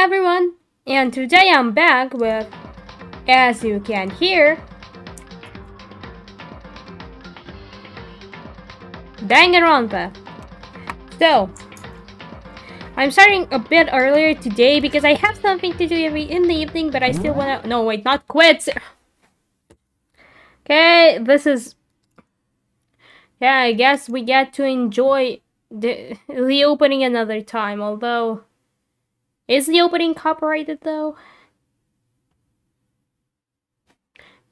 everyone, and today I'm back with, as you can hear, Danganronpa. So, I'm starting a bit earlier today because I have something to do in the evening, but I still wanna- no wait, not quit! Okay, this is... yeah, I guess we get to enjoy the opening another time, although... is the opening copyrighted though?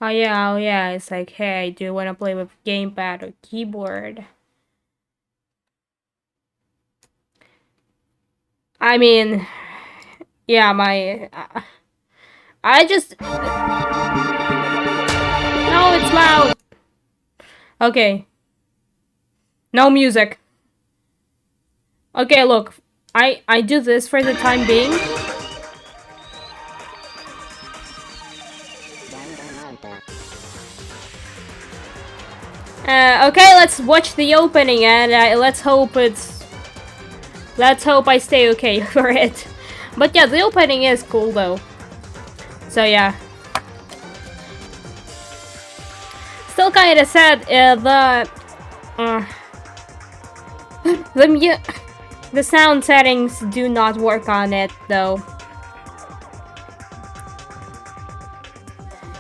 Oh yeah, it's like, hey, do you want to play with gamepad or keyboard? I mean, yeah, I just... no, it's loud! Okay. No music. Okay, look, I do this for the time being. Okay, let's watch the opening and let's hope I stay okay for it. But yeah, the opening is cool though. So yeah. Still kinda sad, the sound settings do not work on it though.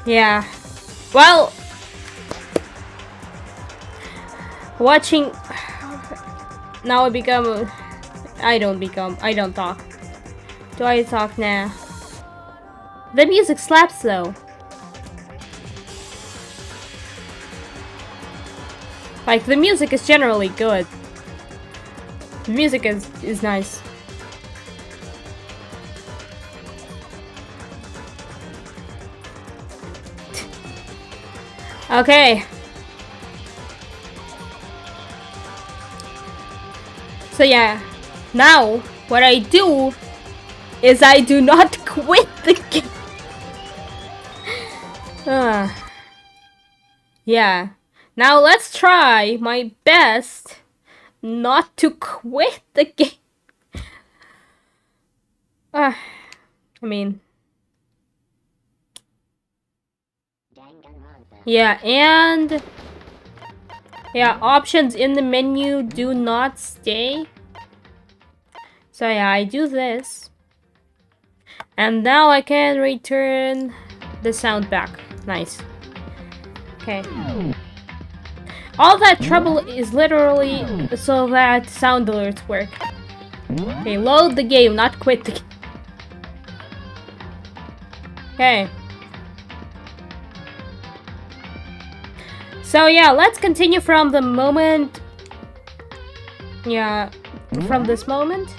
Yeah. Well, watching now I don't talk. Do I talk now? The music slaps though. Like, the music is generally good. The music is nice. Okay. So yeah, now what I do is I do not quit the game. Yeah. Now let's try my best not to quit the game. I mean... yeah, and... yeah, options in the menu do not stay. So yeah, I do this. And now I can return the sound back. Nice. Okay. All that trouble is literally so that sound alerts work. Okay, load the game, not quit the game. Okay. So yeah, let's continue from the moment... yeah, from this moment.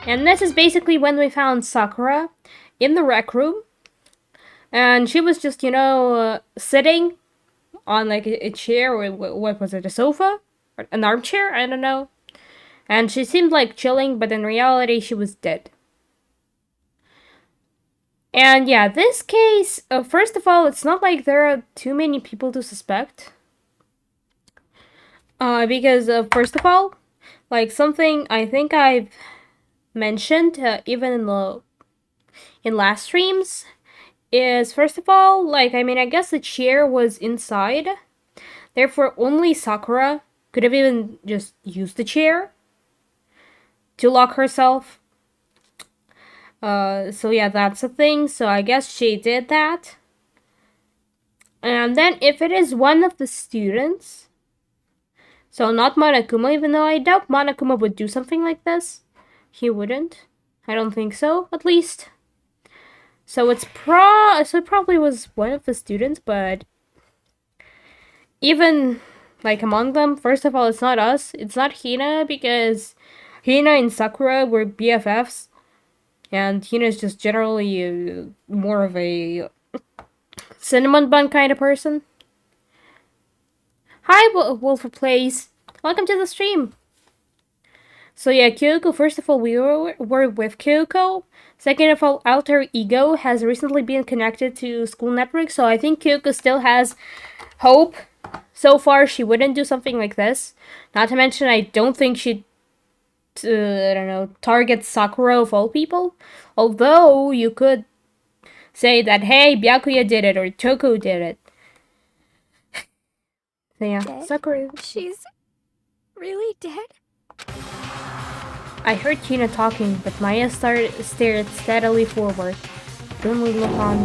And this is basically when we found Sakura in the rec room. And she was just, you know, sitting on like a chair, or what was it, a sofa? Or an armchair? I don't know. And she seemed like chilling, but in reality she was dead. And yeah, this case, first of all, it's not like there are too many people to suspect. Because first of all, like something I think I've mentioned even in last streams, is first of all, like, I mean, I guess the chair was inside, therefore only Sakura could have even just used the chair to lock herself. So yeah, that's a thing. So I guess she did that. And then if it is one of the students, so not Monokuma, even though I doubt Monokuma would do something like this. He wouldn't. I don't think so, at least. So it probably was one of the students, but even like among them, first of all, it's not us. It's not Hina, because Hina and Sakura were BFFs, and Hina is just generally more of a cinnamon bun kind of person. Hi, Wolfer Plays. Welcome to the stream. So yeah, Kyoko, first of all, we were with Kyoko. Second of all, Alter Ego has recently been connected to School Network, so I think Kyoko still has hope. So far, she wouldn't do something like this. Not to mention, I don't think she'd... I don't know, target Sakura of all people. Although you could say that, hey, Byakuya did it or Toko did it. So yeah, Dead? Sakura. She's really dead? I heard Hina talking, but Maya stared steadily forward. Then we look on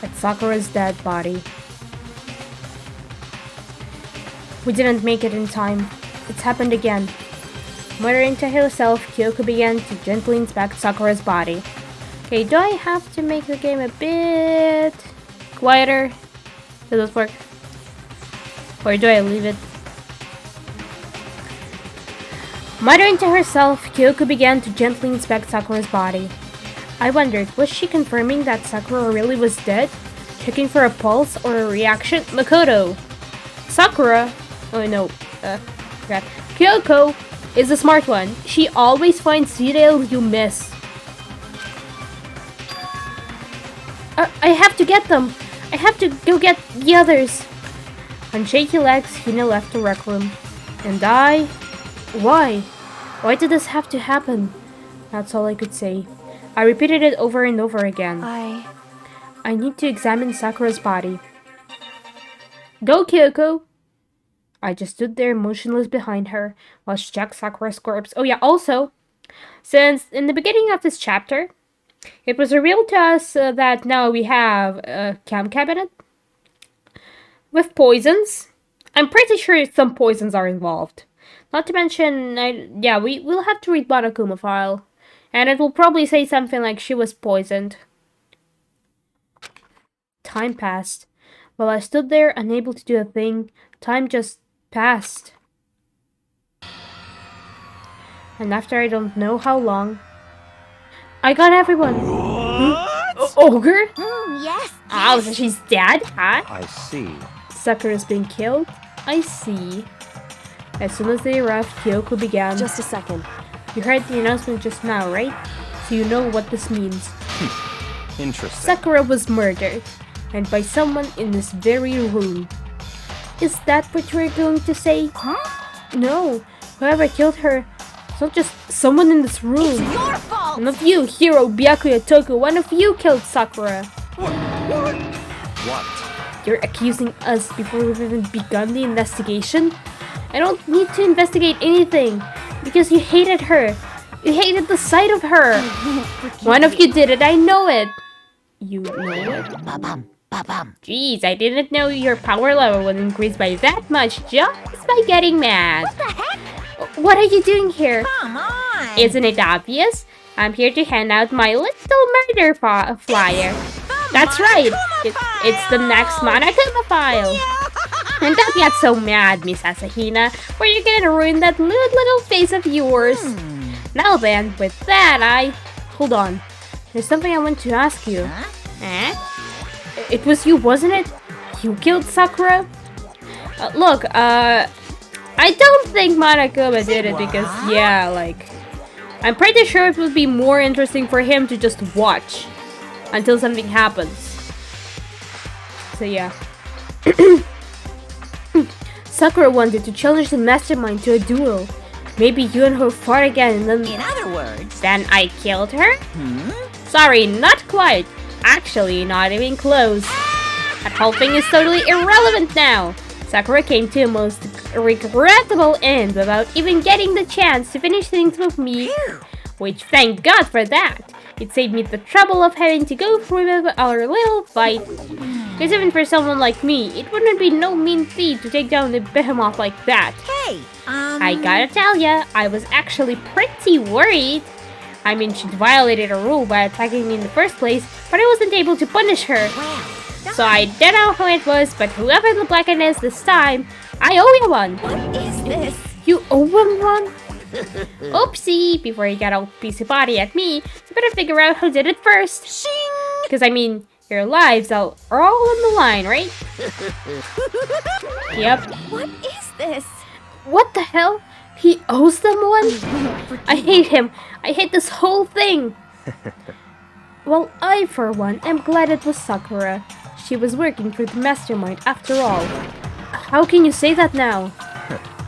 at Sakura's dead body. We didn't make it in time. It's happened again. Muttering to herself, Kyoko began to gently inspect Sakura's body. Okay, do I have to make the game a bit quieter? Does this work? Or do I leave it? Muttering to herself, Kyoko began to gently inspect Sakura's body. I wondered, was she confirming that Sakura really was dead? Checking for a pulse or a reaction? Makoto! Sakura! Oh no, forgot. Kyoko is a smart one. She always finds details you miss. I have to get them! I have to go get the others! On shaky legs, Hina left the rec room. And I... Why? Why did this have to happen? That's all I could say. I repeated it over and over again. I need to examine Sakura's body. Go, Kyoko! I just stood there motionless behind her while she checked Sakura's corpse. Oh yeah, also, since in the beginning of this chapter, it was revealed to us that now we have a chem cabinet with poisons. I'm pretty sure some poisons are involved. Not to mention, we will have to read Monokuma file. And it will probably say something like she was poisoned. Time passed. While I stood there, unable to do a thing, time just passed. And after I don't know how long, I got everyone. Ogre? Yes. Oh, so she's dead, huh? I see. Sakura's been killed? I see. As soon as they arrived, Kyoko began. Just a second. You heard the announcement just now, right? So you know what this means. Interesting. Sakura was murdered, and by someone in this very room. Is that what you were going to say? Huh? No, whoever killed her, it's not just someone in this room. It's your fault! One of you, Hiro, Byakuya, Toko, one of you killed Sakura. What? You're accusing us before we've even begun the investigation? I don't need to investigate anything, because you hated her. You hated the sight of her. One of you did it, I know it. You know it? Jeez, I didn't know your power level would increase by that much just by getting mad. What the heck? What are you doing here? Come on! Isn't it obvious? I'm here to hand out my little murder flyer. That's right. It's the next Monokuma file. And don't get so mad, Miss Asahina, or you're gonna ruin that little face of yours. Now then, with that, Hold on. There's something I want to ask you. It was you, wasn't it? You killed Sakura? Look, I don't think Monokuma did it because, yeah, like... I'm pretty sure it would be more interesting for him to just watch until something happens. So, yeah. Sakura wanted to challenge the mastermind to a duel. Maybe you and her fought again and then... In other words... Then I killed her? Sorry, not quite. Actually, not even close. That whole thing is totally irrelevant now. Sakura came to a most regrettable end without even getting the chance to finish things with me. Which, thank God for that. It saved me the trouble of having to go through our little fight. Because even for someone like me, it wouldn't be no mean feat to take down the behemoth like that. Hey, I gotta tell ya, I was actually pretty worried. I mean, she violated a rule by attacking me in the first place, but I wasn't able to punish her. So I don't know who it was, but whoever the blackened is this time, I owe you one. what is this? You owe him one? Oopsie! Before you get all piece of body at me, you better figure out who did it first. Shing! Because, I mean, your lives are all on the line, right? Yep. What is this? What the hell? He owes them one? I hate him. I hate this whole thing. Well, I, for one, am glad it was Sakura. She was working for the mastermind after all. How can you say that now?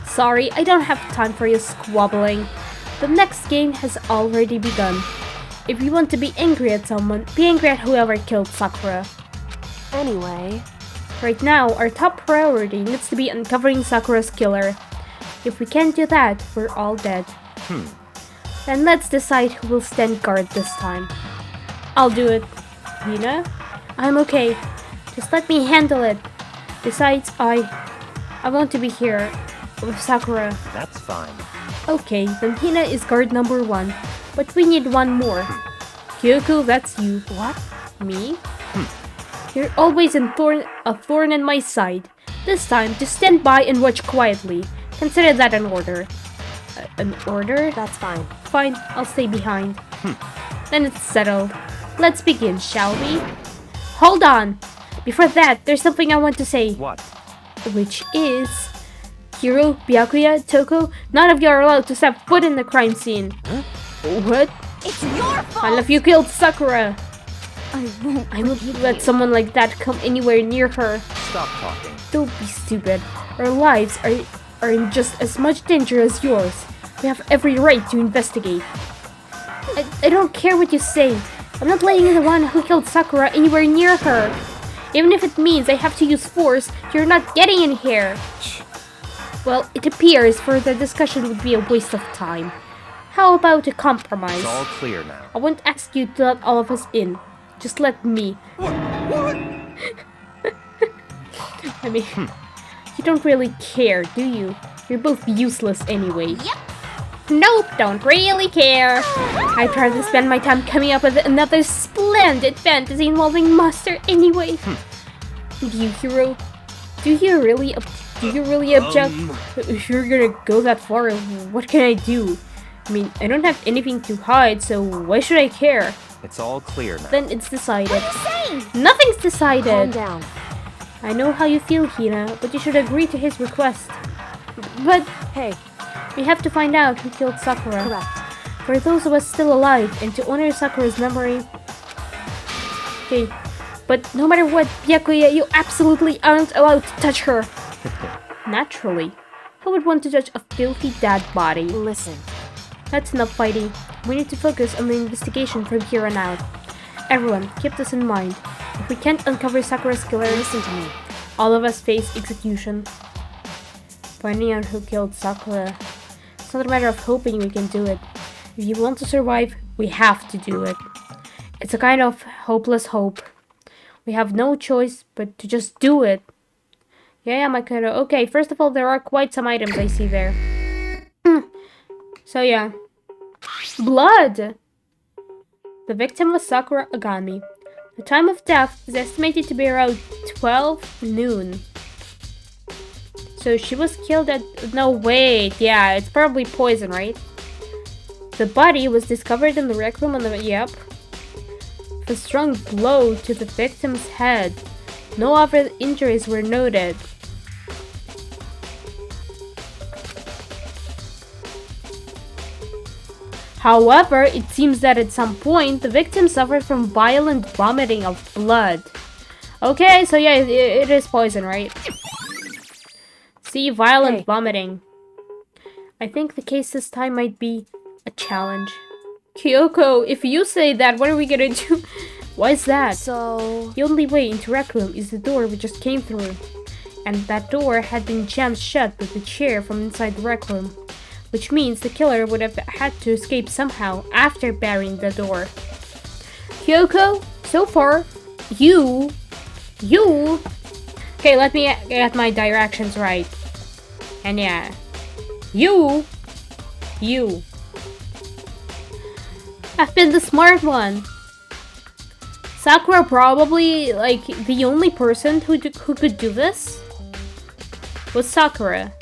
Sorry, I don't have time for your squabbling. The next game has already begun. If you want to be angry at someone, be angry at whoever killed Sakura. Anyway, Right now, our top priority needs to be uncovering Sakura's killer. If we can't do that, we're all dead. Then let's decide who will stand guard this time. I'll do it. Hina? I'm okay. Just let me handle it. Besides, I want to be here with Sakura. That's fine. Okay, then Hina is guard number 1. But we need one more. Kyoko, that's you. What? Me? You're always a thorn in my side. This time, just stand by and watch quietly. Consider that an order. An order? that's fine. Fine, I'll stay behind. Then it's settled. Let's begin, shall we? Hold on! Before that, there's something I want to say. What? Which is... Hiro, Byakuya, Toko, none of you are allowed to step foot in the crime scene. What? It's your fault. All of you killed Sakura! I won't. I won't let someone like that come anywhere near her. Stop talking. Don't be stupid. Our lives are in just as much danger as yours. We have every right to investigate. I don't care what you say. I'm not letting the one who killed Sakura anywhere near her. Even if it means I have to use force, you're not getting in here. Well, it appears further discussion would be a waste of time. How about a compromise? It's all clear now. I won't ask you to let all of us in. Just let me. I mean, you don't really care, do you? You're both useless anyway. Yep. Nope, don't really care. I'd rather spend my time coming up with another splendid fantasy involving Master anyway. Do you, Hiro? Do you really object? If you're gonna go that far, what can I do? I mean, I don't have anything to hide, so why should I care? It's all clear now. Then it's decided. Say. Nothing's Calm decided. down. I know how you feel, Hina, but you should agree to his request. But Hey, we have to find out who killed Sakura. correct. For those of us still alive, and to honor Sakura's memory. Okay, but no matter what, Byakuya, you absolutely aren't allowed to touch her. Naturally. Who would want to touch a filthy dead body? Listen, That's enough fighting. We need to focus on the investigation from here on out. Everyone, keep this in mind. If we can't uncover Sakura's killer, listen to me. all of us face execution. Finding out who killed Sakura. It's not a matter of hoping we can do it. If you want to survive, we have to do it. It's a kind of hopeless hope. We have no choice but to just do it. Yeah, Makoto. Okay, first of all, there are quite some items I see there. So yeah. Blood! The victim was Sakura Agami. The time of death is estimated to be around 12 noon. So she was killed at... No, wait. Yeah, it's probably poison, right? The body was discovered in the rec room on the... Yep. A strong blow to the victim's head. No other injuries were noted. However, it seems that at some point, the victim suffered from violent vomiting of blood. Okay, so yeah, it is poison, right? See, violent vomiting. I think the case this time might be a challenge. Kyoko, if you say that, what are we gonna do? Why is that? So, The only way into rec room is the door we just came through. And that door had been jammed shut with the chair from inside the rec room. Which means the killer would have had to escape somehow after barring the door. Kyoko, so far, you... Okay, let me get my directions right. And yeah, you have been the smart one. Sakura probably, like, the only person who could do this was Sakura.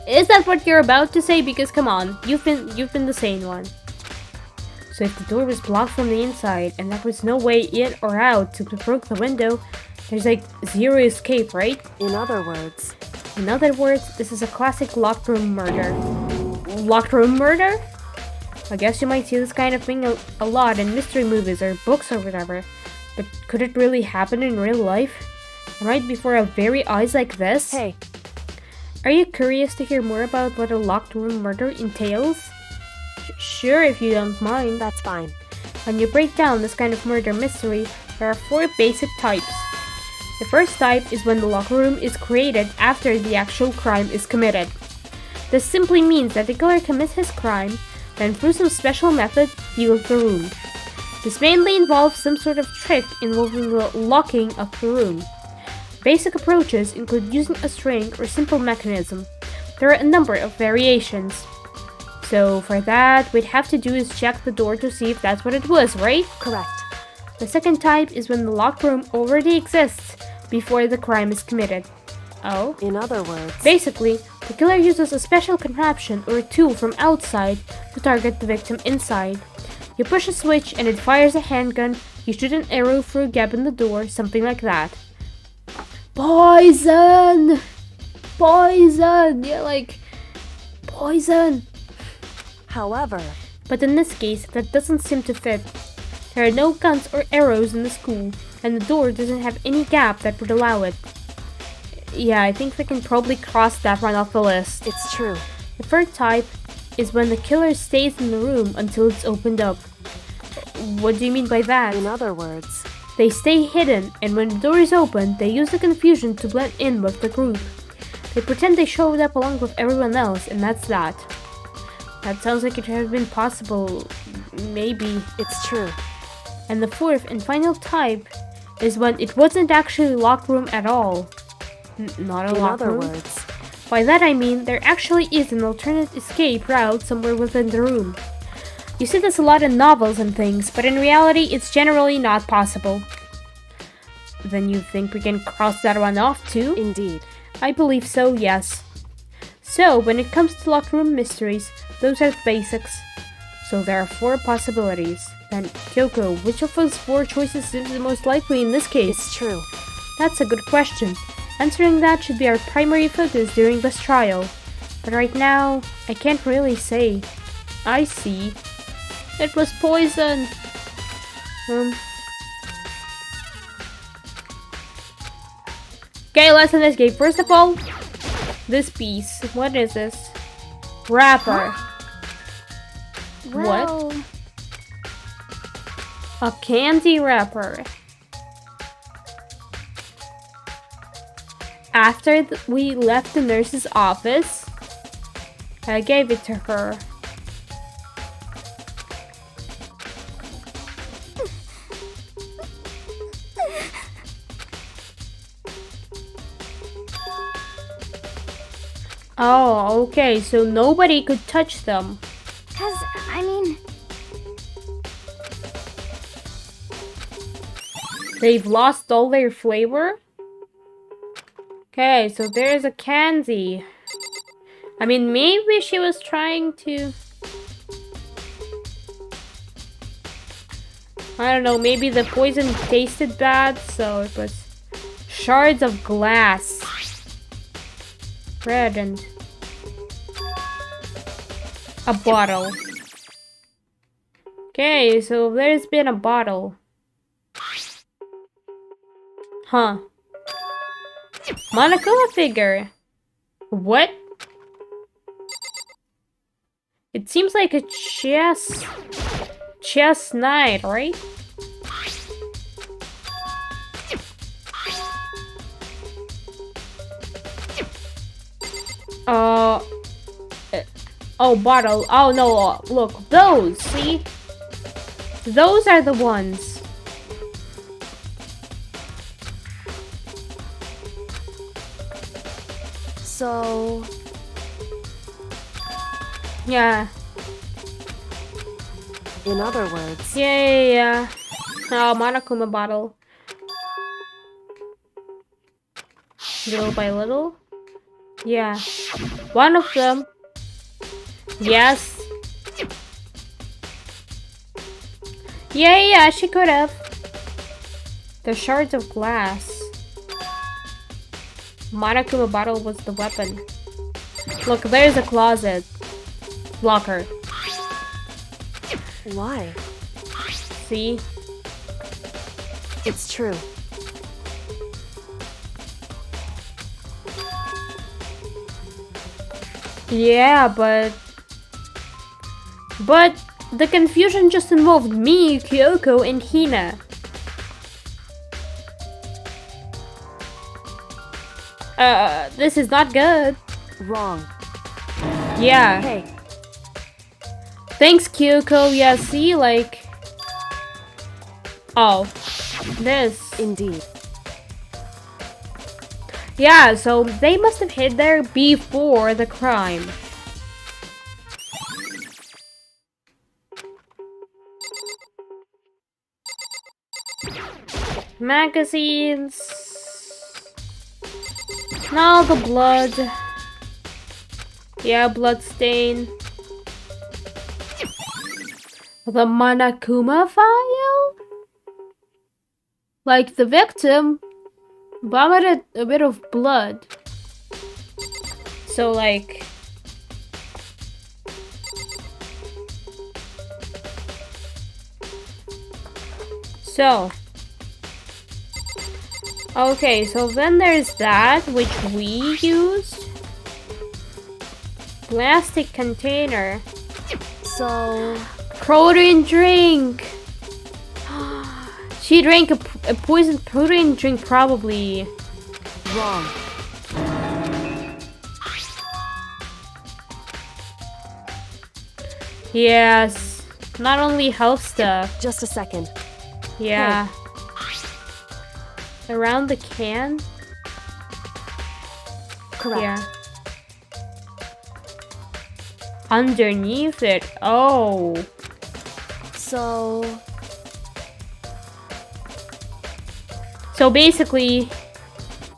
Is that what you're about to say? Because come on, you've been the sane one. So if the door was blocked from the inside and there was no way in or out to broke the window, there's like zero escape, right? in other words, This is a classic locked room murder. Locked room murder? I guess you might see this kind of thing a lot in mystery movies or books or whatever. But could it really happen in real life? Right before our very eyes like this? hey, Are you curious to hear more about what a locked room murder entails? Sure, if you don't mind. That's fine. When you break down this kind of murder mystery, there are 4 basic types. The first type is when the locker room is created after the actual crime is committed. This simply means that the killer commits his crime, then through some special method, heals the room. This mainly involves some sort of trick involving the locking of the room. Basic approaches include using a string or simple mechanism. There are a number of variations. So for that, we'd have to do is check the door to see if that's what it was, right? Correct. The second type is when the locked room already exists before the crime is committed. Oh? In other words, Basically, the killer uses a special contraption or tool from outside to target the victim inside. You push a switch and it fires a handgun, you shoot an arrow through a gap in the door, something like that. Poison! Poison! Yeah, like... Poison! however, But in this case, that doesn't seem to fit. There are no guns or arrows in the school, and the door doesn't have any gap that would allow it. Yeah, I think we can probably cross that one off the list. it's true. The third type is when the killer stays in the room until it's opened up. What do you mean by that? In other words, They stay hidden, and when the door is opened, they use the confusion to blend in with the group. They pretend they showed up along with everyone else, and that's that. That sounds like it would have been possible. Maybe. it's true. And the fourth and final type is when it wasn't actually a locked room at all. Not a In locked other room. words, By that I mean there actually is an alternate escape route somewhere within the room. You see this a lot in novels and things, but in reality it's generally not possible. Then you think we can cross that one off too? indeed. I believe so, yes. So, when it comes to locked room mysteries, those are the basics. So there are 4 possibilities. Then, Kyoko, which of those 4 choices is the most likely in this case? It's true. That's a good question. Answering that should be our primary focus during this trial. But right now, I can't really say. I see. It was poison. Okay, let's investigate. First of all, this piece. What is this? Wrapper. Well, A candy wrapper. After we left the nurse's office, I gave it to her. Oh, okay, so nobody could touch them. cause I mean, They've lost all their flavor? Okay, so there's a candy. I mean, maybe she was trying to... I don't know, maybe the poison tasted bad, so it was... Shards of glass. Red and... a bottle. Okay, so there's been a bottle. Huh. Monokuma figure. What? It seems like a chess knight, right? Oh, bottle. Oh no, look, those, see? Those are the ones. So, Yeah. in other words, Yeah. Oh, Monokuma bottle. Little by little? Yeah. One of them. Yes. Yeah, she could have. The shards of glass. Monokuma bottle was the weapon. Look, there's a closet. Locker. why? See? It's true. Yeah, but But the confusion just involved me, Kyoko, and Hina. This is not good. Wrong. Yeah. Hey, Thanks, Kyoko. Yeah, see, like... Oh. This. indeed. Yeah, so they must have hid there before the crime. Magazines. Now the blood. Yeah, blood stain. The Monokuma file? Like the victim vomited a bit of blood. So like... So... Okay, so then there's that, which we used. Plastic container. So, Protein drink! She drank a poisoned protein drink, probably. wrong. Yes. Not only health stuff. Just a second. Yeah. Around the can? Correct. Yeah. Underneath it. Oh. So, So basically,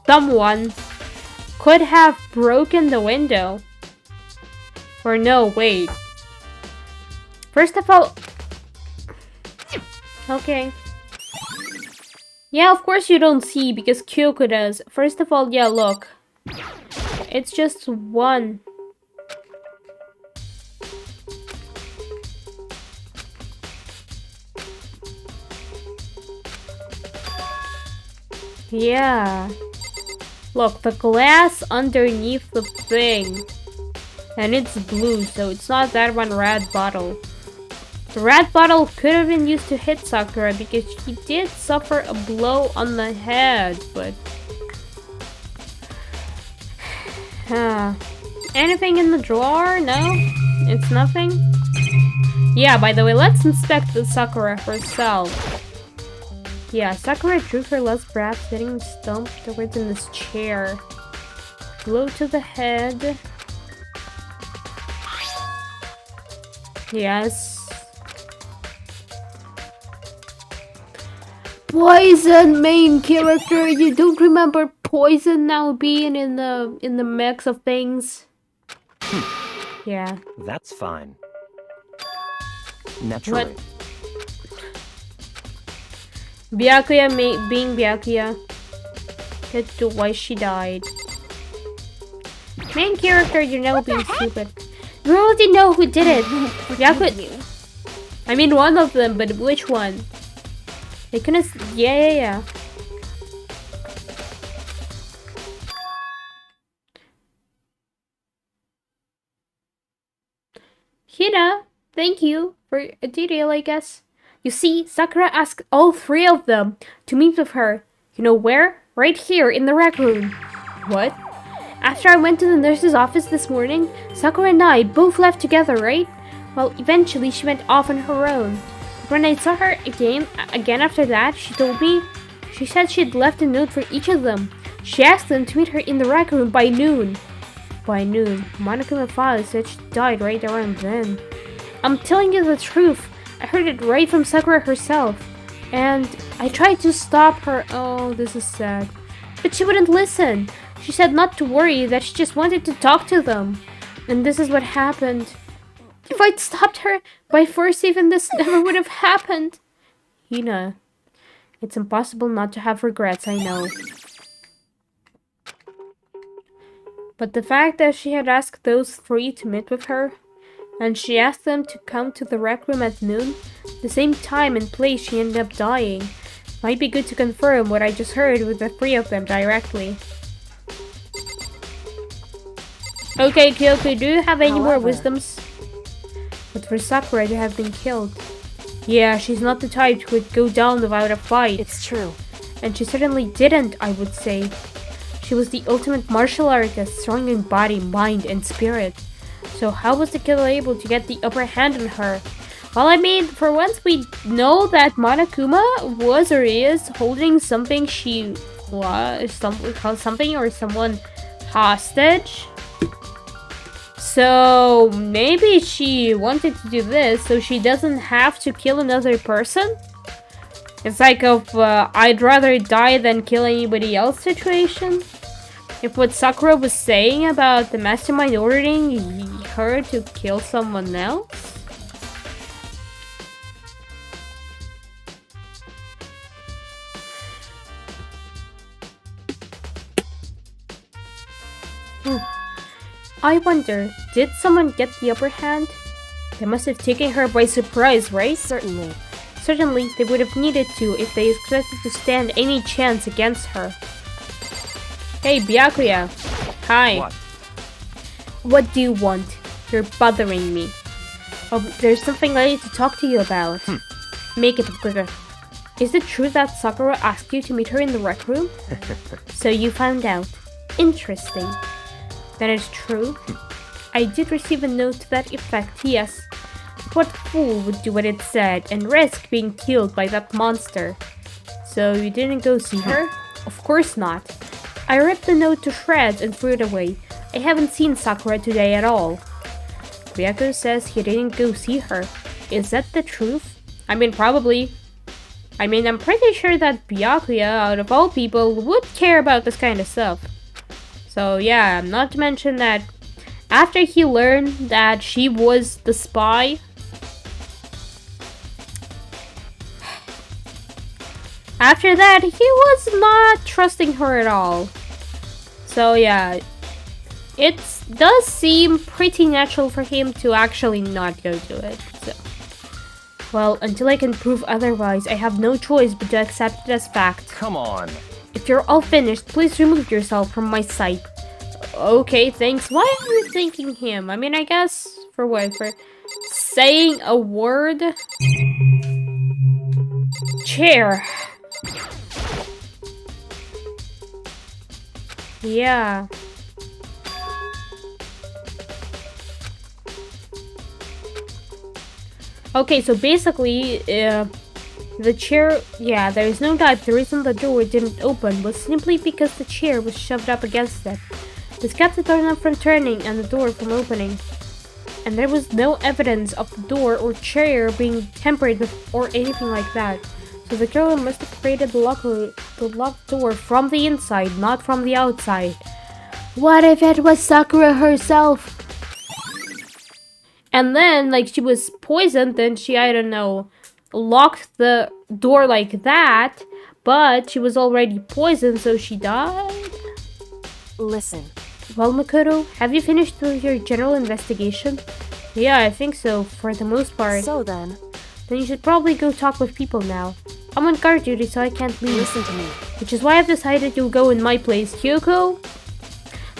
someone could have broken the window. Or no, wait. First of all... Okay. Yeah, of course you don't see because Kyoko does. First of all, yeah, look. It's just one. Yeah. Look, the glass underneath the thing. And it's blue, so it's not that one red bottle. The red bottle could have been used to hit Sakura because she did suffer a blow on the head, but... Anything in the drawer? No? It's nothing? Yeah, by the way, let's inspect the Sakura herself. Yeah, Sakura drew her last breath, sitting stumped towards in this chair. Blow to the head. Yes. Poison main character. You don't remember poison now being in the mix of things? Yeah. That's fine. Naturally. Byakuya being Byakuya. That's to why she died. Main character, you're now being stupid. We already know who did it. Byakuya. I mean one of them, but which one? They couldn't. Yeah. Hina, thank you for a detail, I guess. You see, Sakura asked all three of them to meet with her. You know where? Right here in the rec room. What? After I went to the nurse's office this morning, Sakura and I both left together, right? Well, eventually she went off on her own. When I saw her again after that, she told me, she said she had left a note for each of them. She asked them to meet her in the rec room by noon. By noon, Monokuma father said she died right around then. I'm telling you the truth. I heard it right from Sakura herself. And I tried to stop her. Oh, this is sad. But she wouldn't listen. She said not to worry, that she just wanted to talk to them. And this is what happened. If I'd stopped her by force, even this never would have happened. Hina, it's impossible not to have regrets, I know. But the fact that she had asked those three to meet with her, and she asked them to come to the rec room at noon, the same time and place she ended up dying, might be good to confirm what I just heard with the three of them directly. Okay, Kyoko, do you have any more However, wisdoms? but for Sakura to have been killed. Yeah, she's not the type who would go down without a fight. It's true. And she certainly didn't, I would say. She was the ultimate martial artist, strong in body, mind, and spirit. So how was the killer able to get the upper hand on her? Well, I mean, for once we know that Monokuma was or is holding something something or someone hostage. So maybe she wanted to do this so she doesn't have to kill another person? It's like I'd rather die than kill anybody else situation. If what Sakura was saying about the mastermind ordering her to kill someone else? I wonder, did someone get the upper hand? They must have taken her by surprise, right? Certainly. Certainly, they would have needed to if they expected to stand any chance against her. Hey, Byakuya. Hi. What? What do you want? You're bothering me. Oh, there's something I need to talk to you about. Make it quicker. Is it true that Sakura asked you to meet her in the rec room? So you found out. Interesting. That is true. I did receive a note to that effect, yes. What fool would do what it said and risk being killed by that monster? So you didn't go see her? Of course not. I ripped the note to shreds and threw it away. I haven't seen Sakura today at all. Ryako says he didn't go see her. Is that the truth? I mean, probably. I mean, I'm pretty sure that Byakuya, out of all people, would care about this kind of stuff. So yeah, not to mention that after he learned that she was the spy, after that, he was not trusting her at all. So yeah, it does seem pretty natural for him to actually not go to it. So, well, until I can prove otherwise, I have no choice but to accept it as fact. Come on. If you're all finished, please remove yourself from my sight. Okay, thanks. Why are you thanking him? I mean, I guess, for what? For saying a word? Chair. Yeah. Okay, so basically, the chair, yeah, there is no doubt the reason the door didn't open was simply because the chair was shoved up against it. This kept the doorknob from turning and the door from opening. And there was no evidence of the door or chair being tempered with or anything like that. So the killer must have created the locked door from the inside, not from the outside. What if it was Sakura herself? And then, like, she was poisoned, then she, I don't know, locked the door like that, but she was already poisoned, so she died? Listen. Well, Makoto, have you finished your general investigation? Yeah, I think so, for the most part. So then you should probably go talk with people now. I'm on guard duty, so I can't leave. listen to me. Which is why I've decided you'll go in my place, Kyoko.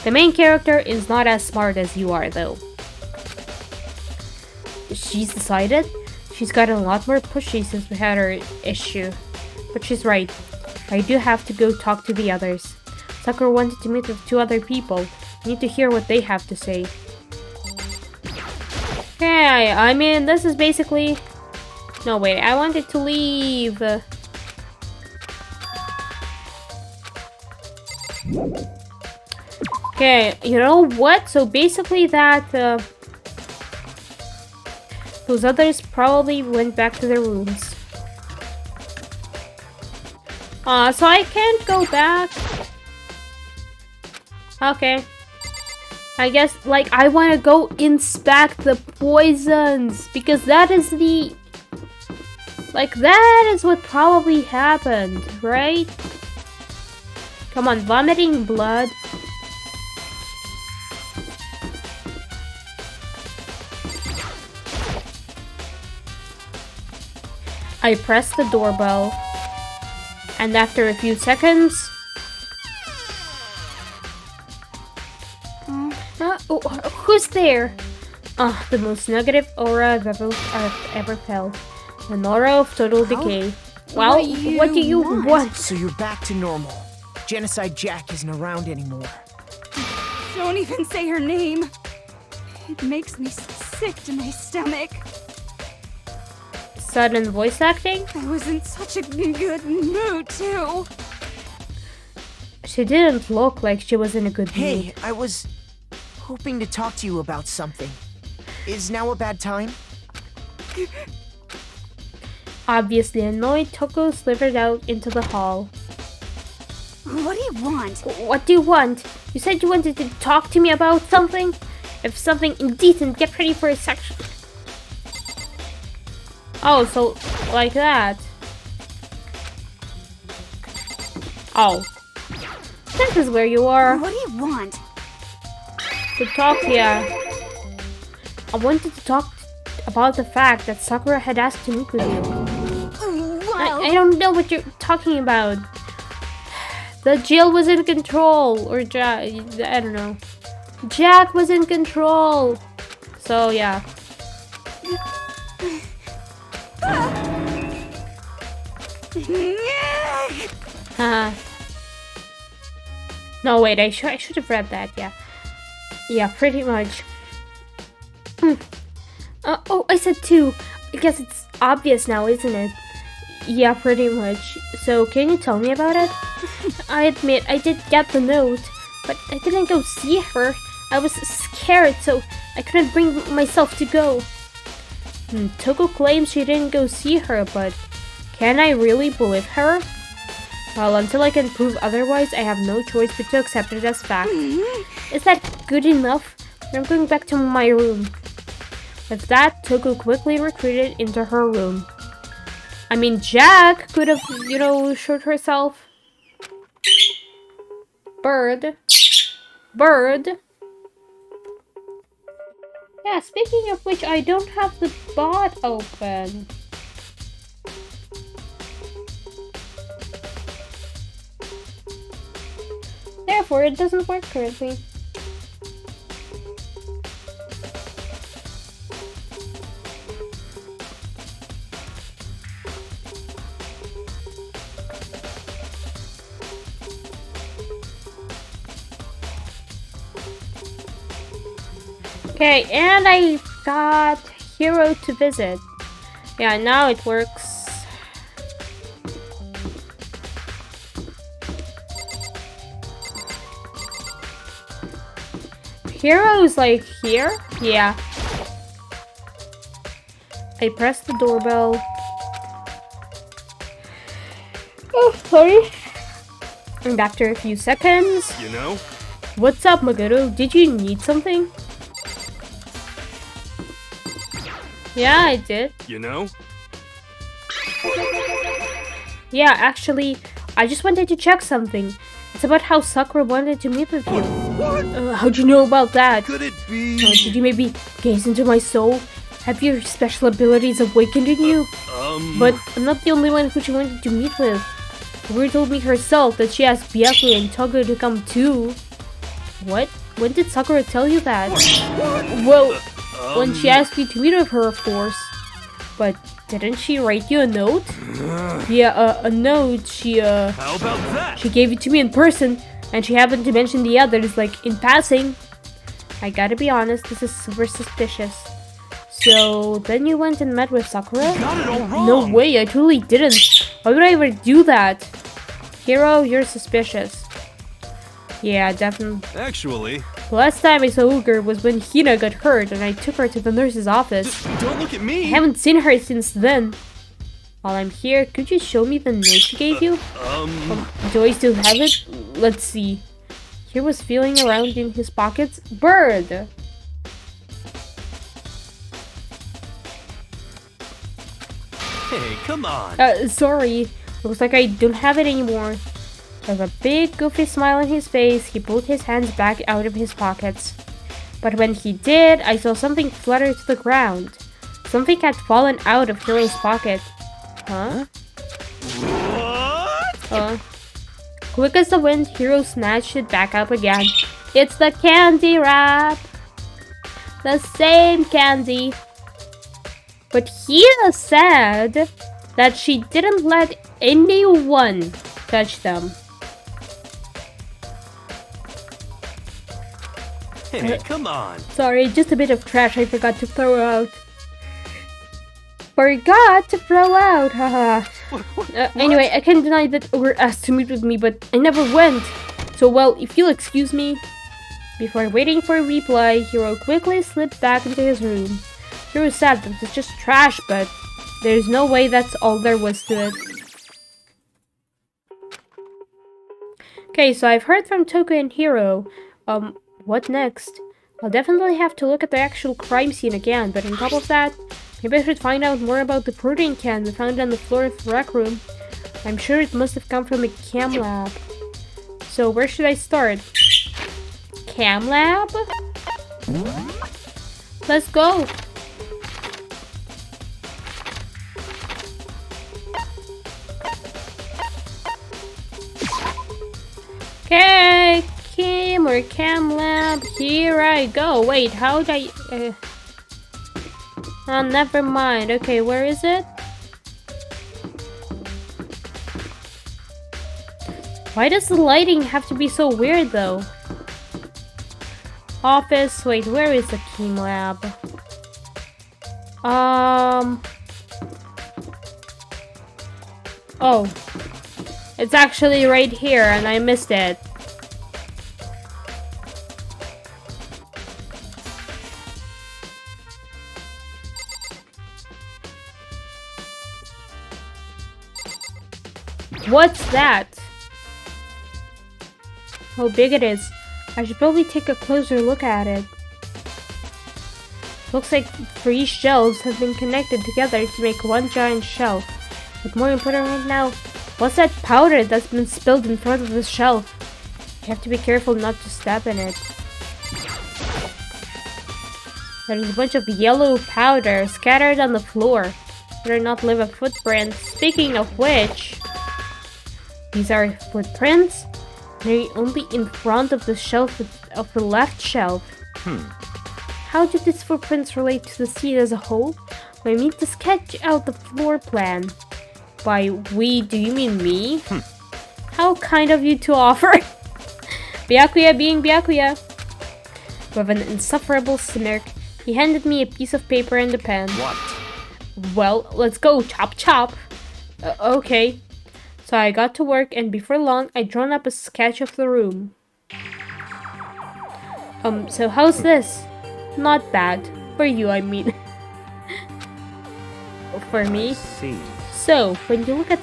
The main character is not as smart as you are, though. She's decided? She's gotten a lot more pushy since we had our issue. But she's right. I do have to go talk to the others. Sakura wanted to meet with 2 other people. I need to hear what they have to say. Okay, I mean, this is basically... No, wait, I wanted to leave. Okay, you know what? So basically that... those others probably went back to their rooms. So I can't go back. Okay. I guess, like, I want to go inspect the poisons. Because that is the... Like, that is what probably happened, right? Come on, vomiting blood. I press the doorbell. And after a few seconds... who's there? The most negative aura I've ever felt. An aura of total decay. Well, what do you want? So you're back to normal. Genocide Jack isn't around anymore. Don't even say her name. It makes me sick to my stomach. Sudden voice acting? I was in such a good mood, too. She didn't look like she was in a good mood. Hey, I was hoping to talk to you about something. Is now a bad time? Obviously annoyed, Toko slithered out into the hall. What do you want? What do you want? You said you wanted to talk to me about something? If something indecent, get ready for a section. Oh, so like that. Oh. This is where you are. What do you want? To talk, yeah. I wanted to talk about the fact that Sakura had asked to meet with you. Well, I don't know what you're talking about. The jail was in control, or I don't know. Jack was in control. So yeah. Haha. No, wait, I should have read that, yeah. Yeah, pretty much. Oh, I said 2. I guess it's obvious now, isn't it? Yeah, pretty much. So, can you tell me about it? I admit, I did get the note, but I didn't go see her. I was scared, so I couldn't bring myself to go. Toko claims she didn't go see her, but can I really believe her? Well, until I can prove otherwise, I have no choice but to accept it as fact. Is that good enough? I'm going back to my room. With that, Toko quickly retreated into her room. I mean, Jack could have, showed herself. Bird. Yeah, speaking of which, I don't have the bot open. Therefore, it doesn't work currently. Okay, and I got Hero to visit. Yeah, now it works. Hero's like here? Yeah. I pressed the doorbell. Oh, sorry. And after a few seconds... You know? What's up, Magoto? Did you need something? Yeah, I did. You know? Yeah, actually, I just wanted to check something. It's about how Sakura wanted to meet with you. How'd you know about that? Could it be? Did you maybe gaze into my soul? Have your special abilities awakened in you? But I'm not the only one who she wanted to meet with. Sakura told me herself that she asked Byaku and Togo to come too. What? When did Sakura tell you that? Well, when she asked you to meet with her, of course. But didn't she write you a note? Yeah, a note. How about that? She gave it to me in person, and she happened to mention the others, like, in passing. I gotta be honest, this is super suspicious. So, then you went and met with Sakura? You got it all wrong. No way, I truly didn't. Why would I ever do that? Hero, you're suspicious. Yeah, definitely. Actually, The last time I saw Uger was when Hina got hurt, and I took her to the nurse's office. just don't look at me. I haven't seen her since then. While I'm here, could you show me the note she gave you? Do I still have it? Let's see. He was feeling around in his pockets. Bird! Hey, come on. Sorry. Looks like I don't have it anymore. With a big, goofy smile on his face, he pulled his hands back out of his pockets. But when he did, I saw something flutter to the ground. Something had fallen out of Hiro's pocket. Huh? What? Quick as the wind, Hiro snatched it back up again. It's the candy wrap! The same candy. But Hina said that she didn't let anyone touch them. Hey, come on. Sorry, just a bit of trash I forgot to throw out. Forgot to throw out, haha. Anyway, I can't deny that you were asked to meet with me, but I never went. So, well, if you'll excuse me. Before waiting for a reply, Hiro quickly slipped back into his room. Hiro said that it's just trash, but there's no way that's all there was to it. Okay, so I've heard from Toko and Hiro. What next? I'll definitely have to look at the actual crime scene again, but on top of that, maybe I should find out more about the protein can we found on the floor of the rec room. I'm sure it must have come from a cam lab. So where should I start? Cam lab? Let's go! Okay, cam lab, here I go. Wait, how did I... Oh, never mind. Okay, where is it? Why does the lighting have to be so weird, though? Office, wait, where is the cam lab? Oh. It's actually right here, and I missed it. What's that? How big it is. I should probably take a closer look at it. Looks like 3 shelves have been connected together to make one giant shelf. But more important right now, what's that powder that's been spilled in front of the shelf? You have to be careful not to step in it. There's a bunch of yellow powder scattered on the floor. Better not leave a footprint. Speaking of which, these are footprints? They're only in front of the shelf of the left shelf. How do these footprints relate to the scene as a whole? I need to sketch out the floor plan. By we, do you mean me? How kind of you to offer. Byakuya being Byakuya. With an insufferable smirk, he handed me a piece of paper and a pen. What? Well, let's go, chop chop. Okay. So I got to work, and before long, I'd drawn up a sketch of the room. So how's this? Not bad. For you, I mean. For me? I see. So, when you look at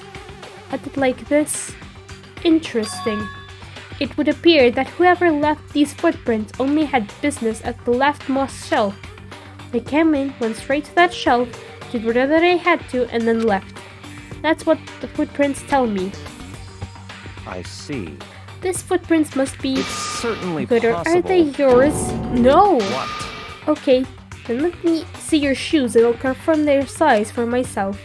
it like this, interesting. It would appear that whoever left these footprints only had business at the leftmost shelf. They came in, went straight to that shelf, did whatever they had to, and then left. That's what the footprints tell me. I see. These footprints must be It's certainly good, or possible. are they yours? No! What? Okay, then let me see your shoes and I'll confirm their size for myself.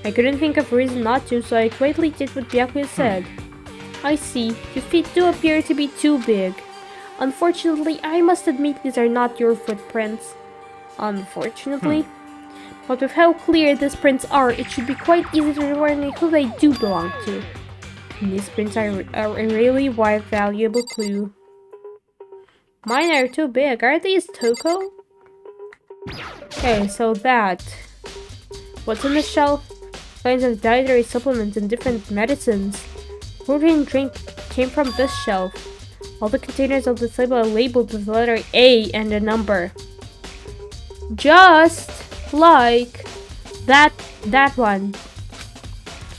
I couldn't think of a reason not to, so I quietly did what Byakuya said. I see, your feet do appear to be too big. Unfortunately, I must admit these are not your footprints. Unfortunately? But with how clear these prints are, it should be quite easy to determine who they do belong to. And these prints are a really valuable clue. Mine are too big. Are these Toko? Okay, so that. What's on the shelf? Kinds of dietary supplements and different medicines. Protein drink came from this shelf. All the containers of the table are labeled with the letter A and a number. Just like that one.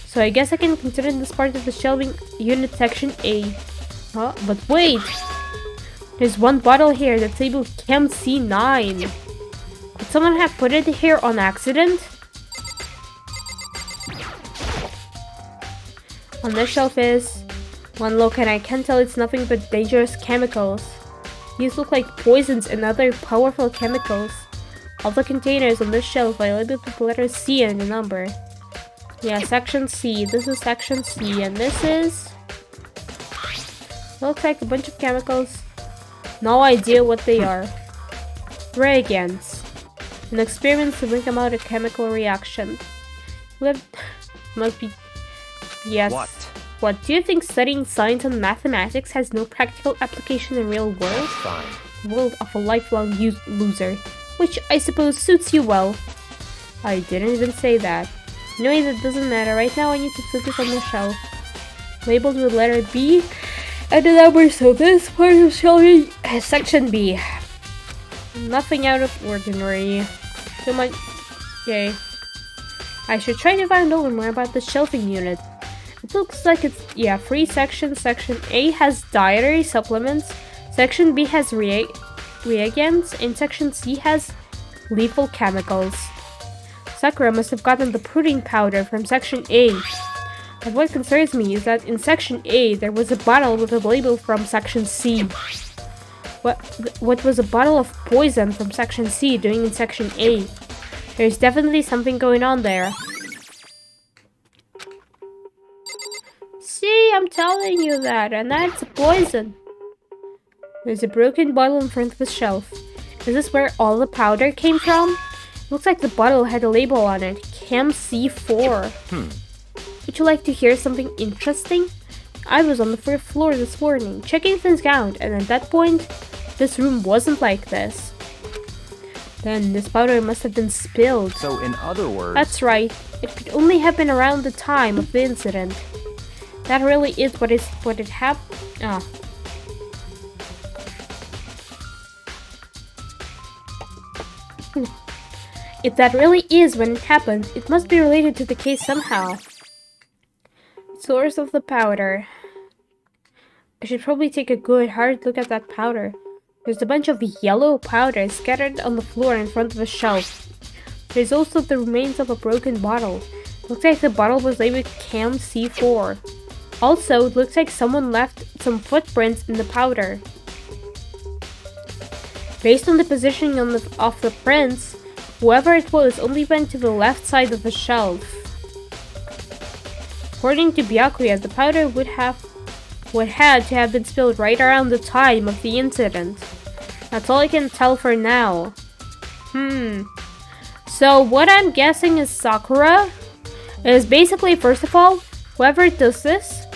So I guess I can consider this part of the shelving unit section A. Huh? But wait! There's one bottle here that's labeled Chem C9. Could someone have put it here on accident? On this shelf is one look, and I can tell it's nothing but dangerous chemicals. These look like poisons and other powerful chemicals. All the containers on this shelf are labeled with the letter C and a number. Yeah, section C. This is section C, and this is... looks like a bunch of chemicals. No idea what they are. reagents. An experiment to bring about a chemical reaction. Must be... Yes. What? Do you think studying science and mathematics has no practical application in real world? Fine. World of a lifelong loser. Which I suppose suits you well. I didn't even say that. Anyway, that doesn't matter. Right now I need to focus on the shelf. Labeled with letter B and the number, so this part of shelving is section B. Nothing out of ordinary. Too much. Yay. I should try to find out more about the shelving unit. It looks like it's, 3 sections. Section A has dietary supplements, Section B has reagents, and Section C has lethal chemicals. Sakura must have gotten the protein powder from Section A. But what concerns me is that in Section A, there was a bottle with a label from Section C. What was a bottle of poison from Section C doing in Section A? There's definitely something going on there. See, I'm telling you that, and that's poison. There's a broken bottle in front of the shelf. Is this where all the powder came from? Looks like the bottle had a label on it. Chem ch4. Would you like to hear something interesting? I was on the 4th floor this morning, checking things out, and at that point, this room wasn't like this. Then this powder must have been spilled. So in other words... That's right. It could only have been around the time of the incident. That really is what it happened. If that really is when it happened, it must be related to the case somehow. Source of the powder. I should probably take a good hard look at that powder. There's a bunch of yellow powder scattered on the floor in front of a shelf. There's also the remains of a broken bottle. Looks like the bottle was labeled Chem ch4. Also, it looks like someone left some footprints in the powder. Based on the positioning of the prints, whoever it was only went to the left side of the shelf. According to Byakuya, the powder would had to have been spilled right around the time of the incident. That's all I can tell for now. So what I'm guessing is Sakura is basically, first of all, whoever did this,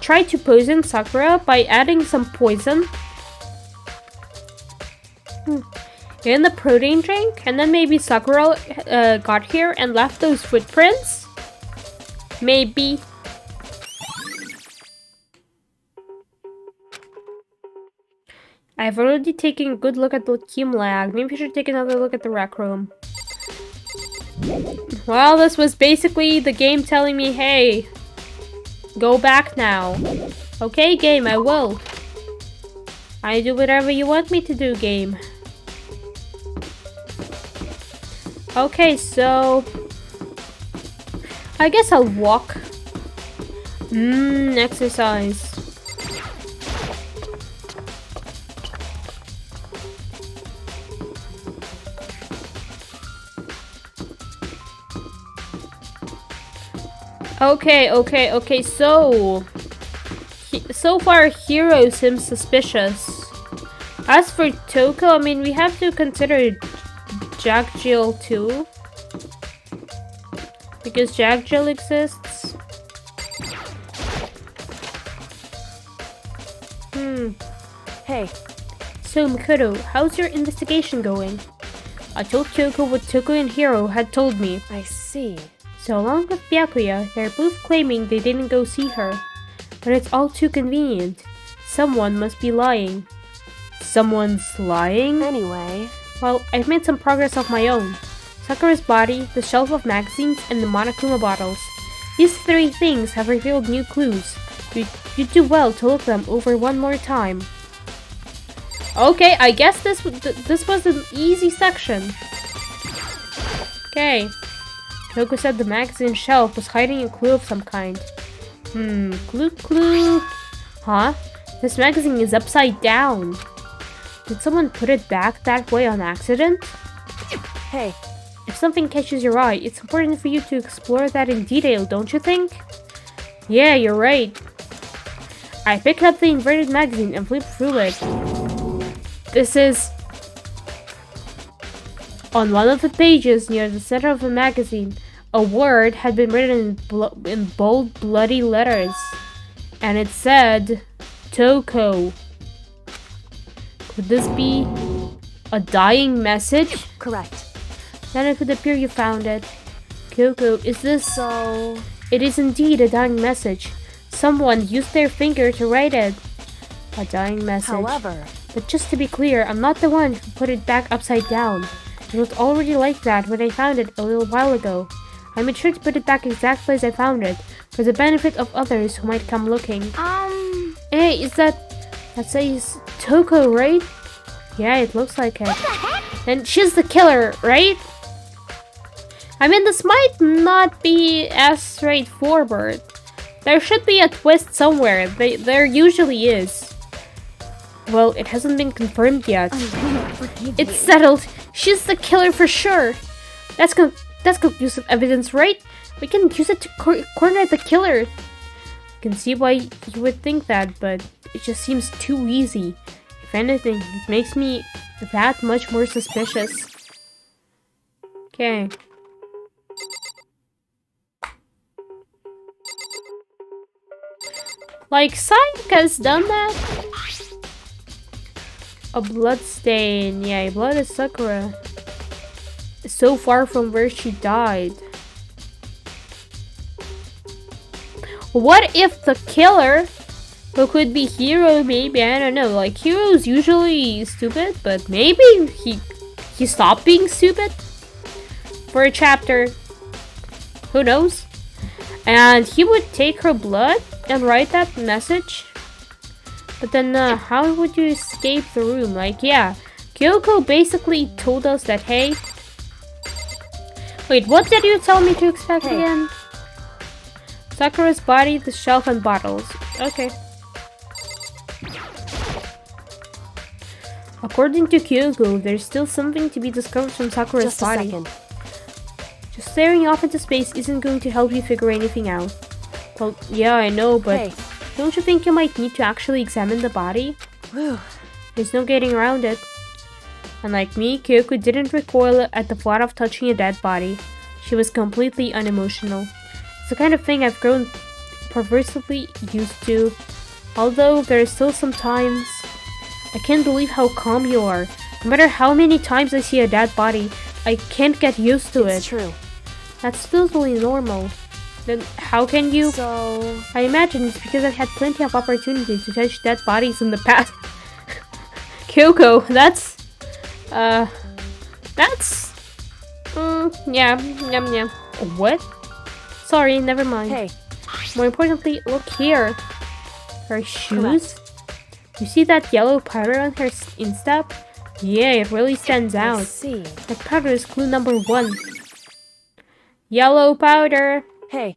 tried to poison Sakura by adding some poison in the protein drink, and then maybe Sakura got here and left those footprints? Maybe. I've already taken a good look at the Kim lag. Maybe I should take another look at the rec room. Well, this was basically the game telling me, hey, go back now. Okay, game, I will. I do whatever you want me to do, game. Okay, so I guess I'll walk. Exercise. Okay, so far Hero seems suspicious. As for Toko, I mean, we have to consider Jack-Jill too, because Jack-Jill exists. Hey. So Makoto, how's your investigation going? I told Toko what Toko and Hiro had told me. I see. So along with Byakuya, they're both claiming they didn't go see her. But it's all too convenient. Someone must be lying. Someone's lying? Anyway. Well, I've made some progress of my own. Sakura's body, the shelf of magazines, and the Monokuma bottles. These 3 things have revealed new clues. You'd do well to look them over one more time. Okay, I guess this was an easy section. Okay. Toko said the magazine shelf was hiding a clue of some kind. Clue. Huh? This magazine is upside down. Did someone put it back that way on accident? Hey. If something catches your eye, it's important for you to explore that in detail, don't you think? Yeah, you're right. I picked up the inverted magazine and flipped through it. This is on one of the pages near the center of the magazine. A word had been written in bold, bloody letters, and it said, Toko. Could this be a dying message? Correct. Then it would appear you found it. Kyoko, is this... So... It is indeed a dying message. Someone used their finger to write it. A dying message. However... But just to be clear, I'm not the one who put it back upside down. It was already like that when I found it a little while ago. I made sure to put it back exactly as I found it, for the benefit of others who might come looking. Hey, is that says Toko, right? Yeah, it looks like it. And she's the killer, right? I mean, this might not be as straightforward. There should be a twist somewhere. There usually is. Well, it hasn't been confirmed yet. It's settled. She's the killer for sure. That's conclusive evidence, right? We can use it to corner the killer. You can see why you would think that, but it just seems too easy. If anything, it makes me that much more suspicious. Okay. Like, Sayaka's done that? A blood stain. Yeah, blood is Sakura. So far from where she died. What if the killer, who could be Hiro, maybe, I don't know, like Hiro's usually stupid, but maybe he stopped being stupid for a chapter. Who knows? And he would take her blood and write that message. But then how would you escape the room? Like, yeah, Kyoko basically told us that, hey, wait, what did you tell me to expect again? Sakura's body, the shelf, and bottles. Okay. According to Kyoko, there's still something to be discovered from Sakura's Just a body. second. Just staring off into space isn't going to help you figure anything out. Well, yeah, I know, but Hey. don't you think you might need to actually examine the body? Whew. There's no getting around it. Unlike me, Kyoko didn't recoil at the thought of touching a dead body. She was completely unemotional. It's the kind of thing I've grown perversely used to. Although there are still some times I can't believe how calm you are. No matter how many times I see a dead body, I can't get used to It's it. true. That's totally normal. Then how can you? So... I imagine it's because I've had plenty of opportunities to touch dead bodies in the past. Kyoko, that's... yeah, yum. What? Sorry, never mind. Hey. More importantly, look here. Her shoes? You see that yellow powder on her instep? Yeah, it really stands I out. see. That powder is clue number 1. Yellow powder! Hey.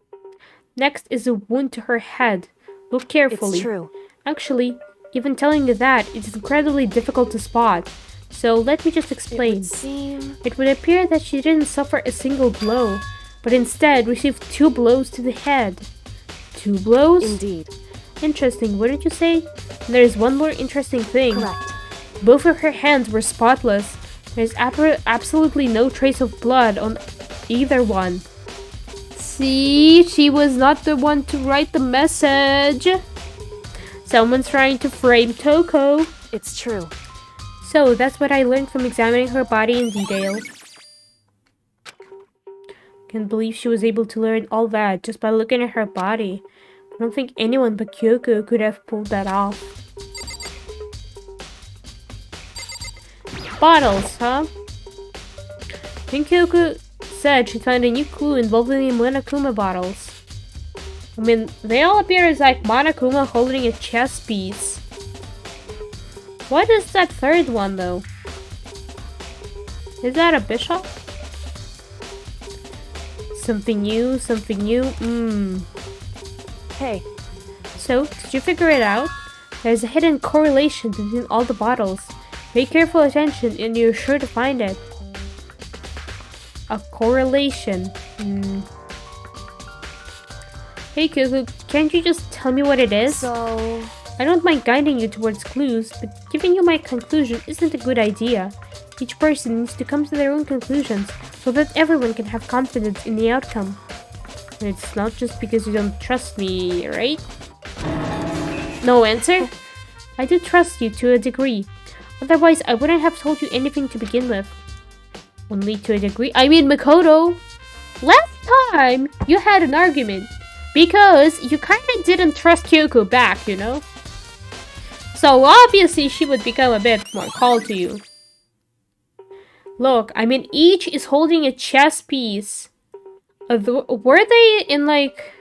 Next is a wound to her head. Look carefully. It's true. Actually, even telling you that, it is incredibly difficult to spot. So let me just It explain. would seem... It would appear that she didn't suffer a single blow, but instead received 2 blows to the head. 2 blows? Indeed. Interesting, wouldn't you say? And there's one more interesting thing. Correct. Both of her hands were spotless. There's absolutely no trace of blood on either one. See, she was not the one to write the message. Someone's trying to frame Toko. It's true. So that's what I learned from examining her body in detail. Can't believe she was able to learn all that just by looking at her body. I don't think anyone but Kyoko could have pulled that off. Bottles, huh? I think Kyoko said she found a new clue involving the Monokuma bottles. I mean, they all appear as like Monokuma holding a chess piece. What is that third one though? Is that a bishop? Something new, something new. Hey. So, did you figure it out? There's a hidden correlation between all the bottles. Pay careful attention and you're sure to find it. A correlation. Hey Kyoko, can't you just tell me what it is? So... I don't mind guiding you towards clues, but giving you my conclusion isn't a good idea. Each person needs to come to their own conclusions so that everyone can have confidence in the outcome. And it's not just because you don't trust me, right? No answer? I do trust you to a degree. Otherwise, I wouldn't have told you anything to begin with. Only to a degree? I mean, Makoto! Last time, you had an argument. Because you kinda didn't trust Kyoko back, you know? So obviously, she would become a bit more cold to you. Look, I mean, each is holding a chess piece. Were they in, like...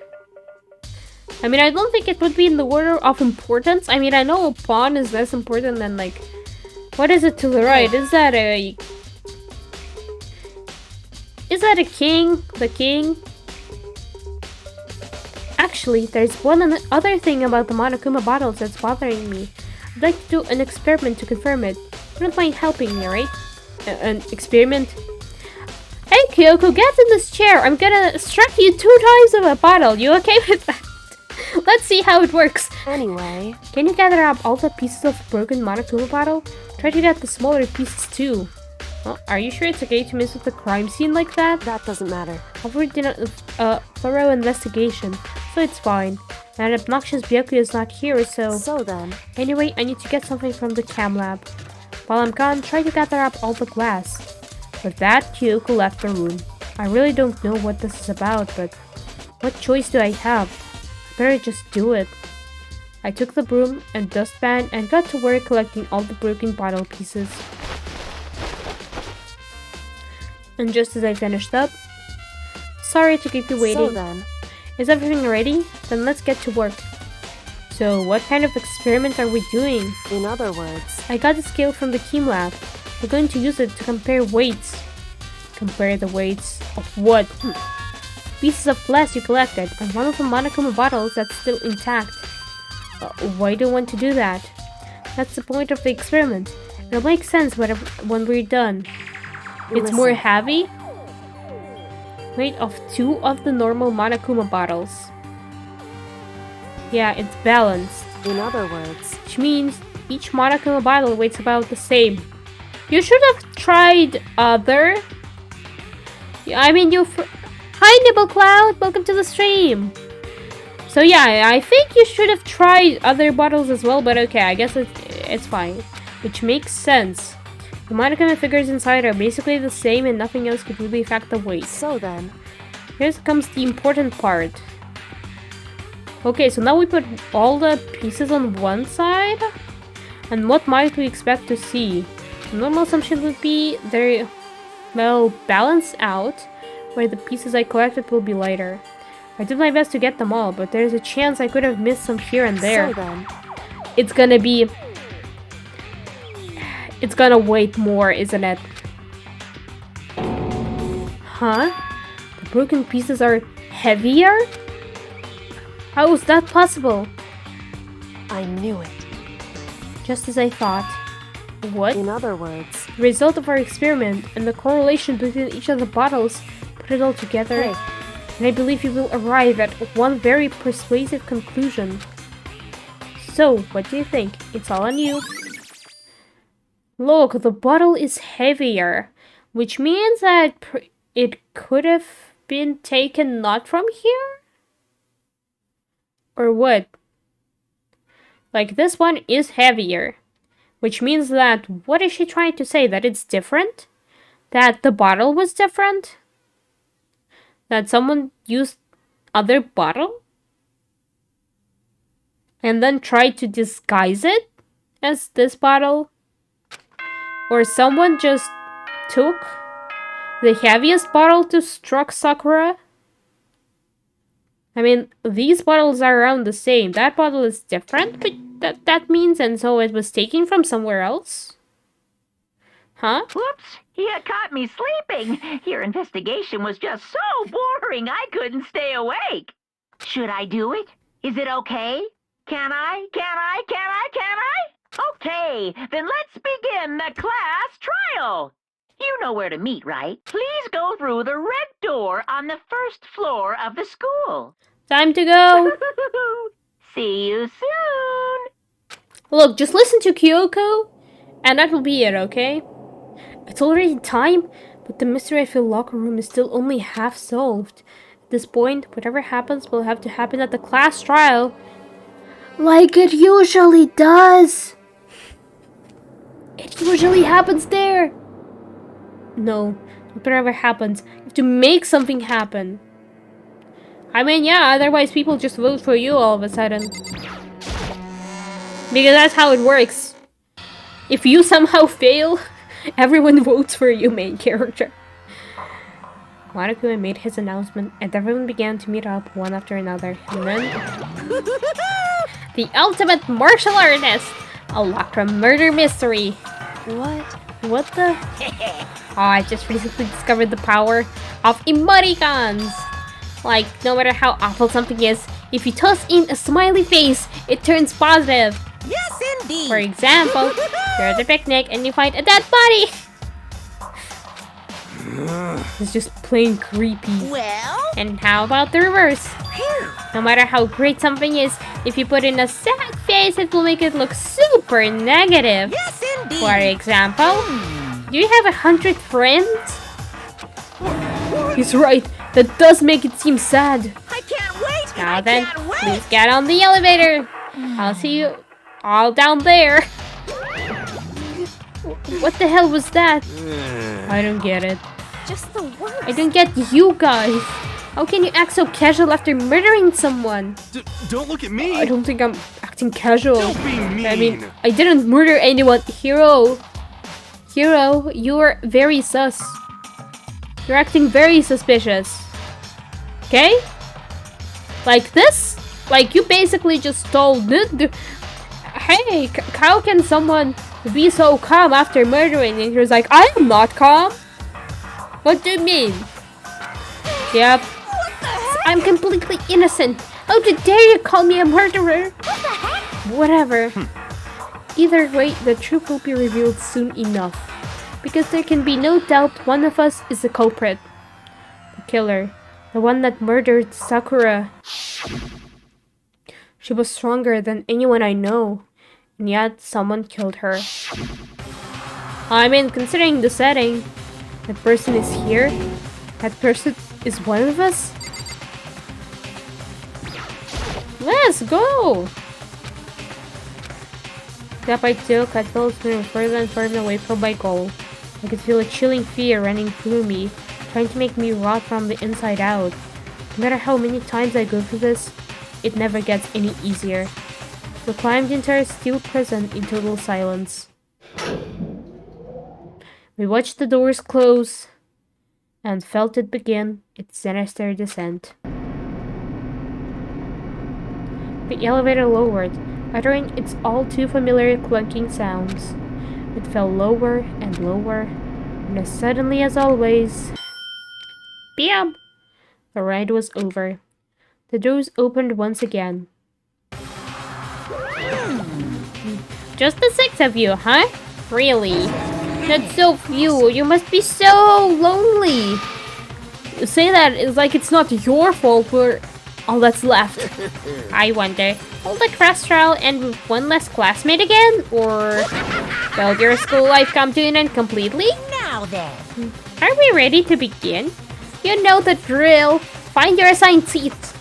I mean, I don't think it would be in the order of importance. I mean, I know a pawn is less important than, like... What is it to the right? Is that a... Is that a king? The king? Actually, there's one other thing about the Monokuma bottles that's bothering me. I'd like to do an experiment to confirm it. You don't mind helping me, right? An experiment? Hey, Kyoko, get in this chair. I'm gonna strike you 2 times with a bottle. You okay with that? Let's see how it works. Anyway. Can you gather up all the pieces of broken Monokuma bottle? Try to get the smaller pieces too. Well, are you sure it's okay to mess with the crime scene like that? That doesn't matter. I've already done a thorough investigation, so it's fine. That obnoxious Byakuya is not here, so... So then... Anyway, I need to get something from the cam lab. While I'm gone, try to gather up all the glass. With that, Kyoko left the room. I really don't know what this is about, but... What choice do I have? I better just do it. I took the broom and dustpan and got to work collecting all the broken bottle pieces. And just as I finished up... Sorry to keep you waiting. So then... Is everything ready? Then let's get to work. So, what kind of experiment are we doing? In other words... I got a scale from the chem lab. We're going to use it to compare weights. Compare the weights of what? Pieces of glass you collected, and one of the Monokuma bottles that's still intact. Why do you want to do that? That's the point of the experiment. It'll make sense when we're done. It's more heavy. Weight of 2 of the normal Monokuma bottles. Yeah, it's balanced. In other words... Which means each Monokuma bottle weighs about the same. You should have tried other... I mean, Hi, Nibble Cloud! Welcome to the stream! So yeah, I think you should have tried other bottles as well, but okay, I guess it's fine. Which makes sense. The Monokuma figures inside are basically the same and nothing else could really affect the weight. So then... Here comes the important part. Okay, so now we put all the pieces on one side. And what might we expect to see? The normal assumption would be they're, well, balanced out, where the pieces I collected will be lighter. I did my best to get them all, but there's a chance I could have missed some here and there. So then... It's gonna be... It's gonna weight more, isn't it? Huh? The broken pieces are heavier? How is that possible? I knew it. Just as I thought. What? In other words... The result of our experiment and the correlation between each of the bottles, put it all together, Hey. and I believe you will arrive at one very persuasive conclusion. So, what do you think? It's all on you. Look, the bottle is heavier, which means that it could have been taken not from here? Or what? Like, this one is heavier, which means that, what is she trying to say? That it's different? That the bottle was different? That someone used other bottle? And then tried to disguise it as this bottle? Or someone just took the heaviest bottle to struck Sakura? I mean, these bottles are around the same. That bottle is different, but that means, and so it was taken from somewhere else? Huh? Whoops! You caught me sleeping. Your investigation was just so boring I couldn't stay awake. Should I do it? Is it okay? Can I? Okay, then let's begin the class trial. You know where to meet, right? Please go through the red door on the first floor of the school. Time to go! See you soon! Look, just listen to Kyoko, and that will be it, okay? It's already time, but the mystery I feel locker room is still only half solved. At this point, whatever happens will have to happen at the class trial. Like it usually does. It usually happens there. No, whatever happens, you have to make something happen. I mean, yeah, otherwise people just vote for you all of a sudden. Because that's how it works. If you somehow fail, everyone votes for you, main character. Marukume made his announcement, and everyone began to meet up one after another. And then... the ultimate martial artist! A Lacra murder mystery! What? What the? Oh, I just recently discovered the power of emoticons! Like, no matter how awful something is, if you toss in a smiley face, it turns positive. Yes, indeed. For example, you're at a picnic and you find a dead body! It's just plain creepy. Well? And how about the reverse? No matter how great something is, if you put in a sad face, it will make it look super negative. Yes, indeed. For example, do you have 100 friends? He's right. That does make it seem sad. I can't wait. Now I then, can't wait. please get on the elevator. I'll see you all down there. What the hell was that? I don't get it. Just the worst. I don't get you guys. How can you act so casual after murdering someone? Don't look at me. I don't think I'm acting casual. Don't be mean. I mean, I didn't murder anyone. Hero, you're very sus. You're acting very suspicious. Okay? Like this? Like you basically just told hey, how can someone be so calm after murdering? And he was like, I am not calm. What do you mean? Yep. I'm completely innocent. How dare you call me a murderer? Whatever. Either way, the truth will be revealed soon enough. Because there can be no doubt one of us is the culprit. The killer. The one that murdered Sakura. She was stronger than anyone I know. And yet, someone killed her. I mean, considering the setting, that person is here. That person is one of us. Let's go! Step by step, I felt moving further and further away from my goal. I could feel a chilling fear running through me, trying to make me rot from the inside out. No matter how many times I go through this, it never gets any easier. We climbed into our steel prison in total silence. We watched the doors close and felt it begin its sinister descent. The elevator lowered, uttering its all too familiar clunking sounds. It fell lower and lower, and as suddenly as always... Bam! The ride was over. The doors opened once again. Just the 6 of you, huh? Really? That's so few. You must be so lonely. You say that it's like it's not your fault we're all that's left. I wonder, will the class trial end with one less classmate again? Or will your school life come to an end completely? Now then. Are we ready to begin? You know the drill. Find your assigned seats.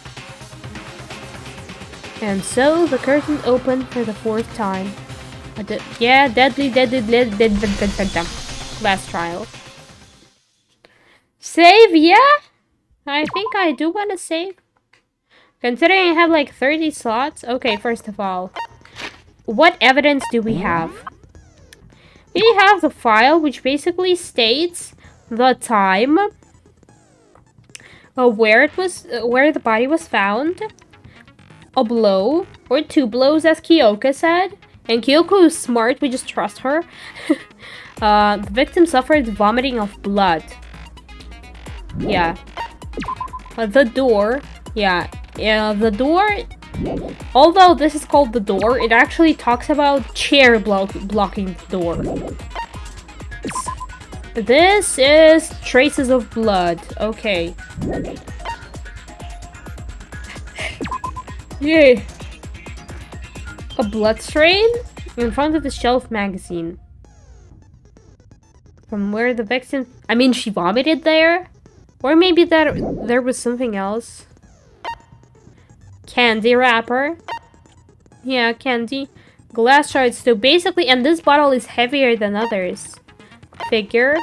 And so the curtain opened for the 4th time. Deadly. Last trial. Save, yeah? I think I do want to save. Considering I have like 30 slots. Okay, first of all, what evidence do we have? We have the file, which basically states the time, where the body was found, a blow or 2 blows, as Kyoka said. And Kyoko is smart, we just trust her. The victim suffered vomiting of blood. Yeah. The door. Yeah. The door. Although this is called the door, it actually talks about chair blocking the door. This is traces of blood. Okay. Yay. A blood stain? In front of the shelf magazine. From where the victim... I mean, she vomited there? Or maybe that there was something else. Candy wrapper. Yeah, candy. Glass shards. So basically, and this bottle is heavier than others. Figure.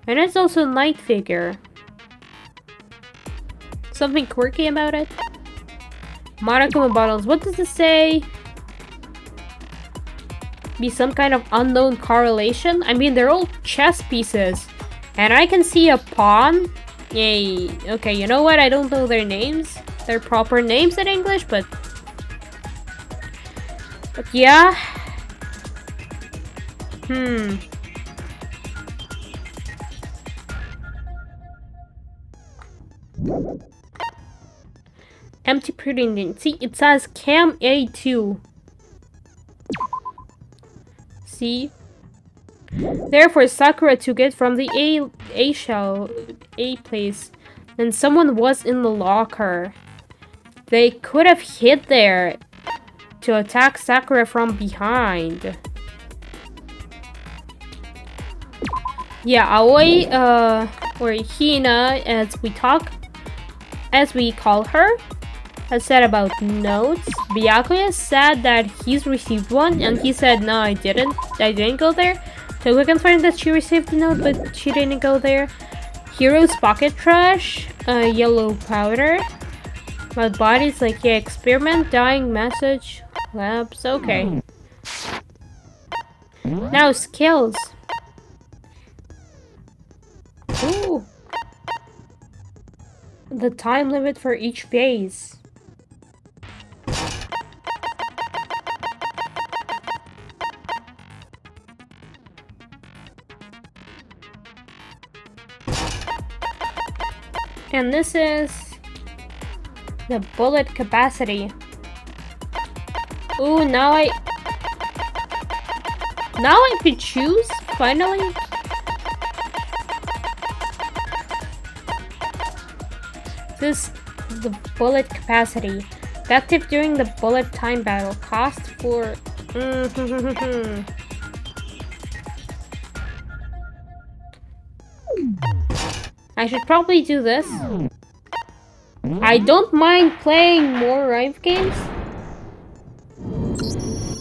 And it's also a night figure. Something quirky about it? Monochrome bottles. What does it say? Be some kind of unknown correlation? I mean, they're all chess pieces. And I can see a pawn. Yay. Okay, you know what? I don't know their names. Their proper names in English, but yeah. Empty printing. See, it says Cam A2. See? Therefore, Sakura took it from the A place. And someone was in the locker. They could have hid there to attack Sakura from behind. Yeah, Aoi, or Hina, as we call her, has said about notes. Byakuya said that he's received one, and he said, no, I didn't go there. So we confirmed that she received the note, but she didn't go there. Hero's pocket trash, yellow powder. About bodies, like, yeah, experiment, dying, message, labs, okay. Now, skills. Ooh. The time limit for each phase. And this is the bullet capacity. Ooh, now I could choose, finally. This is the bullet capacity. Effective during the bullet time battle. Cost for... I should probably do this. I don't mind playing more Rive games.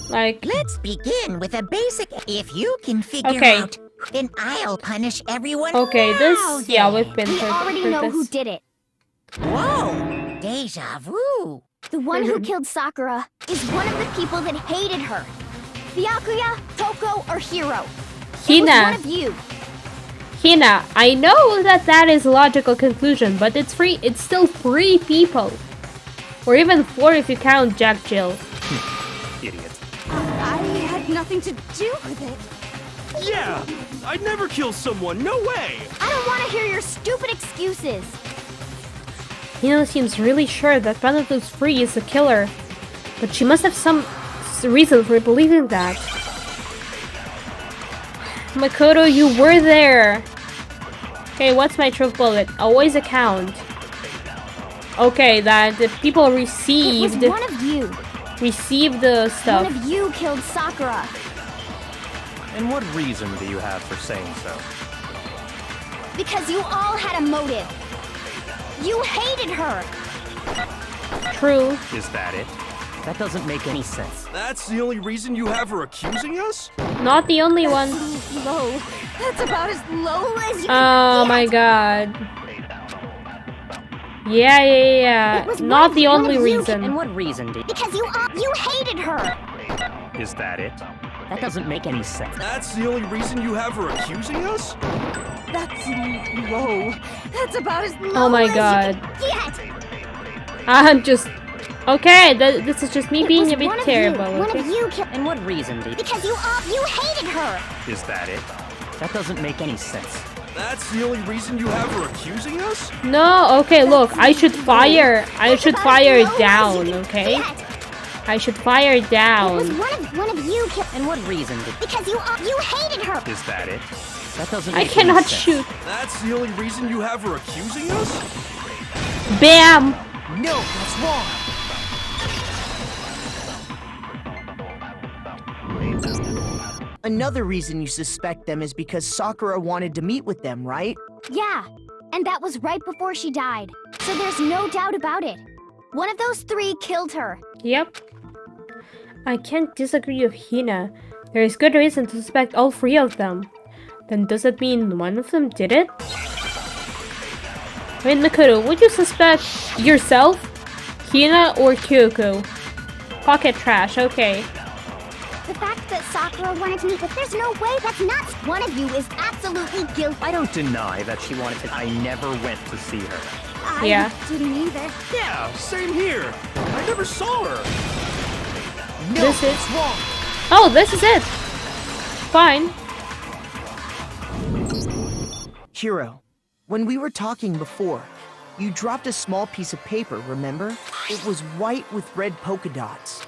Like... Let's begin with a basic... If you can figure Okay. out, then I'll punish everyone. Okay, this... Yeah, we've been We through already know this. who did it. Whoa! Deja vu. The one who killed Sakura is one of the people that hated her. Byakuya, Toko, or Hiro. It was Hina. one of you. Hina, I know that is a logical conclusion, but it's still 3 people. Or even 4 if you count Jack Jill. Idiot. I had nothing to do with it. Yeah! I'd never kill someone, no way! I don't want to hear your stupid excuses. Hina seems really sure that one of those 3 is the killer. But she must have some reason for believing that. Makoto, you were there! Okay, what's my truth bullet? Always a count. Okay, that the people It was received one of you. the One stuff. of you killed Sakura. And what reason do you have for saying so? Because you all had a motive. You hated her. True. Is that it? That doesn't make any sense. That's the only reason you have her accusing us? Not the only one. Low. That's about as low as you Oh can my get. god. Yeah. It was Not the one of only you reason. And what reason do Because you hated her. Is that it? That doesn't make any sense. That's the only reason you have her accusing us? That's low. That's about as low Oh my as god. you can get. I'm just... Okay, this is just me It being was a bit one of terrible, you. One okay? of you killed. And what reason do Because you hated her. Is that it? That doesn't make any sense. That's the only reason you have her accusing us? No, okay, look, I should fire down, okay? Get. I should fire It was down. one of you killed. And what reason do Because you hated her. Is that it? That doesn't I make cannot any sense. shoot. That's the only reason you have her accusing us? Bam! No, that's wrong. Another reason you suspect them is because Sakura wanted to meet with them, right? Yeah, and that was right before she died. So there's no doubt about it. One of those three killed her. Yep. I can't disagree with Hina. There is good reason to suspect all three of them. Then does it mean one of them did it? I mean, Makoto, would you suspect yourself, Hina, or Kyoko? Pocket trash, okay. The fact that Sakura wanted to meet with, there's no way that's nuts. One of you is absolutely guilty. I don't deny that she wanted to. I never went to see her. Yeah. I didn't either. Yeah, same here. I never saw her. No, This is- it's wrong. Oh, this is it! Fine. Hiro, when we were talking before, you dropped a small piece of paper, remember? It was white with red polka dots.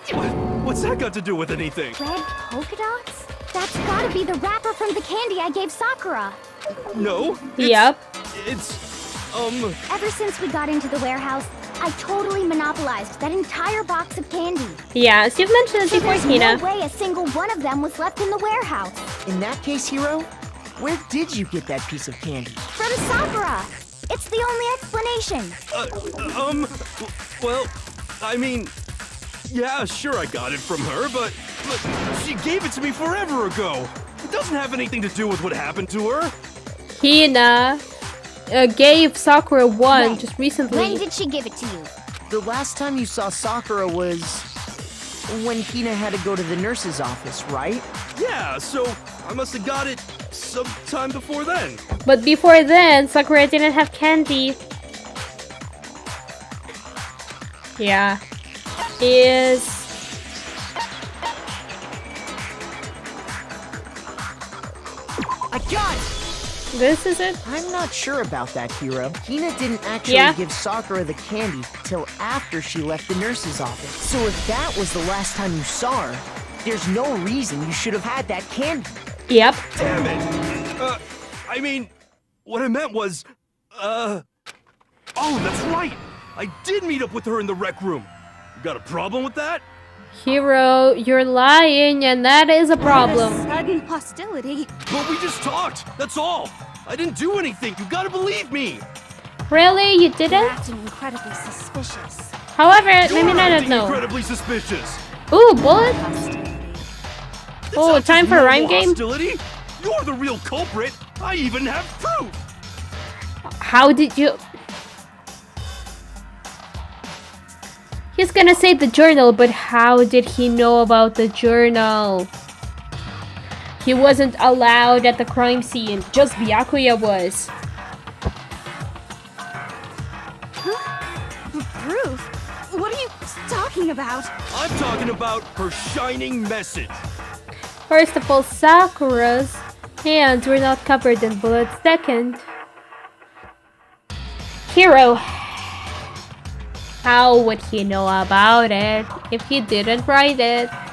What's that got to do with anything? Red polka dots? That's gotta be the wrapper from the candy I gave Sakura. No. Yep. It's Ever since we got into the warehouse, I totally monopolized that entire box of candy. Yeah, as you've mentioned it So before, there's Hina. no way a single one of them was left in the warehouse. In that case, Hiro, where did you get that piece of candy? From Sakura. It's the only explanation. well, I mean, yeah, sure I got it from her, but she gave it to me forever ago. It doesn't have anything to do with what happened to her. Hina gave Sakura one When? just recently. When did she give it to you? The last time you saw Sakura was when Hina had to go to the nurse's office, right? Yeah, so I must have got it sometime before then. But before then, Sakura didn't have candy. Yeah. I got it! This is it? I'm not sure about that, Hiro. Hina didn't actually give Sakura the candy till after she left the nurse's office. So if that was the last time you saw her, there's no reason you should have had that candy. Yep. Damn it. I mean, what I meant was, oh, that's right. I did meet up with her in the rec room. You got a problem with that? Hiro, you're lying, and that is a problem. Sudden hostility. But we just talked. That's all. I didn't do anything. You gotta believe me. Really? You You're didn't? acting incredibly suspicious. However, You're maybe not acting know. incredibly suspicious. Ooh, bullet? It's Oh, not time just for a rhyme normal game? hostility. You're the real culprit. I even have proof. How did you... He's gonna say the journal, but how did he know about the journal? He wasn't allowed at the crime scene, just Byakuya was. Proof? What are you talking about? I'm talking about her shining message. First of all, Sakura's hands were not covered in blood. Second, Hiro, how would he know about it if he didn't write it? At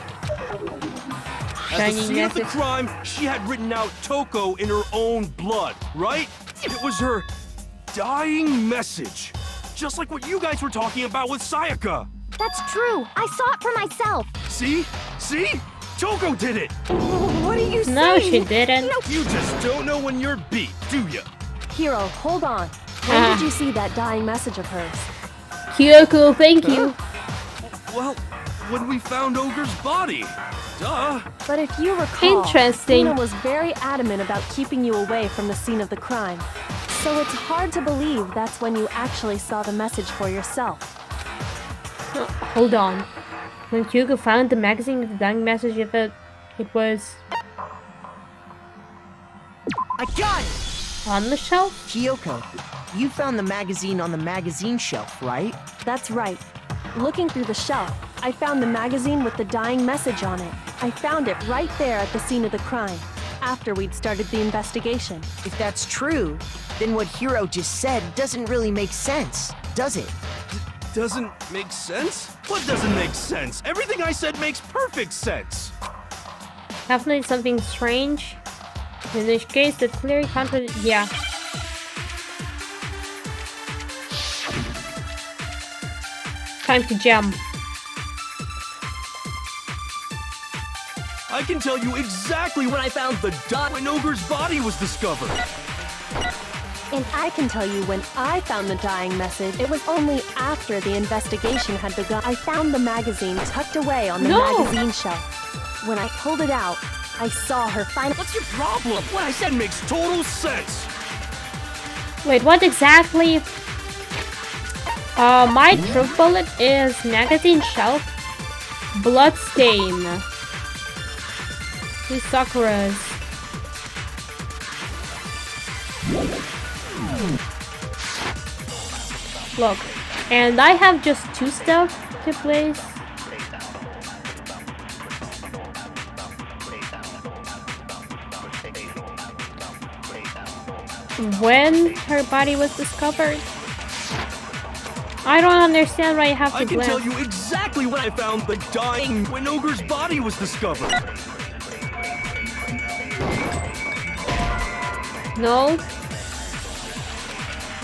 the Shining scene of the message. crime, she had written out Toko in her own blood, right? It was her dying message. Just like what you guys were talking about with Sayaka. That's true. I saw it for myself. See? See? Toko did it! What are you saying? No, she didn't. You just don't know when you're beat, do ya? Hiro, hold on. When Ah. did you see that dying message of hers? Kyoko, thank you. Well, when we found Ogre's body. Duh. But if you recall, Interesting. Hina was very adamant about keeping you away from the scene of the crime. So it's hard to believe that's when you actually saw the message for yourself. Hold on. When Kyoko found the magazine with the dying message, if it was I got it! on the shelf? Kyoko, you found the magazine on the magazine shelf, right? That's right. Looking through the shelf, I found the magazine with the dying message on it. I found it right there at the scene of the crime, after we'd started the investigation. If that's true, then what Hiro just said doesn't really make sense, does it? Doesn't make sense? What doesn't make sense? Everything I said makes perfect sense. Definitely something strange. In this case, that clearly contradicts. Yeah. Time to jump. I can tell you exactly when I found the dot when Ogre's body was discovered. And I can tell you when I found the dying message. It was only after the investigation had begun. I found the magazine tucked away on the magazine shelf. When I pulled it out, I saw her final. What's your problem? What I said makes total sense. Wait, what exactly? My truth bullet is magazine shelf. Bloodstain. These Sakuras. Look, and I have just 2 stuff to place. When her body was discovered? I don't understand why you have to I can blend. tell you exactly when I found the dying when Ogre's body was discovered. No?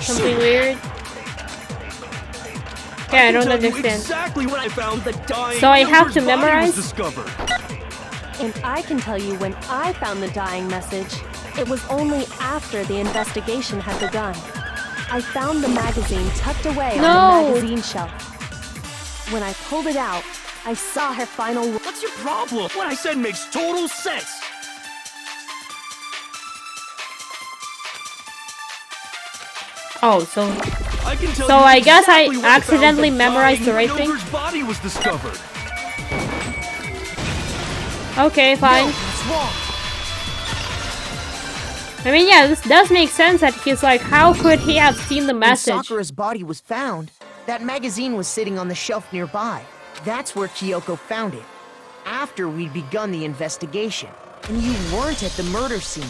Something weird? Okay, I don't understand. Exactly when I found the dying So I have Ogre's to body was memorize? discovered. And I can tell you when I found the dying message. It was only after the investigation had begun. I found the magazine tucked away on the magazine shelf. When I pulled it out, I saw her final. What's your problem? What I said makes total sense. Oh, so I can tell so you I guess I exactly when I found accidentally the memorized the dying right when thing. Ogre's body was discovered. Okay, fine. No, what's wrong? I mean, yeah, this does make sense that he's like, how could he have seen the When message? Sakura's body was found, that magazine was sitting on the shelf nearby. That's where Kyoko found it. After we'd begun the investigation. And you weren't at the murder scene.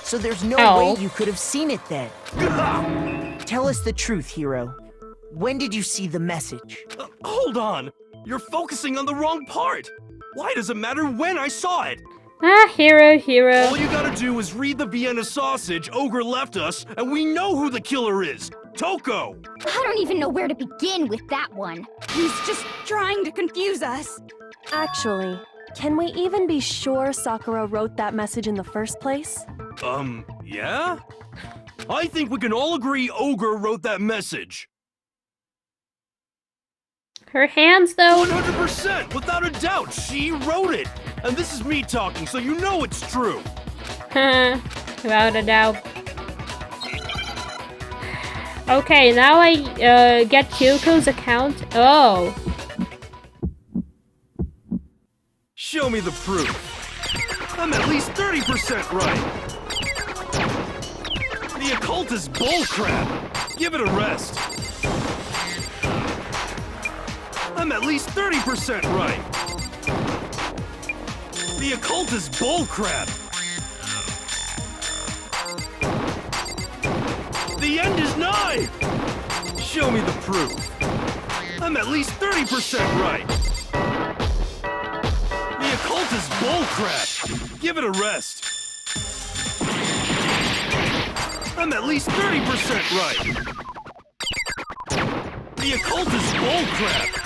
So there's no way you could have seen it then. Tell us the truth, Hiro. When did you see the message? Hold on. You're focusing on the wrong part. Why does it matter when I saw it? Ah, Hiro. All you gotta do is read the Vienna sausage Ogre left us, and we know who the killer is. Toko! I don't even know where to begin with that one. He's just trying to confuse us. Actually, can we even be sure Sakura wrote that message in the first place? Yeah? I think we can all agree Ogre wrote that message. Her hands, though? 100%! Without a doubt, she wrote it! And this is me talking, so you know it's true! Without a doubt. Okay, now I get Kyoko's account. Oh. Show me the proof. I'm at least 30% right. The occult is bullcrap. Give it a rest. I'm at least 30% right. The occult is bullcrap. The end is nigh. Show me the proof. I'm at least 30% right. The occult is bullcrap. Give it a rest. I'm at least 30% right. The occult is bullcrap.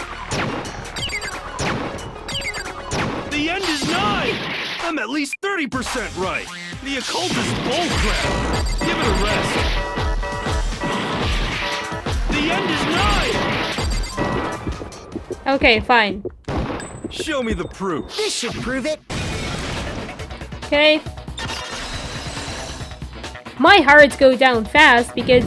The end is nigh. I'm at least 30% right. The occult is bullcrap. Give it a rest. The end is nigh. Okay, fine. Show me the proof. This should prove it. Okay. My hearts go down fast because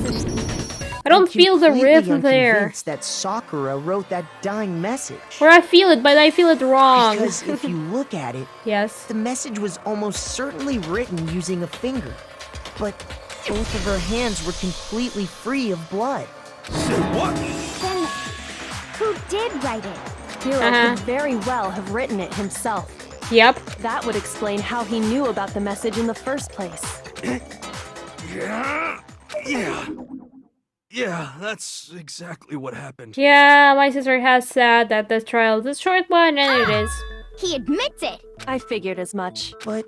I don't feel the rhythm there. Unconvinced that Sakura wrote that dying message. Or I feel it, but I feel it wrong. Because if you look at it, yes, the message was almost certainly written using a finger. But both of her hands were completely free of blood. Say what? Then who did write it? Hiro could very well have written it himself. Yep. That would explain how he knew about the message in the first place. Yeah, that's exactly what happened. Yeah, my sister has said that the trial is a short one, and it is. He admits it. I figured as much. But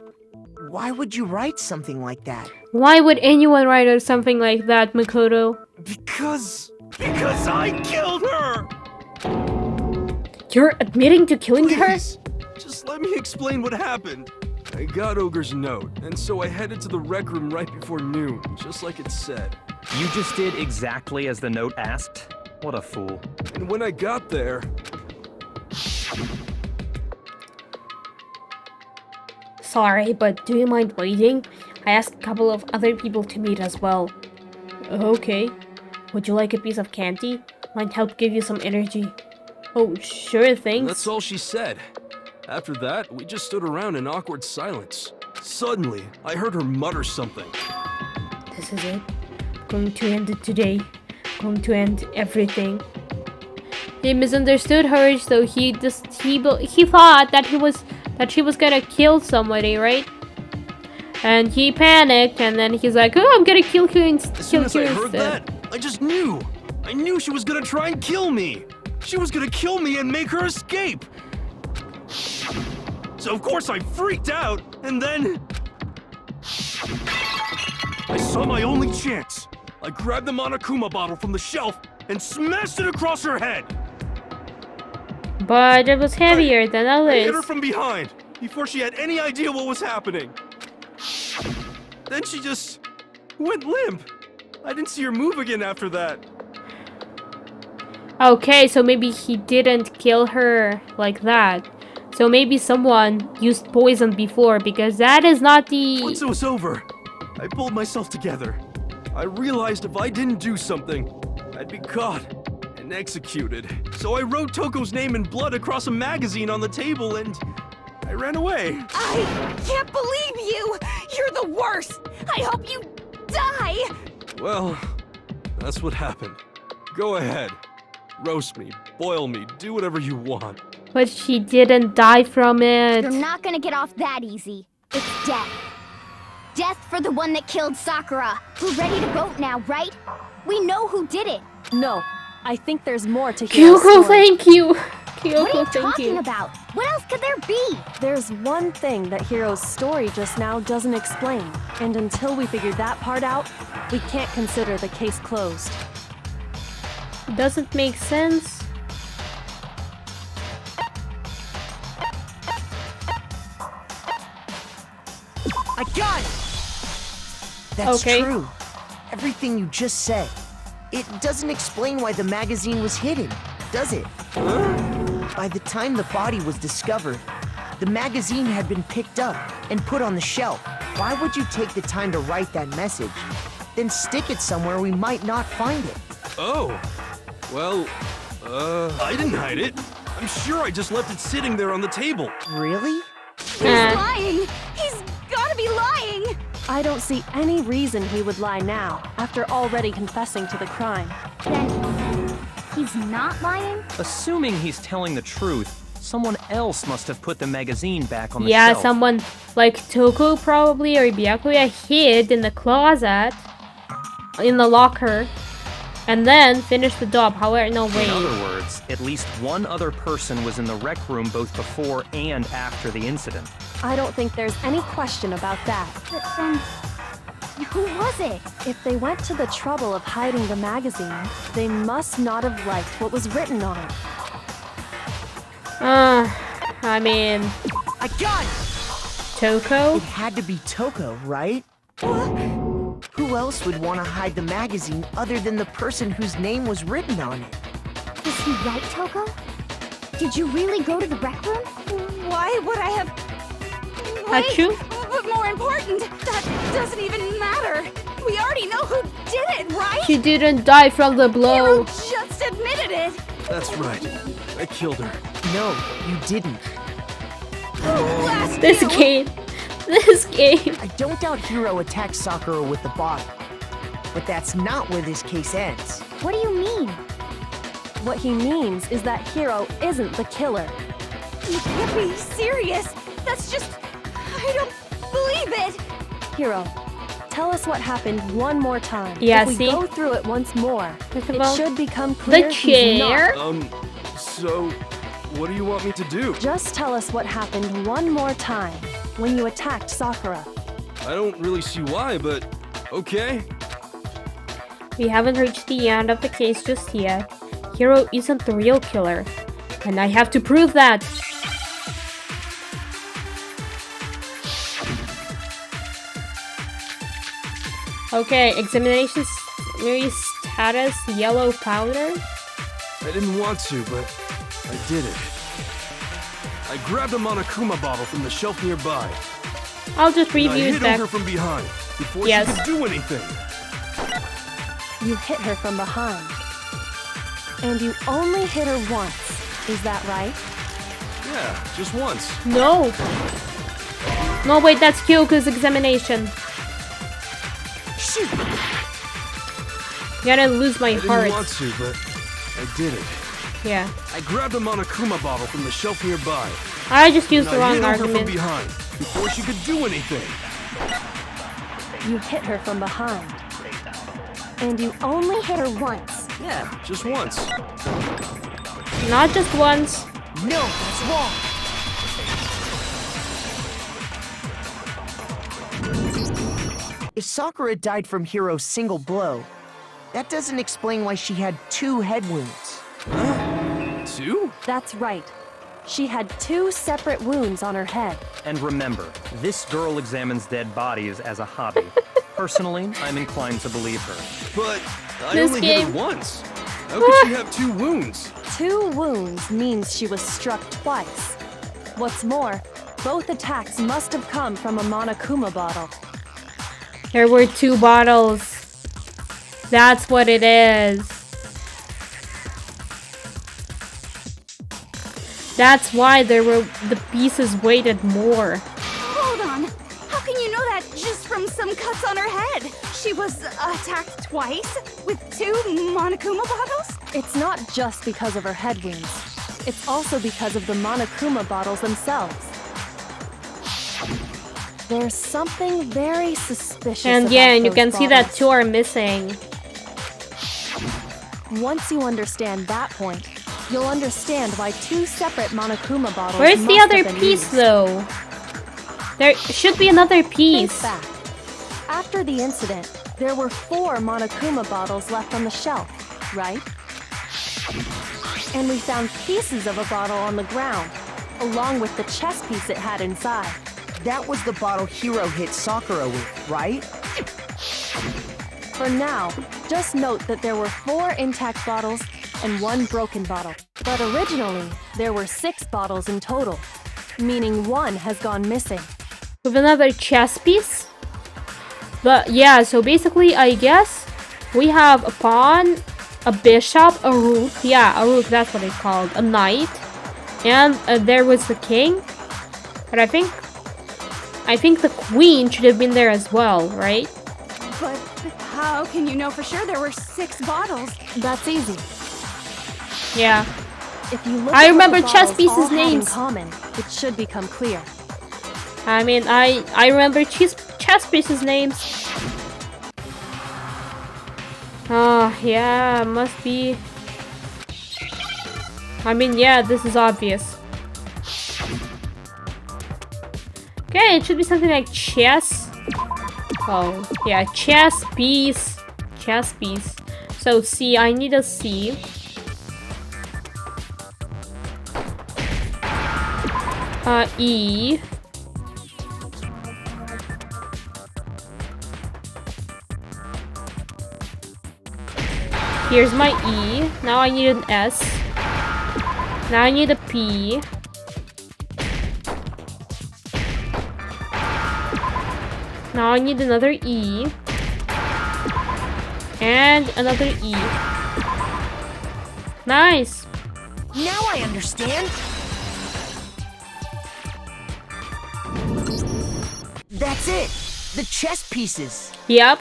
why would you write something like that? Why would anyone write something like that, Makoto? Because I killed her! You're admitting to killing her? Just let me explain what happened. I got Ogre's note, and so I headed to the rec room right before noon, just like it said. You just did exactly as the note asked? What a fool. And when I got there... Sorry, but do you mind waiting? I asked a couple of other people to meet as well. Okay. Would you like a piece of candy? Might help give you some energy. Oh, sure, thanks. That's all she said. After that, we just stood around in awkward silence. Suddenly, I heard her mutter something. This is it. Going to end it today. Going to end everything. He misunderstood her, so he thought that she was gonna kill somebody, right? And he panicked, and then he's like, "Oh, I'm gonna kill you As soon as I heard that, I just knew. I knew she was gonna try and kill me. She was gonna kill me and make her escape. So of course I freaked out, and then... I saw my only chance. I grabbed the Monokuma bottle from the shelf and smashed it across her head. But it was heavier than others. I hit her from behind, before she had any idea what was happening. Then she just went limp. I didn't see her move again after that. Okay, so maybe he didn't kill her like that. So maybe someone used poison before, because that is not the... Once it was over, I pulled myself together. I realized if I didn't do something, I'd be caught and executed. So I wrote Toko's name in blood across a magazine on the table and I ran away. I can't believe you! You're the worst! I hope you die! Well, that's what happened. Go ahead. Roast me, boil me, do whatever you want. But she didn't die from it. You're not gonna get off that easy. It's death. Death for the one that killed Sakura. We're ready to vote now, right? We know who did it. No, I think there's more to Hiro's Kyoko, story. thank you. What Kyoko, are you thank talking you. about? What else could there be? There's one thing that Hiro's story just now doesn't explain, and until we figure that part out, we can't consider the case closed. Doesn't make sense. I got it! That's Okay. true. Everything you just said. It doesn't explain why the magazine was hidden, does it? By the time the body was discovered, the magazine had been picked up and put on the shelf. Why would you take the time to write that message, then stick it somewhere we might not find it? Oh, well, I didn't hide it. I'm sure I just left it sitting there on the table. Really? He's lying! He's gotta be lying! I don't see any reason he would lie now, after already confessing to the crime. Then he's not lying? Assuming he's telling the truth, someone else must have put the magazine back on the Yeah, shelf. someone like Toko probably, or Byakuya hid in the closet, in the locker, and then finished the job. However, no, wait. In other words, at least one other person was in the rec room both before and after the incident. I don't think there's any question about that. But then, who was it? If they went to the trouble of hiding the magazine, they must not have liked what was written on it. I mean, I got it! Toko? It had to be Toko, right? Who else would want to hide the magazine other than the person whose name was written on it? Is he right, Toko? Did you really go to the rec room? Why would I have... Hachu? But more important, that doesn't even matter. We already know who did it, right? She didn't die from the blow. Hiro just admitted it. That's right. I killed her. No, you didn't. Blast This you. game. This game. I don't doubt Hiro attacked Sakura with the bottle. But that's not where this case ends. What do you mean? What he means is that Hiro isn't the killer. You can't be serious. That's just... I don't believe it. Hiro, tell us what happened one more time. Yeah, if we see? go through it once more, Talk it about should become clear the he's not. chair. So, what do you want me to do? Just tell us what happened one more time when you attacked Sakura. I don't really see why, but okay. We haven't reached the end of the case just yet. Hiro isn't the real killer. And I have to prove that. Okay, examination status, yellow powder. I didn't want to, but I did it. I grabbed a Monokuma bottle from the shelf nearby. I'll just And I review hit that. her from behind before Yes. she could do anything. You hit her from behind. And you only hit her once. Is that right? Yeah, just once. No. No, wait, that's Kyoko's examination. Shoot! Gotta lose my I heart. didn't want to, but I did it. Yeah. I grabbed a Monokuma bottle from the shelf nearby. I just used And the I wrong hit her from argument. behind before she could do anything. You hit her from behind. And you only hit her once. Yeah, just once. Not just once. No, that's wrong. If Sakura died from Hiro's single blow, that doesn't explain why she had 2 head wounds. Two? That's right. She had 2 separate wounds on her head. And remember, this girl examines dead bodies as a hobby. Personally, I'm inclined to believe her. But I This only hit game- her once. How could she have 2 wounds? 2 wounds means she was struck twice. What's more, both attacks must have come from a Monokuma bottle. There were 2 bottles. That's what it is. That's why the pieces weighted more. Hold on. How can you know that just from some cuts on her head? She was attacked twice with 2 Monokuma bottles? It's not just because of her head wounds. It's also because of the Monokuma bottles themselves. There's something very suspicious And about yeah, and you those can see that bottles. 2 are missing. Once you understand that point, you'll understand why 2 separate Monokuma bottles Where's the must other have been piece used. though? There should be another Think piece. back. After the incident, there were 4 Monokuma bottles left on the shelf, right? And we found pieces of a bottle on the ground, along with the chess piece it had inside. That was the bottle Hiro hit Sakura with, right? For now, just note that there were 4 intact bottles and 1 broken bottle. But originally, there were 6 bottles in total, meaning 1 has gone missing. With another chess piece. But yeah, so basically I guess we have a pawn, a bishop, a rook. Yeah, a rook, that's what it's called. A knight. And there was the king. But I think the queen should have been there as well, right? But how can you know for sure there were 6 bottles? That's easy. Yeah. If you look I at what remember the chess bottles pieces' all had in names. common, it should become clear. I mean, I remember chess pieces' names. Oh, yeah, must be. I mean, yeah, this is obvious. Okay, it should be something like chess. Oh, yeah, chess piece. Chess piece. So, C, I need a C. E. Here's my E. Now I need an S. Now I need a P. Now I need another E. And another E. Nice. Now I understand. That's it. The chess pieces. Yep.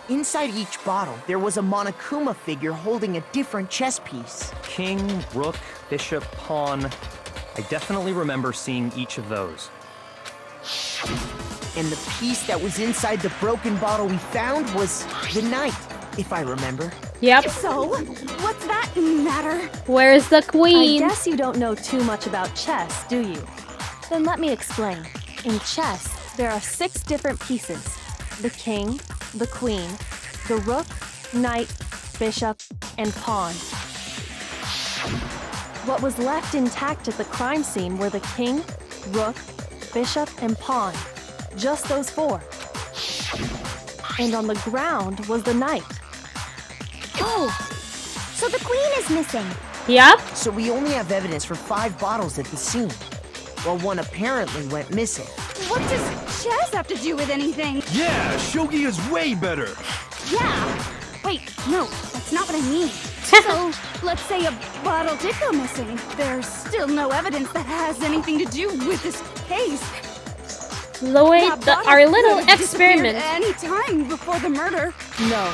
Inside each bottle, there was a Monokuma figure holding a different chess piece. King, rook, bishop, pawn. I definitely remember seeing each of those. And the piece that was inside the broken bottle we found was the knight, if I remember. Yep. So, what's that matter? Where's the I queen? guess you don't know too much about chess, do you? Then let me explain. In chess, there are 6 different pieces. The king, the queen, the rook, knight, bishop, and pawn. What was left intact at the crime scene were the king, rook, bishop, and pawn. Just those 4. And on the ground was the knight. Oh, so the queen is missing. Yep. So we only have evidence for 5 bottles at the scene, while one apparently went missing. What does chess have to do with anything? Yeah, shogi is way better. Yeah. Wait, no, that's not what I mean. So, let's say a bottle did go missing. There's still no evidence that has anything to do with this case. Lloyd, our little Could have disappeared experiment. any time before the murder. No.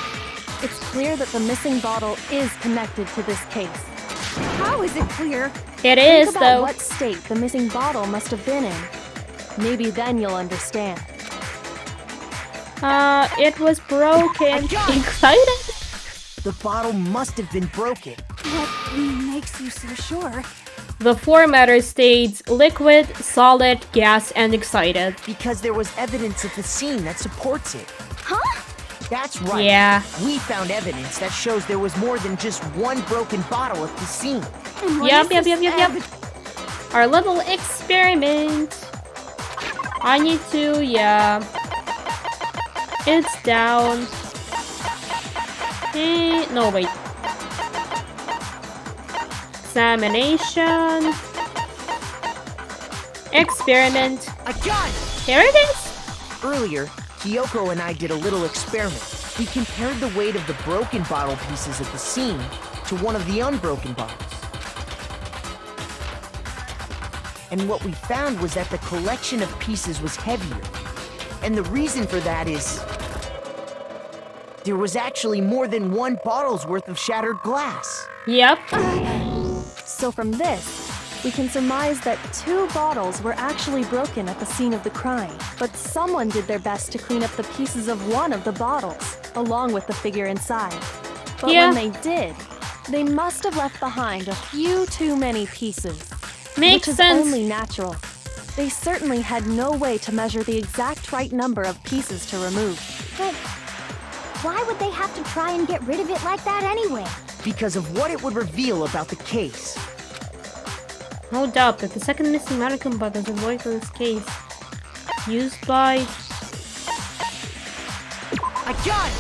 It's clear that the missing bottle is connected to this case. How is it clear? It Think is, about though. what state the missing bottle must have been in. Maybe then you'll understand. It was broken. Excited? The bottle must have been broken. What makes you so sure? The formatter states liquid, solid, gas, and excited. Because there was evidence at the scene that supports it. Huh? That's right. Yeah. We found evidence that shows there was more than just one broken bottle at the scene. And what Yep, is yep, this yep, yep, yep. Our little experiment. I need to, yeah. It's down. No, wait. Examination. Experiment. I got it! Here it is. Earlier, Kyoko and I did a little experiment. We compared the weight of the broken bottle pieces at the scene to one of the unbroken bottles. And what we found was that the collection of pieces was heavier. And the reason for that is... there was actually more than one bottle's worth of shattered glass. Yep. So from this, we can surmise that 2 bottles were actually broken at the scene of the crime. But someone did their best to clean up the pieces of one of the bottles, along with the figure inside. But Yeah. when they did, they must have left behind a few too many pieces. Makes which is sense. only natural. They certainly had no way to measure the exact right number of pieces to remove. But why would they have to try and get rid of it like that anyway? Because of what it would reveal about the case. No doubt that the second missing Mannequin is employed for this case. Used by I got it!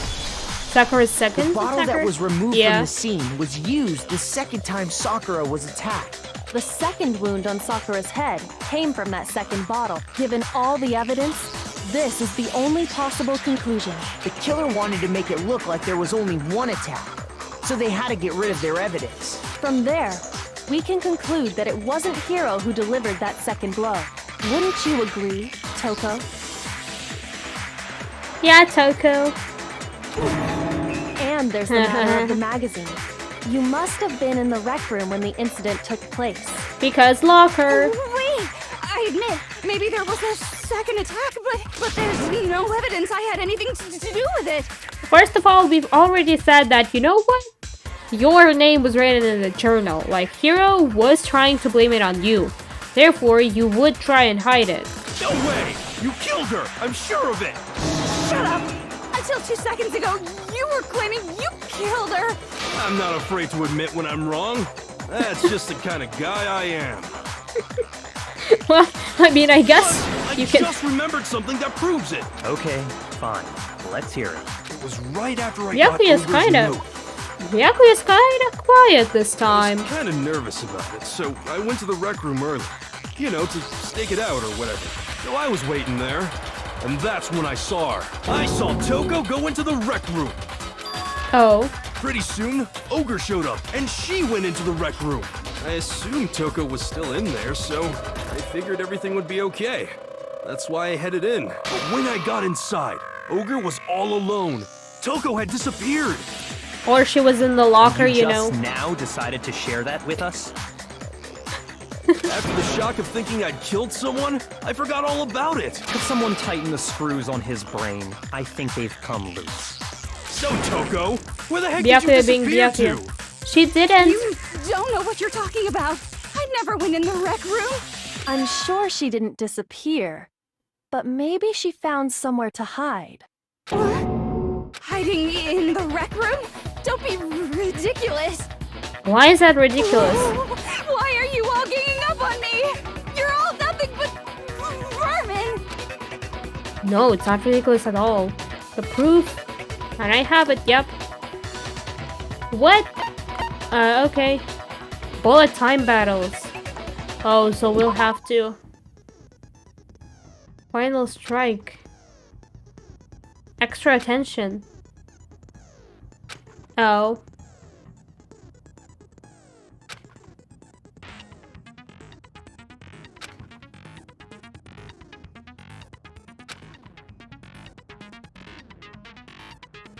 Sakura's second The bottle attacker? that was removed Yeah. from the scene was used the second time Sakura was attacked. The second wound on Sakura's head came from that second bottle. Given all the evidence, this is the only possible conclusion. The killer wanted to make it look like there was only one attack, so they had to get rid of their evidence. From there, we can conclude that it wasn't Hiro who delivered that second blow. Wouldn't you agree, Toko? Yeah, Toko. And there's the matter of the magazine. You must have been in the rec room when the incident took place. Because locker. Wait, I admit, maybe there was a second attack, but there's no evidence I had anything to do with it. First of all, we've already said that, you know what? Your name was written in the journal. Like, Hiro was trying to blame it on you. Therefore, you would try and hide it. No way! You killed her! I'm sure of it! Shut up! Until 2 seconds ago, you were claiming you killed her. I'm not afraid to admit when I'm wrong. That's just the kind of guy I am. Well, I mean, I guess I you can... just remembered something that proves it. Okay, fine. Let's hear it. It was right after I got Byakuya is Ogre's kind note. of... Byakuya is kind of quiet this time. I was kind of nervous about it, so I went to the rec room early. You know, to stake it out or whatever. So I was waiting there, and that's when I saw her. I saw Toko go into the rec room. Oh. Pretty soon, Ogre showed up, and she went into the rec room. I assumed Toko was still in there, so I figured everything would be okay. That's why I headed in. But when I got inside, Ogre was all alone. Toko had disappeared. Or she was in the locker, you know. Just now decided to share that with us? After the shock of thinking I'd killed someone, I forgot all about it. Could someone tighten the screws on his brain? I think they've come loose. So, Toko, where the heck did you Byakuya being disappear Byakuya. to? She didn't. You don't know what you're talking about. I never went in the rec room. I'm sure she didn't disappear, but maybe she found somewhere to hide. Hiding in the rec room? Don't be ridiculous. Why is that ridiculous? Why are you all ganging up on me? You're all nothing but vermin. No, it's not ridiculous at all. The proof. And I have it, yep. What? Okay. Bullet time battles. Oh, so we'll have to... Final strike. Extra attention. Oh.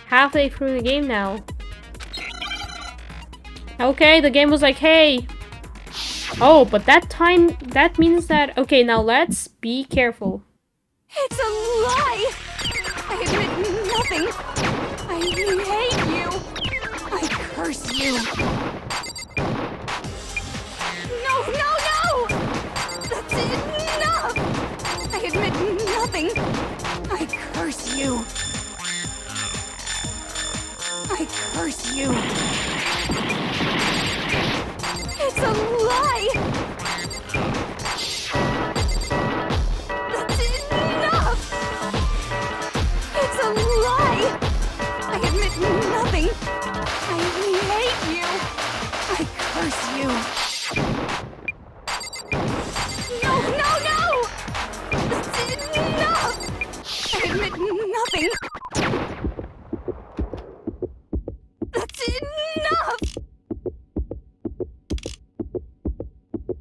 Halfway through the game now. Okay, the game was like, hey. Oh, but that means that... Okay, now let's be careful. It's a lie! I admit nothing. I hate you. I curse you. No, no, no! That's enough! I admit nothing. I curse you. I curse you. It's a lie! That's enough! It's a lie! I admit nothing. I hate you. I curse you. No, no, no! That's enough! I admit nothing. That's enough!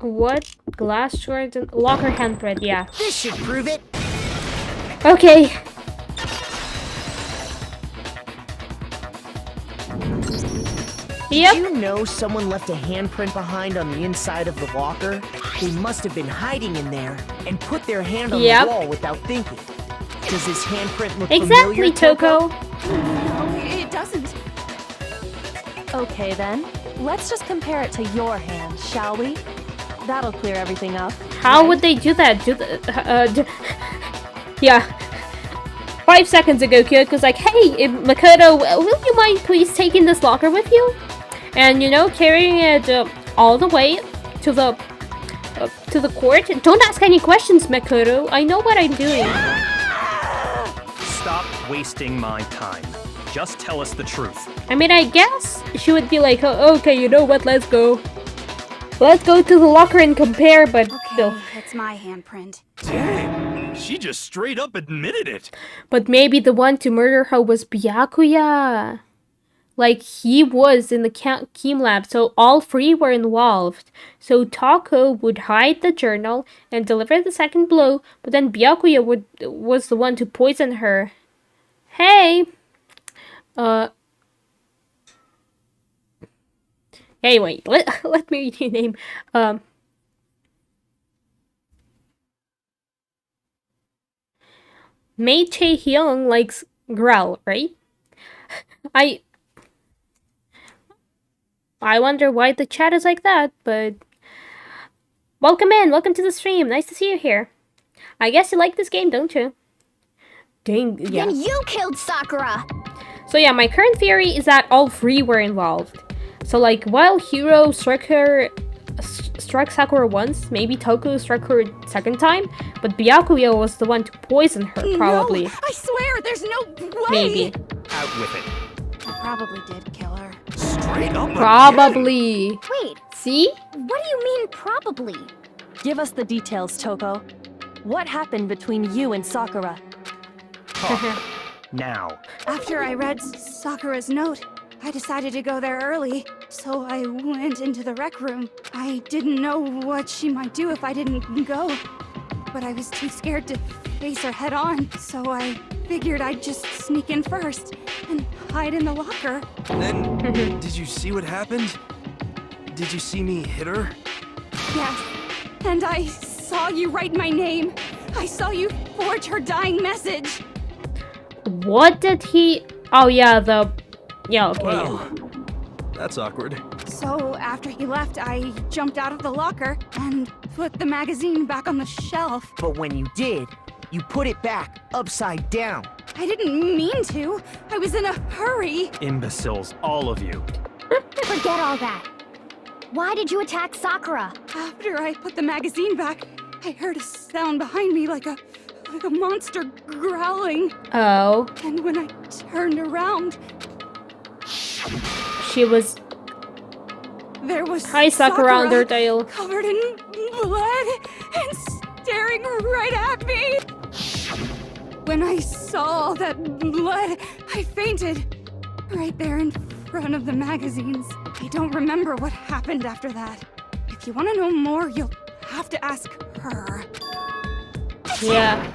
What? Glass shards and locker handprint, yeah. This should prove it. Okay. Yep. Did you know someone left a handprint behind on the inside of the locker? They must have been hiding in there and put their hand on the wall without thinking. Does this handprint look familiar, Exactly, Toko. No, it doesn't. Okay then, let's just compare it to your hand, shall we? That'll clear everything up. How would they do that? Yeah. 5 seconds ago, Kyoko was like, hey, Makoto, will you mind please taking this locker with you? And, you know, carrying it all the way to the court. Don't ask any questions, Makoto. I know what I'm doing. Stop wasting my time. Just tell us the truth. I mean, I guess she would be like, oh, okay, you know what, let's go. Let's go to the locker and compare, but okay, it's my handprint. Dang, she just straight up admitted it. But maybe the one to murder her was Byakuya. Like, he was in the chem lab, so all three were involved. So Tako would hide the journal and deliver the second blow, but then Byakuya was the one to poison her. Hey! Anyway, let me rename. Mei Chae-hyung likes Grell, right? I wonder why the chat is like that, but... Welcome in, welcome to the stream, nice to see you here. I guess you like this game, don't you? Dang, yeah. Then you killed Sakura! So yeah, my current theory is that all three were involved. So like, while Hiro struck Sakura once, maybe Toko struck her second time, but Byakuya was the one to poison her, probably. No, I swear, there's no way! Maybe. Out with it. I probably did kill her. Straight up Probably. Wait. See? What do you mean, probably? Give us the details, Toko. What happened between you and Sakura? Now. After I read Sakura's note, I decided to go there early, so I went into the rec room. I didn't know what she might do if I didn't go, but I was too scared to face her head on, so I figured I'd just sneak in first and hide in the locker. Then, did you see what happened? Did you see me hit her? Yes, and I saw you write my name. I saw you forge her dying message. What did he... Oh yeah, yeah, okay. Well, that's awkward. So after he left, I jumped out of the locker and put the magazine back on the shelf. But when you did, you put it back upside down. I didn't mean to. I was in a hurry. Imbeciles, all of you. Forget all that. Why did you attack Sakura? After I put the magazine back, I heard a sound behind me like a like a monster growling. Oh. And when I turned around, She was... there was Hi, Sakura Undertale. covered in blood and staring right at me. When I saw that blood, I fainted. Right there in front of the magazines. I don't remember what happened after that. If you want to know more, you'll have to ask her. Yeah.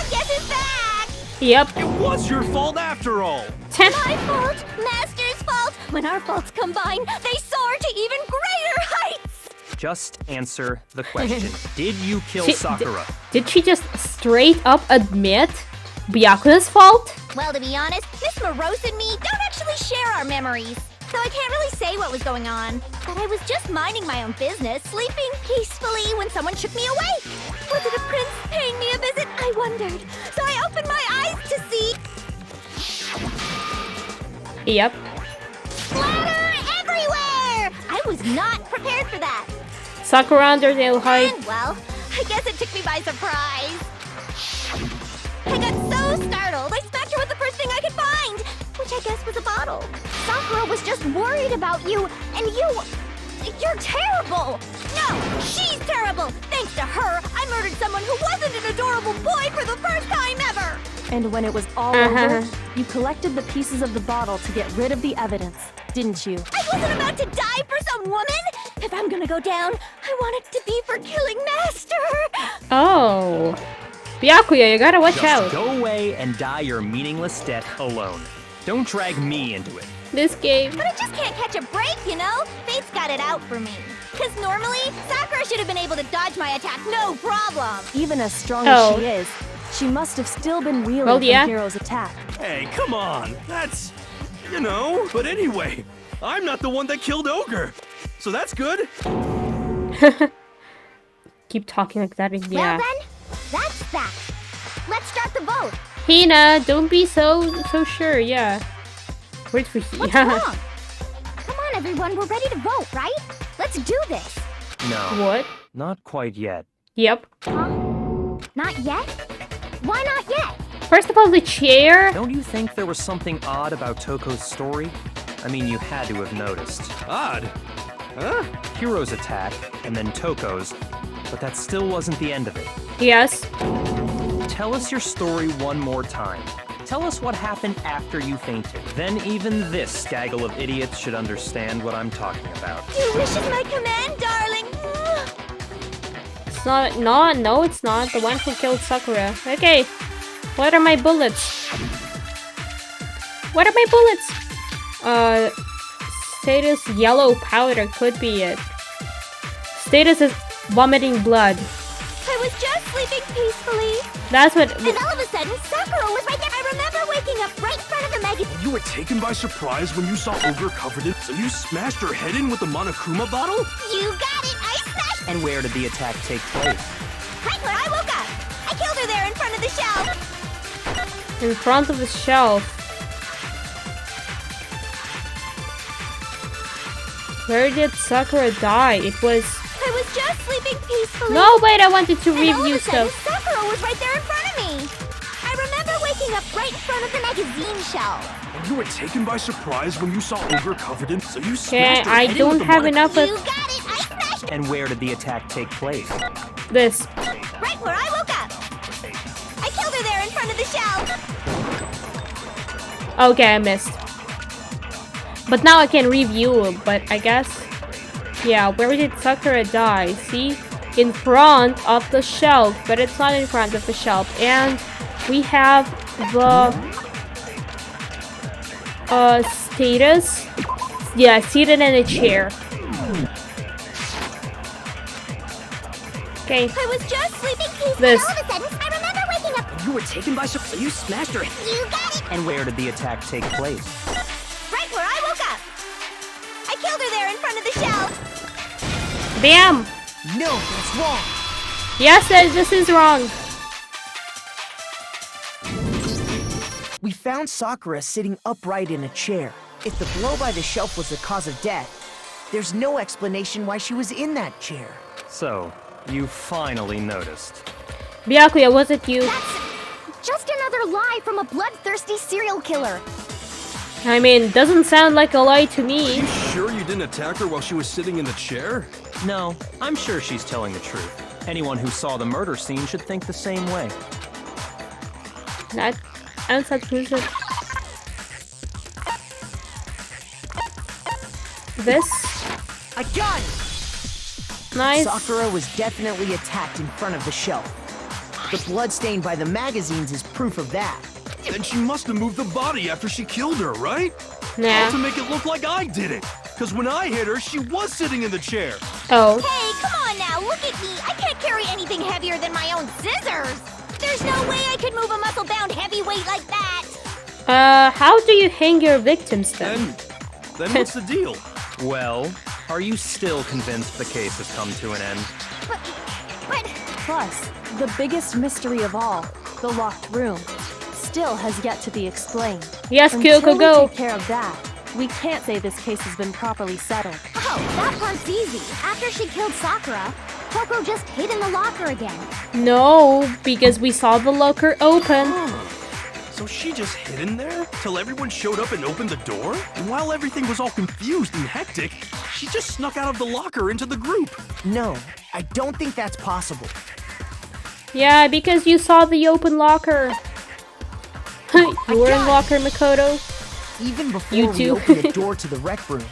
Guess who's back? Yep. It was your fault after all. My fault, Master's fault. When our faults combine, they soar to even greater heights. Just answer the question. Did you kill She- Sakura? Did she just straight up admit Byakuya's fault? Well, to be honest, Miss Morose and me don't actually share our memories. So I can't really say what was going on. But I was just minding my own business, sleeping peacefully when someone shook me awake. Was it a prince paying me a visit? I wondered. So I opened my eyes to see... Yep. Splatter everywhere! I was not prepared for that. Sakura Undertale, hi. And, well, I guess it took me by surprise. I got so startled, I smacked her with the first thing I could find, which I guess was a bottle. Sakura was just worried about you, and you're terrible. No, she's terrible. Thanks to her, I murdered someone who wasn't an adorable boy for the first time ever. And when it was all over, you collected the pieces of the bottle to get rid of the evidence, didn't you? I wasn't about to die for some woman. If I'm gonna go down, I want it to be for killing Master. Oh. Byakuya, you gotta watch Just out. go away and die your meaningless death alone. Don't drag me into it. This game. But I just can't catch a break, you know? Fate's got it out for me. Because normally, Sakura should have been able to dodge my attack, no problem. Even as strong Oh. as she is, she must have still been reeling Well, yeah. from Hero's attack. Hey, come on. That's... you know. But anyway, I'm not the one that killed Ogre. So that's good. Keep talking like that. Well Yeah. then, that's that. Let's start the vote. Hina, don't be so sure. Yeah. Wait for What's yeah. wrong? Come on, everyone, we're ready to vote, right? Let's do this. No, What? not quite yet. Yep. Huh? Not yet? Why not yet? First of all, the chair. Don't you think there was something odd about Toko's story? I mean, you had to have noticed. Odd. Huh? Hiro's attack, and then Toko's, but that still wasn't the end of it. Yes. Tell us your story one more time. Tell us what happened after you fainted. Then even this gaggle of idiots should understand what I'm talking about. Your wish is my command, darling. It's not. No, it's not. The one who killed Sakura. Okay. What are my bullets? What are my bullets? Status yellow powder could be it. Status is vomiting blood. I was just sleeping peacefully. That's what. And all of a sudden, Sakura was right there. I remember waking up right in front of the magazine. You were taken by surprise when you saw Ogre covered in... so you smashed her head in with the Monokuma bottle? You got it. I smashed And where did the attack take place? right where I woke up. I killed her there in front of the shelf. In front of the shelf. Where did Sakura die? It was. I was just sleeping peacefully. No, wait, I wanted to And all of review a sudden, stuff. Sakura was right there in front of me. I remember waking up right in front of the magazine shelf. And you were taken by surprise when you saw Ogre covered in... so you Okay, smashed her I head in don't with the have Monokuma... enough You of got it. I smashed And where did the attack take place? this. right where I woke up. I killed her there in front of the shelf. Okay, I missed. But now I can review, but I guess... Yeah, where did Sakura die? See? In front of the shelf, but it's not in front of the shelf. And we have the... status. Yeah, seated in a chair. Okay. I was just sleeping peacefully. This. All of a sudden, I remember waking up. You were taken by surprise... so you smashed her... You got it. And where did the attack take place? Right where I woke up. I killed her there in front of the shelf. Bam! No, that's wrong. Yes, this is wrong. We found Sakura sitting upright in a chair. If the blow by the shelf was the cause of death, there's no explanation why she was in that chair. So, you finally noticed. Byakuya, was it you? That's just another lie from a bloodthirsty serial killer. I mean, doesn't sound like a lie to me. Are you sure you didn't attack her while she was sitting in the chair? No, I'm sure she's telling the truth. Anyone who saw the murder scene should think the same way. That answer crucial. This. I got it! Nice. Sakura was definitely attacked in front of the shelf. The blood stain by the magazines is proof of that. Then she must have moved the body after she killed her, right? Nah. All to make it look like I did it. Because when I hit her, she was sitting in the chair. Oh. Hey, come on now, look at me. I can't carry anything heavier than my own scissors. There's no way I could move a muscle-bound heavyweight like that. How do you hang your victims then? Then what's the deal? Well, are you still convinced the case has come to an end? But... Plus, the biggest mystery of all, the locked room, still has yet to be explained. Yes, Until Kyoko, we go. take care of that, we can't say this case has been properly settled. Oh, that part's easy. After she killed Sakura, Toko just hid in the locker again. No, because we saw the locker open. So she just hid in there till everyone showed up and opened the door? And while everything was all confused and hectic, she just snuck out of the locker into the group. No, I don't think that's possible. Yeah, because you saw the open locker. You were in locker, Makoto. Even before You we too. opened the door to the rec room,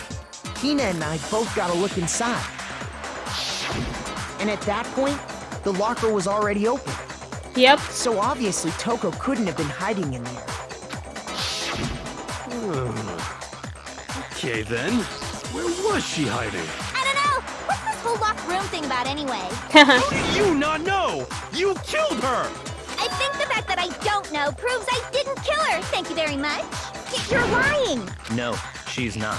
Hina and I both got a look inside. And at that point, the locker was already open. Yep. So obviously Toko couldn't have been hiding in there. Okay then, where was she hiding? I don't know. What's this whole locked room thing about anyway? How do you not know? You killed her! I think the fact that I don't know proves I didn't kill her. Thank you very much. You're lying. No, she's not.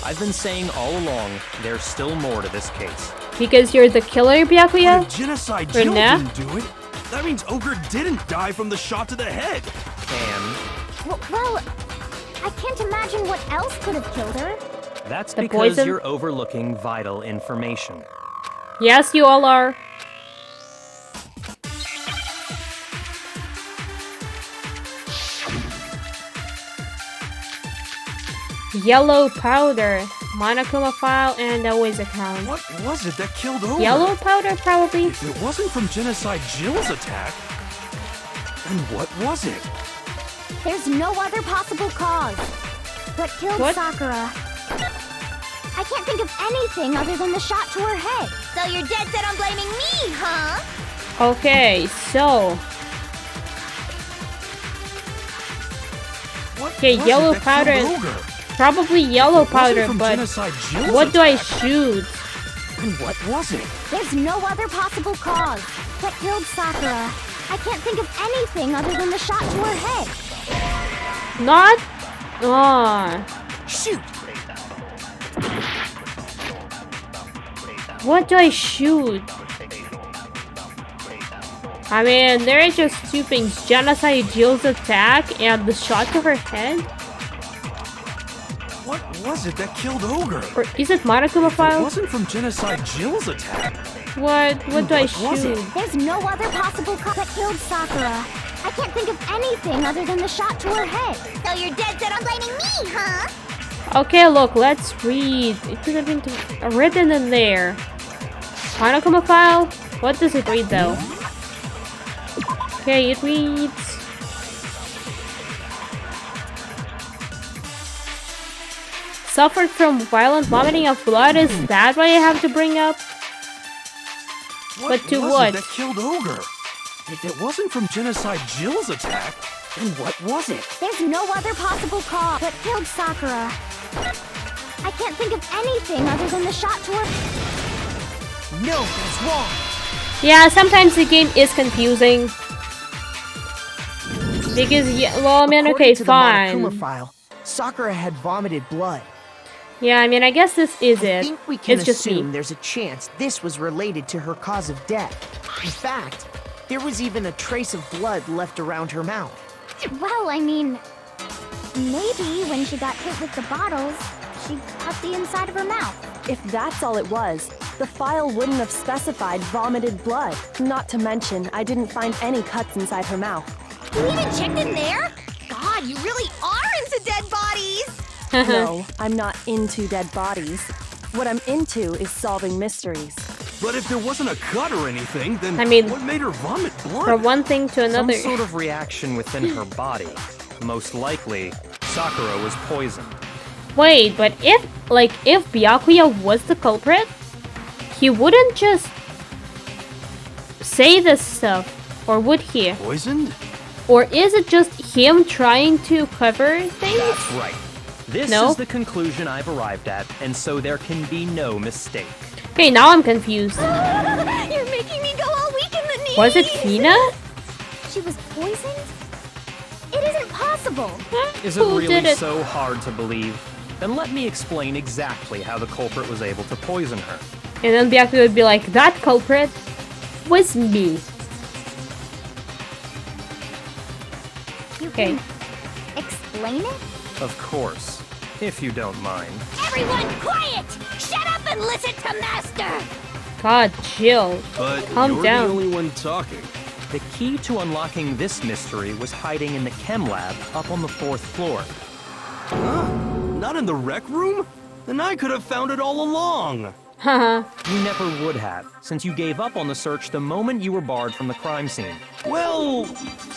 I've been saying all along, there's still more to this case. Because you're the killer, Byakuya? But if Genocide Or Jill nah? didn't do it, that means Ogre didn't die from the shot to the head. And Well, I can't imagine what else could have killed her. that's The because poison? you're overlooking vital information. Yes, you all are. Yellow powder, Monokuma file, and a Wiz account. What was it that killed Ogre? Yellow powder, probably? If it wasn't from Genocide Jill's attack, then what was it? There's no other possible cause. What killed What? Sakura? I can't think of anything other than the shot to her head. So you're dead set on blaming me, huh? Okay, so... What Okay, was yellow it that killed powder. Ogre? Probably yellow If it wasn't powder, from but Genocide Jill's what do I attack, shoot? then what was it? There's no other possible cause. What killed Sakura? I can't think of anything other than the shot to her head. Not? Ah. Shoot! What do I shoot? I mean, there are just two things. Genocide Jill's attack and the shot to her head? What was it that killed Ogre? Or is it Monokuma If it file? wasn't from Genocide Jill's attack, What do I what was it? shoot? There's no other possible cause that killed Sakura. I can't think of anything other than the shot to her head. So you're dead set on blaming me, huh? Okay, look, let's read. It could have been written in there. Monokuma file? What does it read though? Okay, it reads... Suffered from violent vomiting of blood? Is that what I have to bring up? what But to was what? it that killed Ogre? If it wasn't from Genocide Jill's attack, then what was it? There's no other possible cause. What killed Sakura? I can't think of anything other than the shot to her. No, that's wrong. Yeah, sometimes the game is confusing. Because, yeah, well, I mean, okay, According to the Monokuma fine. file, Sakura had vomited blood. Yeah, I mean, I guess this is I it. think we can It's just assume me. there's a chance this was related to her cause of death. In fact, there was even a trace of blood left around her mouth. Well, I mean, maybe when she got hit with the bottles, she cut the inside of her mouth. If that's all it was, The file wouldn't have specified vomited blood. Not to mention, I didn't find any cuts inside her mouth. You even checked in there? God, you really are into dead bodies! No, I'm not into dead bodies. What I'm into is solving mysteries. But if there wasn't a cut or anything, then I mean, what made her vomit blood? from one thing to another. Some sort of reaction within her body. Most likely, Sakura was poisoned. Wait, but if Byakuya was the culprit, he wouldn't just say this stuff, or would he? Poisoned? Or is it just him trying to cover things? That's right. This No? is the conclusion I've arrived at, and so there can be no mistake. Okay, now I'm confused. You're making me go all weak in the knees! Was it Hina? She was poisoned? It isn't possible! Is it Who really did it? so hard to believe? Then let me explain exactly how the culprit was able to poison her. And then Byakuya would be like, that culprit was me. Okay. Explain it? Of course, if you don't mind. Everyone quiet! Shut up and listen to Master! God, chill. But Calm you're down. the only one talking. The key to unlocking this mystery was hiding in the chem lab up on the 4th floor. Huh? Not in the rec room? Then I could have found it all along. Haha. You never would have, since you gave up on the search the moment you were barred from the crime scene. Well,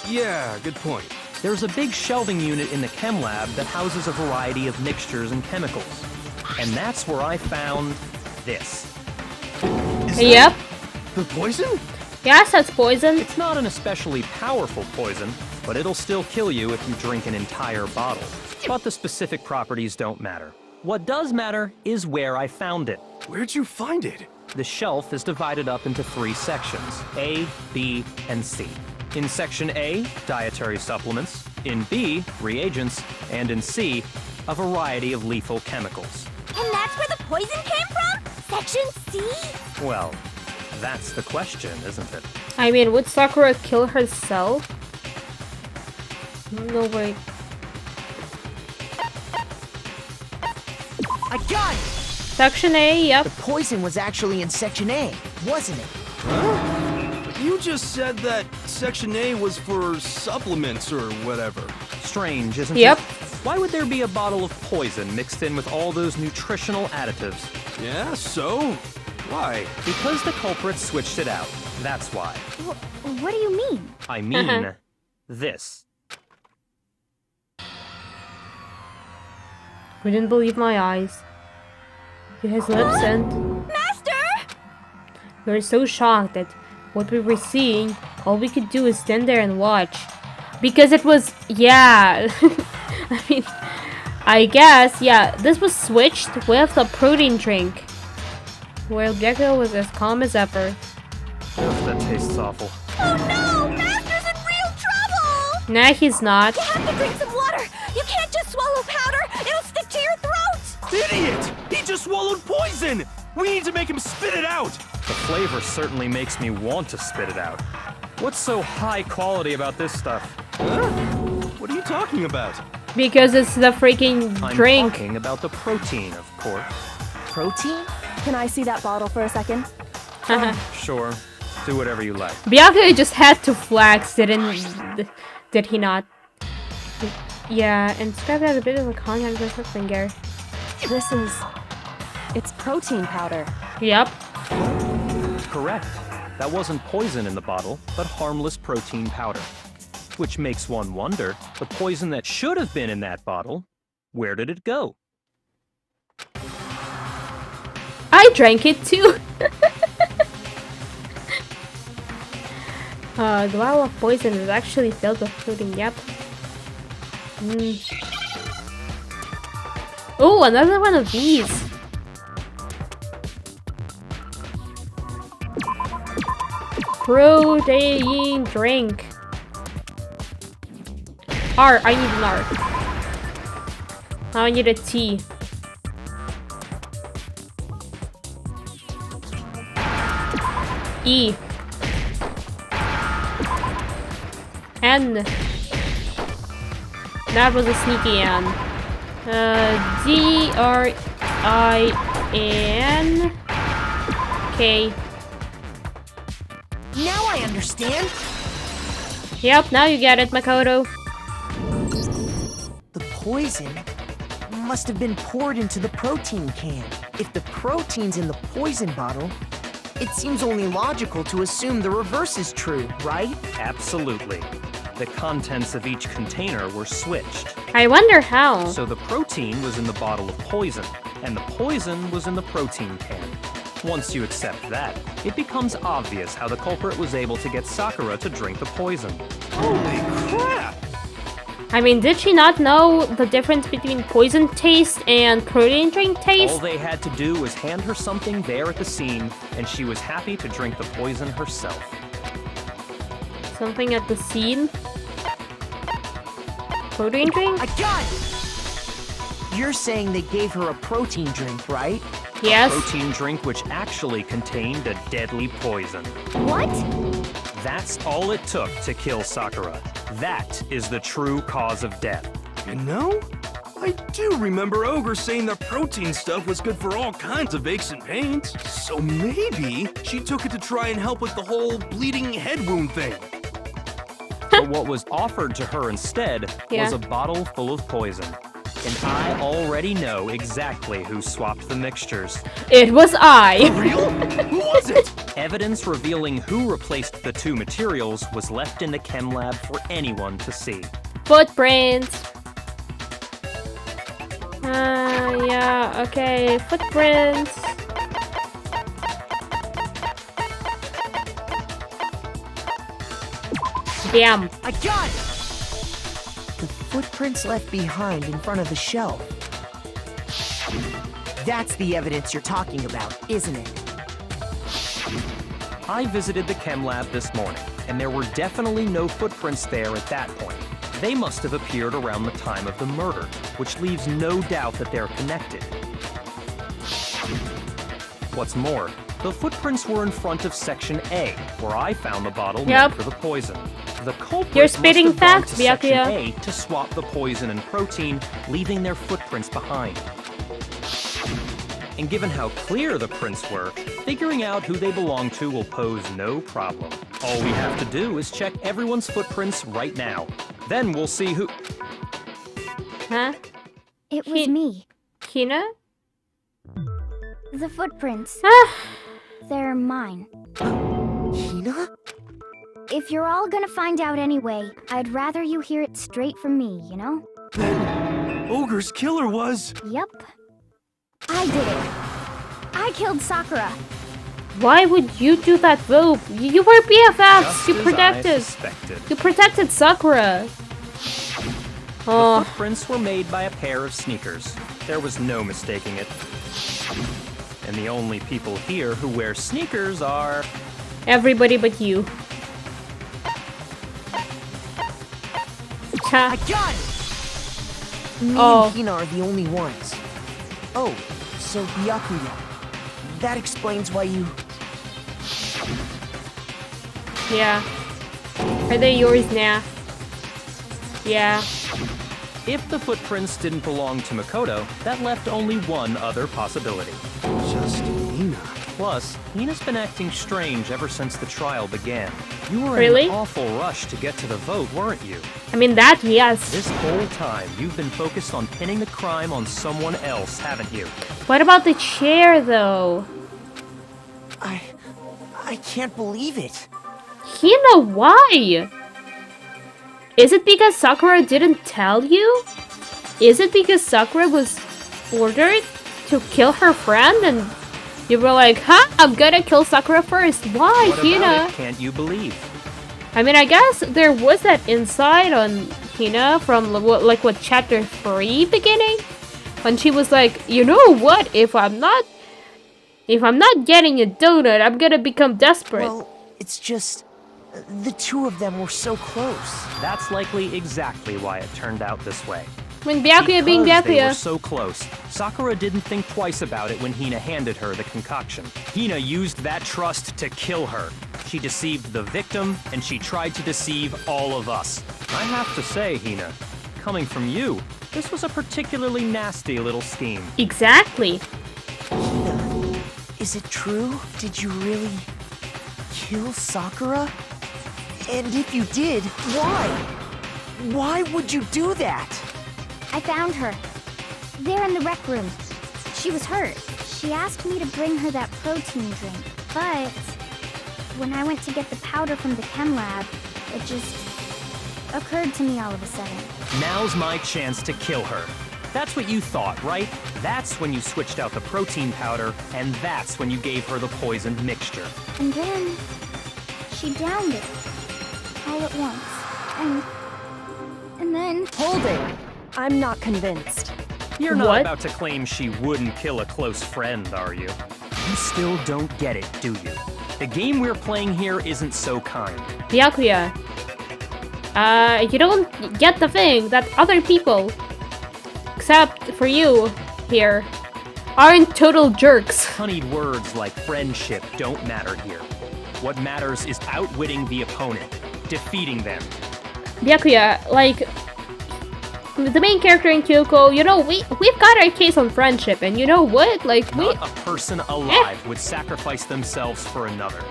yeah, good point. There's a big shelving unit in the chem lab that houses a variety of mixtures and chemicals. And that's where I found this. Is Yep. that the poison? Yes, that's poison. It's not an especially powerful poison, but it'll still kill you if you drink an entire bottle. But the specific properties don't matter. What does matter is where I found it. Where'd you find it? The shelf is divided up into 3 sections, A, B, and C. In Section A, dietary supplements. In B, reagents. And in C, a variety of lethal chemicals. And that's where the poison came from? Section C? Well, that's the question, isn't it? I mean, would Sakura kill herself? No way. I got it! Section A, yep. The poison was actually in Section A, wasn't it? Huh? You just said that Section A was for supplements or whatever. Strange, isn't Yep. it? Why would there be a bottle of poison mixed in with all those nutritional additives? Yeah, so? Why? Because the culprit switched it out. That's why. What do you mean? I mean, this. Couldn't believe my eyes. His lips and... Master! We were so shocked that what we were seeing, all we could do is stand there and watch. Because it was... yeah. I mean, I guess, yeah, this was switched with a protein drink. While Byakuya was as calm as ever. Ugh, that tastes awful. Oh no! Master's in real trouble! Nah, he's not. You have to drink some water! You can't just swallow powder! It'll stick to your throat! Idiot! He just swallowed poison! We need to make him spit it out! The flavor certainly makes me want to spit it out. What's so high quality about this stuff? Huh? What are you talking about? Because it's the freaking I'm drink. talking about the protein, of course. Protein? Can I see that bottle for a second? Sure. Do whatever you like. Byakuya just had to flex, did he not? Yeah, and describe it as a bit of a contact with her finger. This is... it's protein powder. Yep. Correct. That wasn't poison in the bottle, but harmless protein powder. Which makes one wonder, the poison that should have been in that bottle, where did it go? I drank it too. The vial of poison is actually filled with protein, yep. Oh, another one of these. Protein drink. R, I need an R. Now I need a T. E. N. That was a sneaky N. D, R, I, N. Okay. Now I understand. Yep, now you get it, Makoto. The poison must have been poured into the protein can. If the protein's in the poison bottle, it seems only logical to assume the reverse is true, right? Absolutely. The contents of each container were switched. I wonder how. So the protein was in the bottle of poison, and the poison was in the protein can. Once you accept that, it becomes obvious how the culprit was able to get Sakura to drink the poison. Holy crap! I mean, did she not know the difference between poison taste and protein drink taste? All they had to do was hand her something there at the scene, and she was happy to drink the poison herself. Something at the scene? Protein drink? I got it! You're saying they gave her a protein drink, right? Yes. A protein drink which actually contained a deadly poison. What? That's all it took to kill Sakura. That is the true cause of death. You know, I do remember Ogre saying that protein stuff was good for all kinds of aches and pains. So maybe she took it to try and help with the whole bleeding head wound thing. But what was offered to her instead was a bottle full of poison. And I already know exactly who swapped the mixtures. It was I. For real? Who was it? Evidence revealing who replaced the two materials was left in the chem lab for anyone to see. Footprints. Yeah, okay, footprints. Damn. I got it! The footprints left behind in front of the shelf. That's the evidence you're talking about, isn't it? I visited the chem lab this morning, and there were definitely no footprints there at that point. They must have appeared around the time of the murder, which leaves no doubt that they're connected. What's more, the footprints were in front of Section A, where I found the bottle meant for the poison. The culprit You're spitting must have gone facts, to Section Byakuya. A to swap the poison and protein, leaving their footprints behind. And given how clear the prints were, figuring out who they belong to will pose no problem. All we have to do is check everyone's footprints right now. Then we'll see who... Huh? It was me. Hina? The footprints. Ah. They're mine. Hina? If you're all gonna find out anyway, I'd rather you hear it straight from me, you know? Then Ogre's killer was... Yep. I did it. I killed Sakura. Why would you do that, though? You were BFFs. Just You as I protected. suspected. You protected Sakura. Oh. The footprints were made by a pair of sneakers. There was no mistaking it. And the only people here who wear sneakers are... Everybody but you. I got it! Me and Hina are the only ones. Oh, so Byakuya. That explains why you... Yeah. Are they yours now? Yeah. If the footprints didn't belong to Makoto, that left only one other possibility. Just Hina. Plus, Hina's been acting strange ever since the trial began. You were Really? in an awful rush to get to the vote, weren't you? I mean, that, yes. This whole time, you've been focused on pinning the crime on someone else, haven't you? What about the chair, though? I can't believe it. Hina, why? Is it because Sakura didn't tell you? Is it because Sakura was ordered to kill her friend and you were like, huh, I'm gonna kill Sakura first. Why, What Hina? about it can't you believe? I mean, I guess there was that insight on Hina from what chapter 3 beginning, when she was like, you know what? If I'm not getting a donut, I'm gonna become desperate. Well, it's just... the two of them were so close. That's likely exactly why it turned out this way. When Byakuya being Because they were Byakuya. so close, Sakura didn't think twice about it when Hina handed her the concoction. Hina used that trust to kill her. She deceived the victim, and she tried to deceive all of us. I have to say, Hina, coming from you, this was a particularly nasty little scheme. Exactly. Hina, Is it true? Did you really kill Sakura? And if you did, why? Why would you do that? I found her. There in the rec room. She was hurt. She asked me to bring her that protein drink. But when I went to get the powder from the chem lab, it just occurred to me all of a sudden. Now's my chance to kill her. That's what you thought, right? That's when you switched out the protein powder, and that's when you gave her the poisoned mixture. And then she downed it all at once. And then... Hold it! I'm not convinced. You're not What? about to claim she wouldn't kill a close friend, are you? You still don't get it, do you? The game we're playing here isn't so kind. Byakuya. You don't get the thing that other people, except for you here, aren't total jerks. Honeyed words like friendship don't matter here. What matters is outwitting the opponent, defeating them. Byakuya, like, the main character in Kyoko, you know, we've got our case on friendship, and you know what? Like, Not a person alive would sacrifice themselves for another.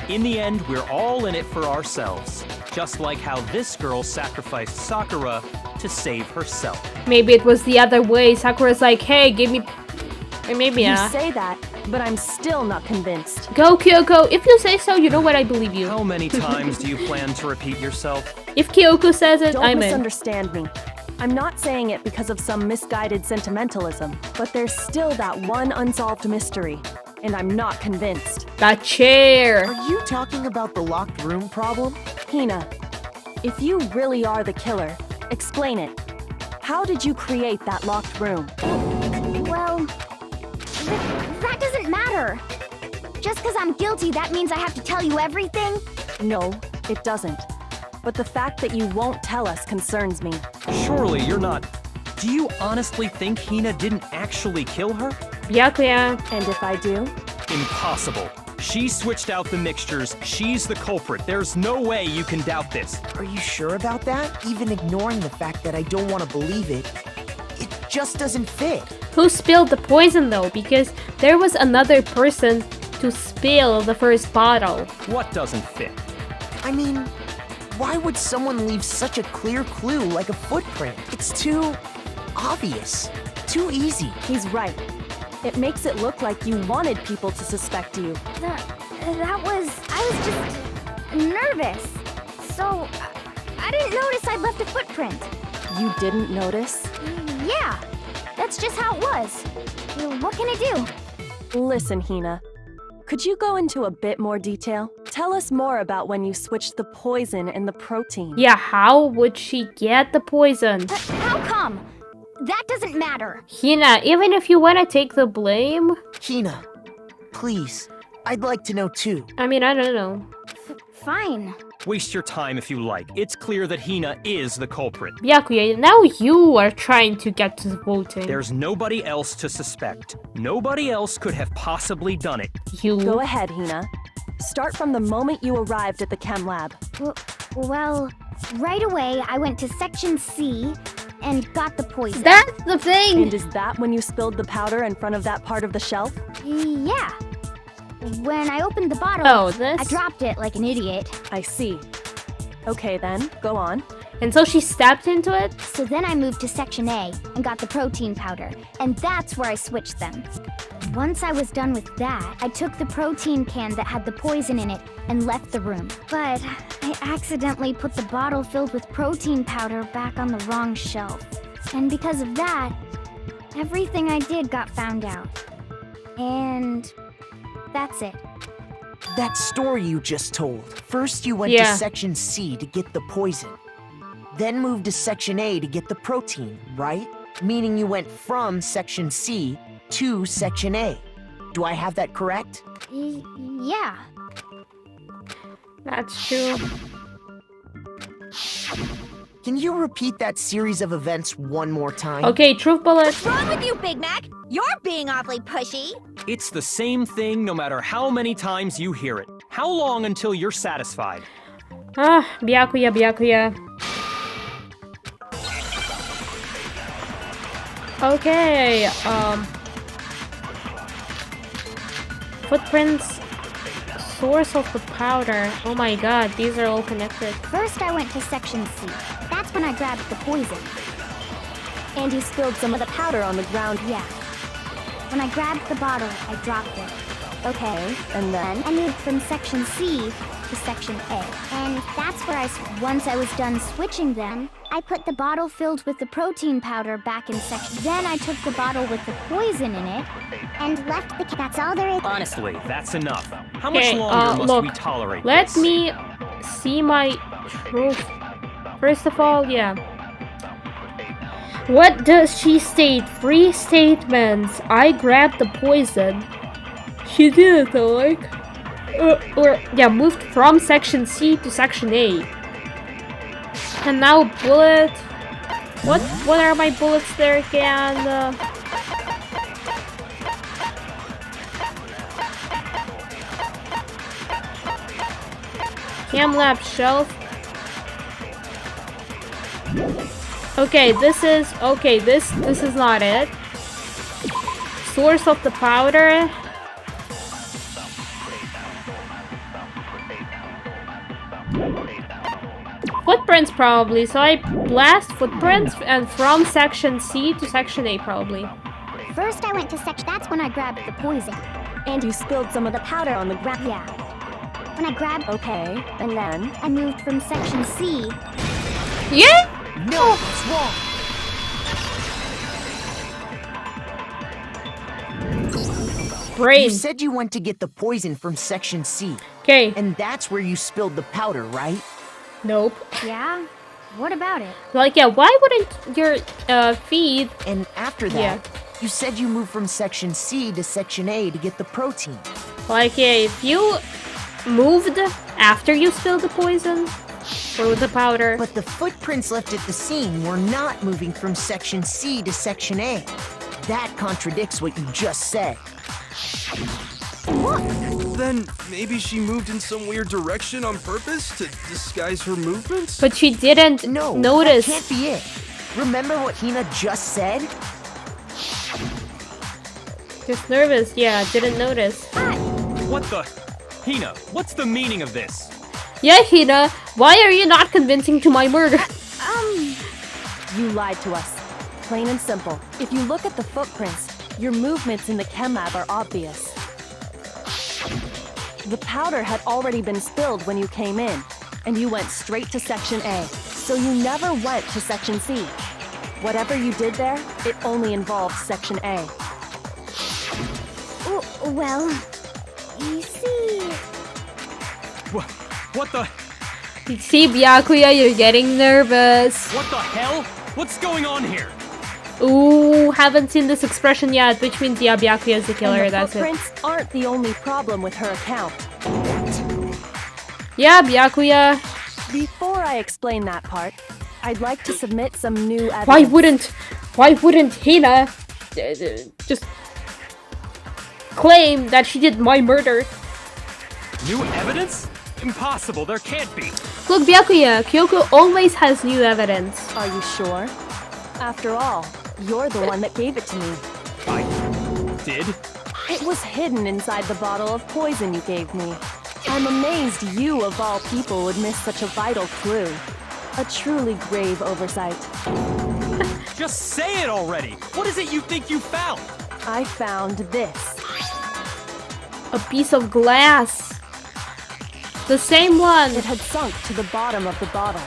In the end, we're all in it for ourselves. Just like how this girl sacrificed Sakura to save herself. Maybe it was the other way. Sakura's like, hey, give me... Or maybe You not. say that, but I'm still not convinced. Go, Kyoko. If you say so, you know what? I believe you. How many times do you plan to repeat yourself? If Kyoko says it, Don't I'm in. misunderstand me. I'm not saying it because of some misguided sentimentalism, but there's still that one unsolved mystery, and I'm not convinced. That chair. Are you talking about the locked room problem? Hina, if you really are the killer, explain it. How did you create that locked room? Well, that doesn't matter. Just because I'm guilty, that means I have to tell you everything? No, it doesn't. But the fact that you won't tell us concerns me. Surely you're not... Do you honestly think Hina didn't actually kill her? Byakuya. And if I do? Impossible. She switched out the mixtures. She's the culprit. There's no way you can doubt this. Are you sure about that? Even ignoring the fact that I don't want to believe it, it just doesn't fit. Who spilled the poison, though? Because there was another person to spill the first bottle. What doesn't fit? I mean, why would someone leave such a clear clue like a footprint? It's too obvious, too easy. He's right. It makes it look like you wanted people to suspect you. I was just nervous. So, I didn't notice I'd left a footprint. You didn't notice? Yeah, that's just how it was. What can I do? Listen, Hina. Could you go into a bit more detail? Tell us more about when you switched the poison and the protein. Yeah, how would she get the poison? How come? That doesn't matter. Hina, even if you want to take the blame... Hina, please, I'd like to know too. I mean, I don't know. Fine. Waste your time if you like. It's clear that Hina is the culprit. Byakuya, now you are trying to get to the voting. There's nobody else to suspect. Nobody else could have possibly done it. You... Go ahead, Hina. Start from the moment you arrived at the chem lab. Well, right away I went to section C and got the poison. That's the thing! And is that when you spilled the powder in front of that part of the shelf? Yeah. When I opened the bottle, Oh, this? I dropped it like an idiot. I see. Okay then, go on. And so she stepped into it? So then I moved to section A and got the protein powder, and that's where I switched them. Once I was done with that, I took the protein can that had the poison in it and left the room. But I accidentally put the bottle filled with protein powder back on the wrong shelf. And because of that, everything I did got found out. And that's it. That story you just told. First you went Yeah. to section C to get the poison. Then moved to section A to get the protein, right? Meaning you went from section C to section A. Do I have that correct? Yeah. That's true. Can you repeat that series of events one more time? Okay, truth bullet. What's wrong with you, Big Mac? You're being awfully pushy. It's the same thing no matter how many times you hear it. How long until you're satisfied? Ah, Byakuya, Byakuya. Okay, Footprints. Source of the powder. Oh my god, these are all connected. First, I went to section C. That's when I grabbed the poison. And you spilled some of the powder on the ground. Yeah. When I grabbed the bottle, I dropped it. Okay, and then? I moved from section C to section A. And that's where once I was done switching them, I put the bottle filled with the protein powder back in section. Then I took the bottle with the poison in it and left the That's all there is. Honestly, that's enough. How much longer must we tolerate Let this? me see my proof. First of all, yeah. What does she state? 3 statements. I grabbed the poison. She did, though, like... yeah, moved from section C to section A. And now bullet... What are my bullets there again? Cam lab shelf. Okay, this is... Okay, this is not it. Source of the powder. Footprints probably, so I blast footprints and from section C to section A probably. First I went to section, that's when I grabbed the poison. And you spilled some of the powder on the ground. Yeah. When I grabbed... Okay, and then? I moved from section C. Yeah? No, it's wrong. Brain. You said you went to get the poison from section C. Okay. And that's where you spilled the powder, right? Nope. Yeah? What about it? Like, yeah, why wouldn't your feed... And after that, you said you moved from section C to section A to get the protein. Like, yeah, if you moved after you spilled the poison or the powder... But the footprints left at the scene were not moving from section C to section A. That contradicts what you just said. What? Then maybe she moved in some weird direction on purpose to disguise her movements? But she didn't notice. That can't be it. Remember what Hina just said? Just nervous, yeah, didn't notice. What the? Hina, what's the meaning of this? Yeah, Hina, why are you not convincing to my murder? You lied to us. Plain and simple. If you look at the footprints, your movements in the chem lab are obvious. The powder had already been spilled when you came in, and you went straight to section A. So you never went to section C. Whatever you did there, it only involved section A. Well, you see... What the? You see, Byakuya, you're getting nervous. What the hell? What's going on here? Ooh, haven't seen this expression yet, which means, yeah, Byakuya is the killer, And the that's it. footprints aren't the only problem with her account. Yeah, Byakuya. Before I explain that part, I'd like to submit some new evidence. Why wouldn't Hina just claim that she did my murder? New evidence? Impossible, there can't be. Look, Byakuya, Kyoko always has new evidence. Are you sure? After all, you're the one that gave it to me. I did? It was hidden inside the bottle of poison you gave me. I'm amazed you, of all people, would miss such a vital clue. A truly grave oversight. Just say it already! What is it you think you found? I found this. A piece of glass. The same one. It had sunk to the bottom of the bottle,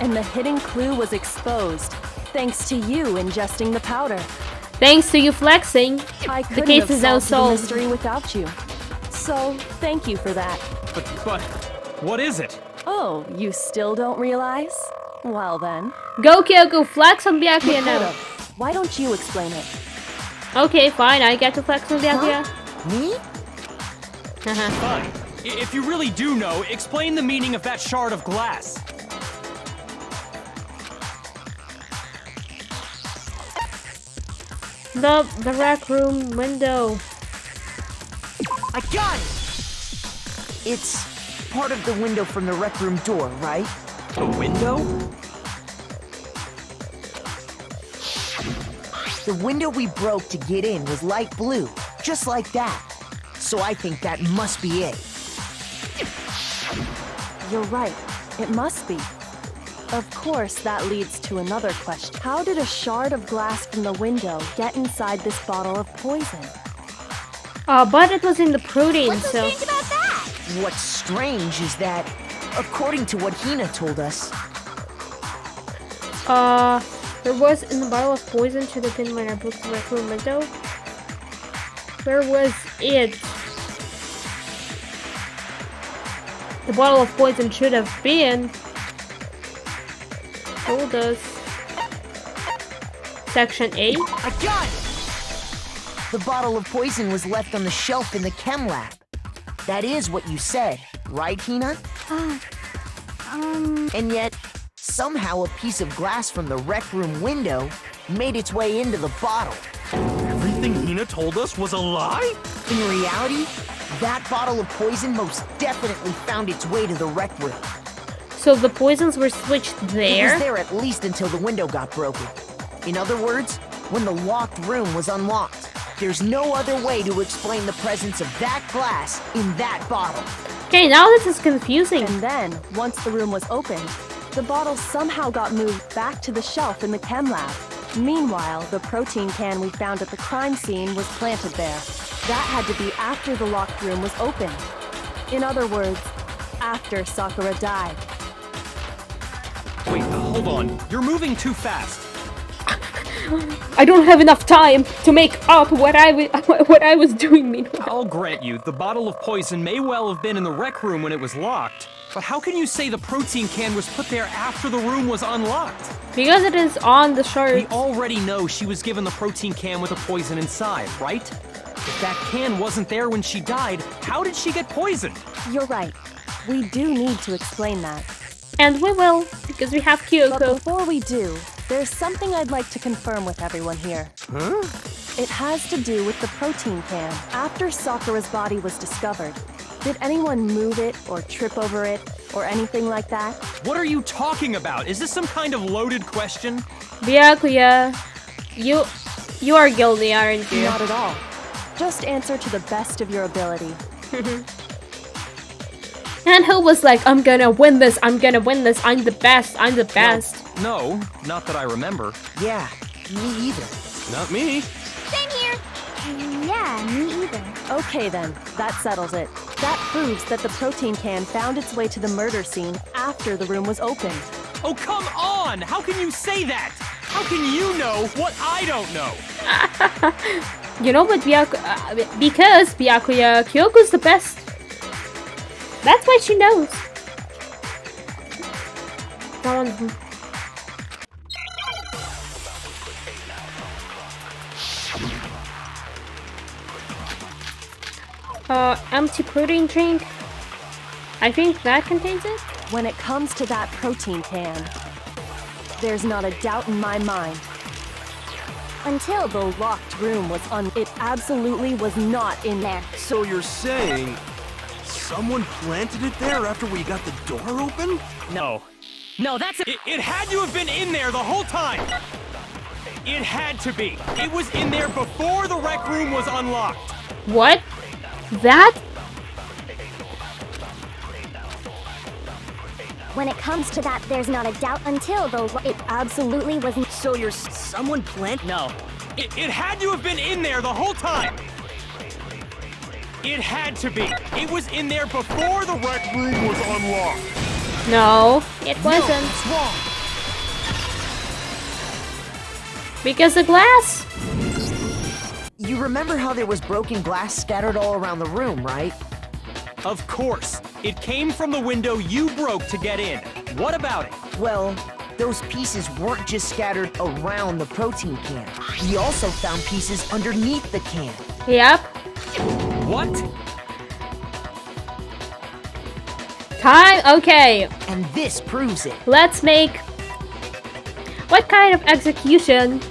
and the hidden clue was exposed, thanks to you ingesting the powder. Thanks to you flexing, the case is now solved the solved. mystery without you. So, thank you for that. But, what is it? Oh, you still don't realize? Well then. Go, Kyoko, flex on Byakuya now. Makoto, why don't you explain it? Okay, fine, I get to flex on Byakuya. Me? Fine. If you really do know, explain the meaning of that shard of glass. The rec room window. I got it! It's part of the window from the rec room door, right? The window? The window we broke to get in was light blue, just like that. So I think that must be it. You're right. It must be. Of course, that leads to another question. How did a shard of glass from the window get inside this bottle of poison? But it was in the protein, What's so strange about that? What's strange is that, according to what Hina told us, there was in the bottle of poison should have been when I broke the rec room window. Where was it? The bottle of poison should have been told us. Section 8. I got it! The bottle of poison was left on the shelf in the chem lab. That is what you said, right, Hina? And yet, somehow a piece of glass from the rec room window made its way into the bottle. Everything Hina told us was a lie? In reality, that bottle of poison most definitely found its way to the rec room. So the poisons were switched It there? was there at least until the window got broken. In other words, when the locked room was unlocked. There's no other way to explain the presence of that glass in that bottle. Okay, now this is confusing. And then, once the room was opened, the bottle somehow got moved back to the shelf in the chem lab. Meanwhile, the protein can we found at the crime scene was planted there. That had to be after the locked room was opened. In other words, after Sakura died. Wait, hold on. You're moving too fast. I don't have enough time to make up what I was doing meanwhile. I'll grant you, the bottle of poison may well have been in the rec room when it was locked. But how can you say the protein can was put there after the room was unlocked? Because it is on the chart. We already know she was given the protein can with the poison inside, right? If that can wasn't there when she died, how did she get poisoned? You're right. We do need to explain that. And we will, because we have But Kyoko. before we do, there's something I'd like to confirm with everyone here. Huh? It has to do with the protein can. After Sakura's body was discovered, did anyone move it or trip over it or anything like that? What are you talking about? Is this some kind of loaded question? Byakuya, you are guilty, aren't you? Not at all. Just answer to the best of your ability. And who was like, I'm gonna win this, I'm gonna win this, I'm the best, I'm the best. No, not that I remember. Yeah, me either. Not me. Same here. Yeah, me either. Okay then, that settles it. That proves that the protein can found its way to the murder scene after the room was opened. Oh, come on! How can you say that? How can you know what I don't know? You know what, because Byakuya, Kyoko's the best. That's why she knows. Come on. Empty protein drink. I think that contains it. When it comes to that protein can, there's not a doubt in my mind. Until the locked room was it absolutely was not in there. So you're saying someone planted it there after we got the door open? No. No, that's it. It had to have been in there the whole time. It had to be. It was in there before the rec room was unlocked. What? That? When it comes to that, there's not a doubt until it absolutely wasn't. So you're someone planted? No. It had to have been in there the whole time. It had to be. It was in there before the rec room was unlocked. No, it wasn't. No, it's wrong. Because the glass? You remember how there was broken glass scattered all around the room, right? Of course. It came from the window you broke to get in. What about it? Well, those pieces weren't just scattered around the protein can. We also found pieces underneath the can. Yep. What? Time? Okay. And this proves it. Let's make... What kind of execution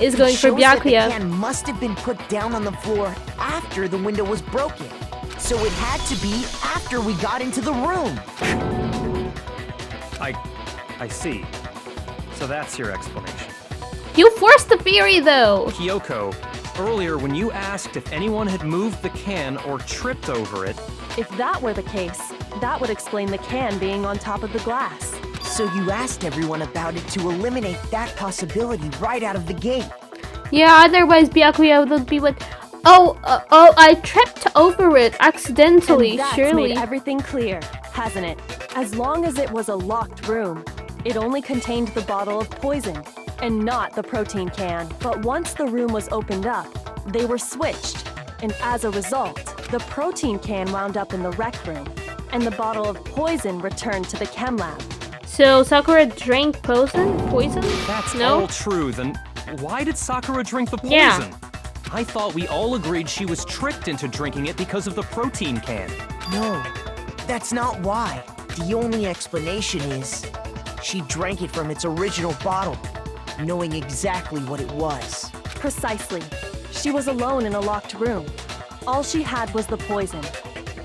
is going for Shows that the Byakuya? can must have been put down on the floor after the window was broken. So it had to be after we got into the room. I see. So that's your explanation. You forced the theory, though. Kyoko, earlier when you asked if anyone had moved the can or tripped over it. If that were the case, that would explain the can being on top of the glass. So you asked everyone about it to eliminate that possibility right out of the gate. Yeah, otherwise Byakuya would be with. Oh, I tripped over it accidentally, And that's surely. made everything clear, hasn't it? As long as it was a locked room, it only contained the bottle of poison, and not the protein can. But once the room was opened up, they were switched, and as a result, the protein can wound up in the rec room, and the bottle of poison returned to the chem lab. So Sakura drank poison? That's No? all true, then why did Sakura drink the poison? Yeah. I thought we all agreed she was tricked into drinking it because of the protein can. No, that's not why. The only explanation is she drank it from its original bottle, knowing exactly what it was. Precisely. She was alone in a locked room. All she had was the poison.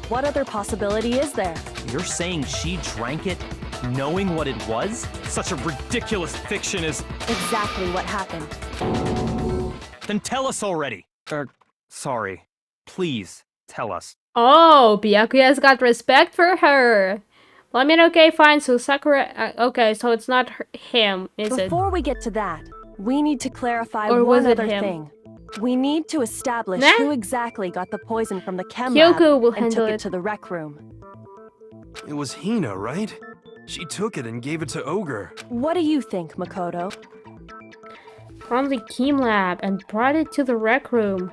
What other possibility is there? You're saying she drank it knowing what it was? Such a ridiculous fiction is... Exactly what happened. Then tell us already. Sorry. Please, tell us. Oh, Byakuya's got respect for her. Well, I mean, okay, fine. So Sakura, okay, so it's not him, is it? Before we get to that, we need to clarify Or was one it other him? thing. We need to establish Nah. who exactly got the poison from the chem Kyoko lab will and handle took it. it to the rec room. It was Hina, right? She took it and gave it to Ogre. What do you think, Makoto? From the chem lab and brought it to the rec room.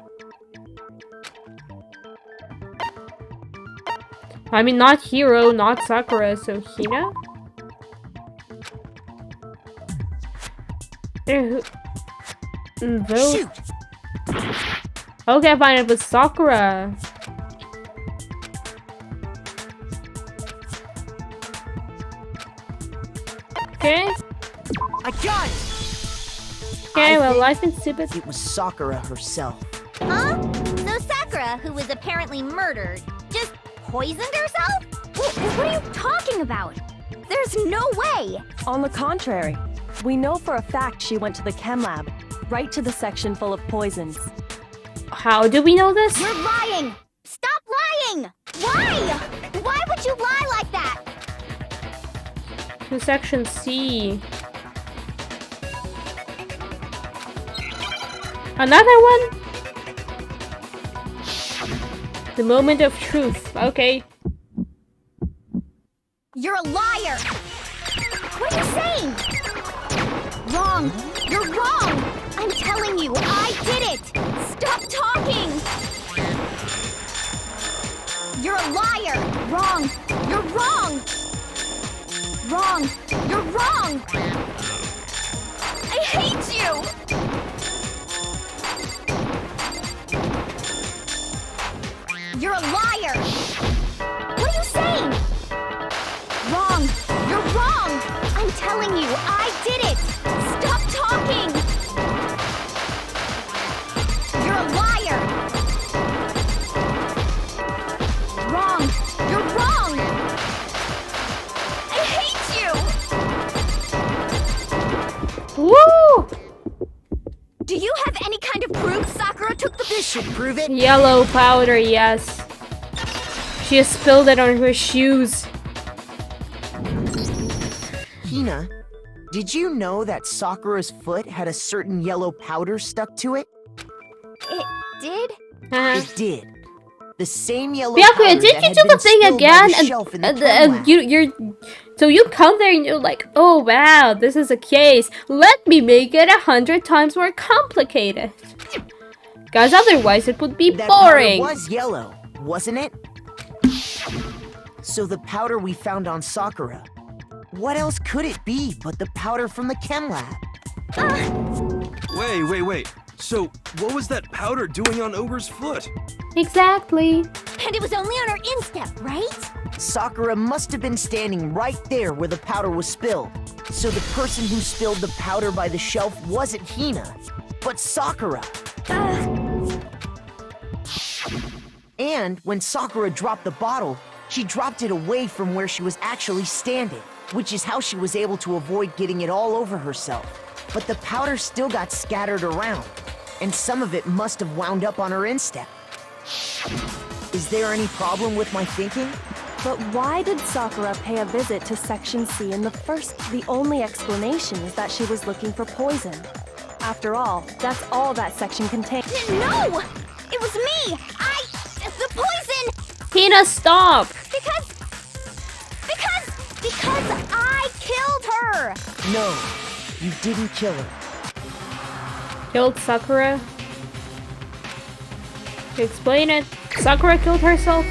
I mean, not Hiro, not Sakura, so Hina? Vote. Shoot! Okay, fine, it was Sakura. Okay, I got it! okay, I well, think life is stupid. it was Sakura herself. Huh? So Sakura, who was apparently murdered, just poisoned herself? What are you talking about? There's no way! On the contrary, we know for a fact she went to the chem lab, right to the section full of poisons. How do we know this? You're lying! Stop lying! Why? Why would you lie like that? To section C. Another one? The moment of truth. Okay. You're a liar! What are you saying? Wrong! You're wrong! I'm telling you, I did it! Stop talking! You're a liar! Wrong! You're wrong! Wrong! You're wrong! I hate you! You're a liar! What are you saying? Wrong! You're wrong! I'm telling you, I did it! Stop talking! You're a liar! Wrong! You're wrong! I hate you! Woo! Do you have any kind of proof Sakura took the This should prove it. Yellow powder, yes. She has spilled it on her shoes. Hina, did you know that Sakura's foot had a certain yellow powder stuck to it? It did? It did. The same yellow Byakuya, powder did that you had do been the thing spilled by again? the shelf in the And chem lab. you're so you come there and you're like, oh wow, this is a case. Let me make it 100 times more complicated. Guys, otherwise it would be That boring. powder was yellow, wasn't it? So the powder we found on Sakura, what else could it be but the powder from the chem lab? Wait. So, what was that powder doing on Ogre's foot? Exactly. And it was only on her instep, right? Sakura must have been standing right there where the powder was spilled. So the person who spilled the powder by the shelf wasn't Hina, but Sakura. And when Sakura dropped the bottle, she dropped it away from where she was actually standing, which is how she was able to avoid getting it all over herself. But the powder still got scattered around. and some of it must have wound up on her instep. Is there any problem with my thinking? But why did Sakura pay a visit to Section C in the first? The only explanation is that she was looking for poison. After all, that's all that section contained. No! It was me! The poison! Hina, stop! Because I killed her! No, you didn't kill her. Killed Sakura? Explain it. Sakura killed herself?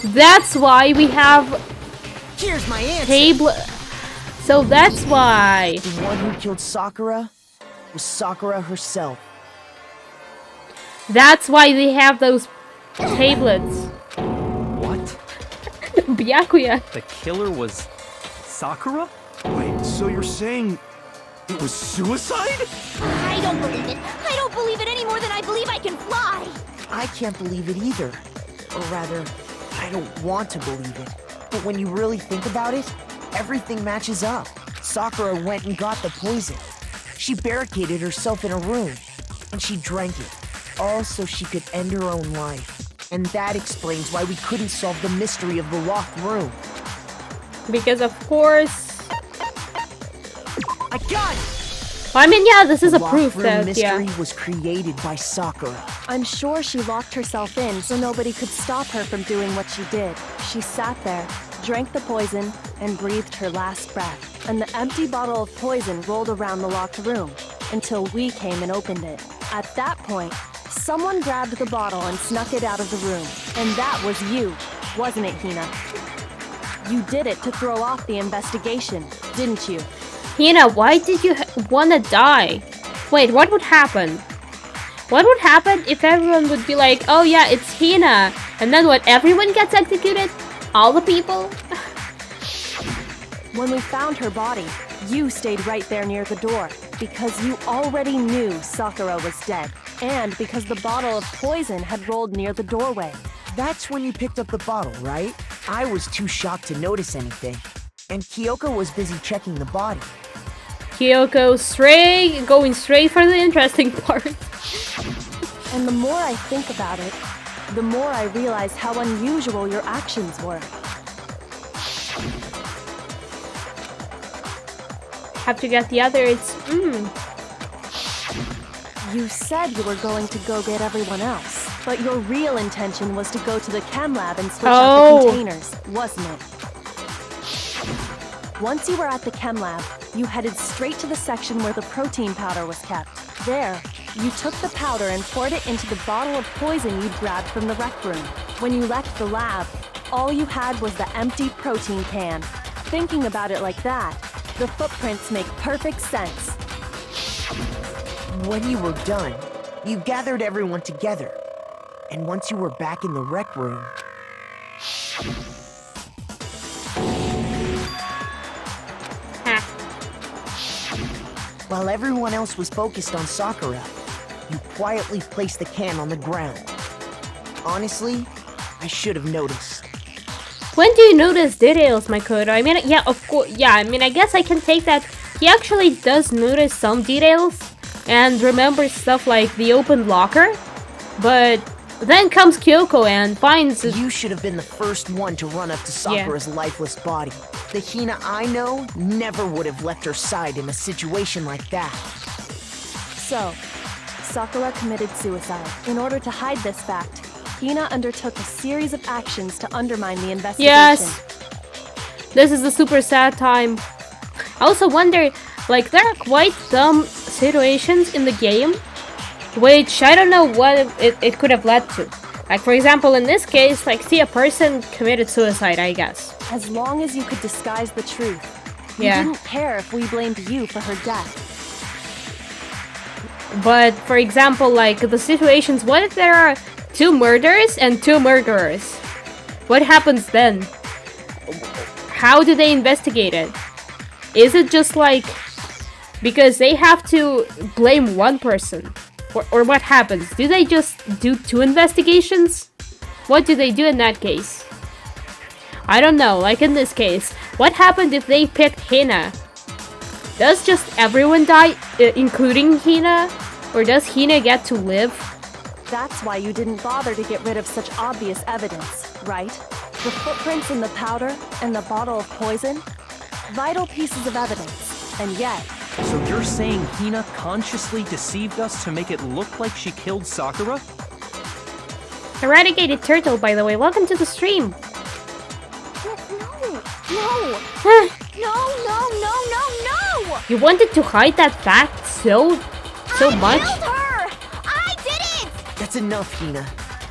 That's why we have Here's my answer. table. So that's why. The one who killed Sakura was Sakura herself. That's why they have those tablets. What? Byakuya. The killer was Sakura? Wait, so you're saying it was suicide? I don't believe it. I don't believe it any more than I believe I can fly. I can't believe it either. Or rather, I don't want to believe it. But when you really think about it, everything matches up. Sakura went and got the poison. She barricaded herself in a room, and she drank it, all so she could end her own life. And that explains why we couldn't solve the mystery of the locked room. Because of course. I got it! I mean, yeah, this is The a proof locked room that, mystery yeah. was created by Sakura. I'm sure she locked herself in so nobody could stop her from doing what she did. She sat there, drank the poison, and breathed her last breath. And the empty bottle of poison rolled around the locked room until we came and opened it. At that point, someone grabbed the bottle and snuck it out of the room. And that was you, wasn't it, Hina? You did it to throw off the investigation, didn't you? Hina, why did you wanna die? Wait, what would happen? What would happen if everyone would be like, oh yeah, it's Hina, and then what, everyone gets executed? All the people? When we found her body, you stayed right there near the door because you already knew Sakura was dead, and because the bottle of poison had rolled near the doorway. That's when you picked up the bottle, right? I was too shocked to notice anything, and Kyoko was busy checking the body. Kyoko going straight for the interesting part. And the more I think about it, the more I realize how unusual your actions were. Have to get the others. You said you were going to go get everyone else, but your real intention was to go to the chem lab and switch out the containers, wasn't it? Once you were at the chem lab, you headed straight to the section where the protein powder was kept. There, you took the powder and poured it into the bottle of poison you'd grabbed from the rec room. When you left the lab, all you had was the empty protein can. Thinking about it like that, the footprints make perfect sense. When you were done, you gathered everyone together. And once you were back in the rec room... While everyone else was focused on Sakura, you quietly placed the can on the ground. Honestly, I should have noticed. When do you notice details, Makoto? I mean, yeah, of course, yeah, I mean, I guess I can take that. He actually does notice some details and remembers stuff like the open locker, but then comes Kyoko and finds... You should have been the first one to run up to Sakura's lifeless body. The Hina I know never would have left her side in a situation like that. So, Sakura committed suicide. In order to hide this fact, Hina undertook a series of actions to undermine the investigation. Yes! This is a super sad time. I also wonder, like, there are quite some situations in the game which I don't know what it could have led to. Like, for example, in this case, like, see, a person committed suicide, I guess. As long as you could disguise the truth. You didn't care if we blamed you for her death. But, for example, like, the situations, what if there are 2 murderers and 2 murderers? What happens then? How do they investigate it? Is it just like... because they have to blame one person? Or what happens? Do they just do 2 investigations? What do they do in that case? I don't know, like in this case. What happened if they picked Hina? Does just everyone die including Hina? Or does Hina get to live? That's why you didn't bother to get rid of such obvious evidence, right? The footprints in the powder and the bottle of poison? Vital pieces of evidence, and yet... So you're saying Hina consciously deceived us to make it look like she killed Sakura? Eradicated Turtle, by the way, welcome to the stream! No! You wanted to hide that fact so much? I killed her! I did it! That's enough, Hina.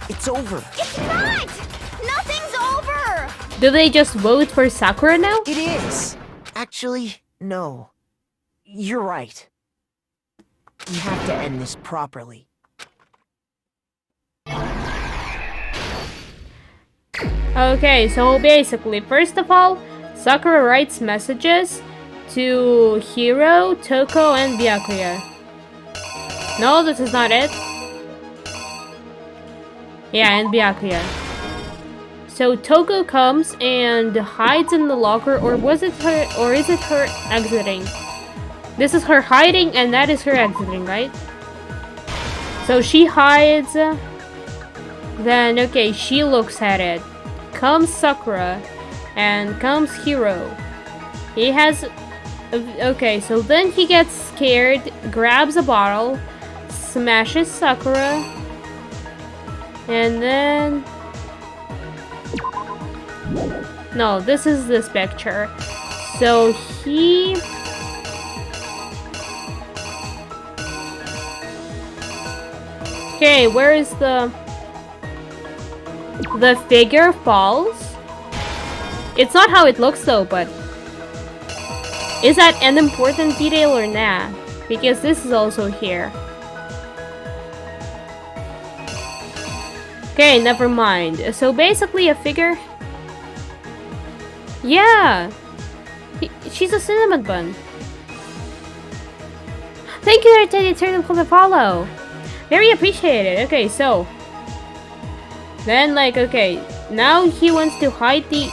It's over. It's not! Nothing's over! Do they just vote for Sakura now? It is. Actually, no. You're right. We have to end this properly. Okay, so basically, first of all, Sakura writes messages to Hiro, Toko, and Byakuya. No, this is not it. Yeah, and Byakuya. So Toko comes and hides in the locker, or was it her, or is it her exiting? This is her hiding, and that is her exiting, right? So she hides. Then, okay, she looks at it. Comes Sakura, and comes Hiro. He has... Okay, so then he gets scared, grabs a bottle, smashes Sakura, and then... No, this is this picture. So he... Okay, where is the figure falls? It's not how it looks though, but is that an important detail or nah? Because this is also here. Okay, never mind. So basically a figure... Yeah! She's a cinnamon bun. Thank you, Teddy Turtle, for the follow! Very appreciated. Okay, so... Then, like, okay, now he wants to hide the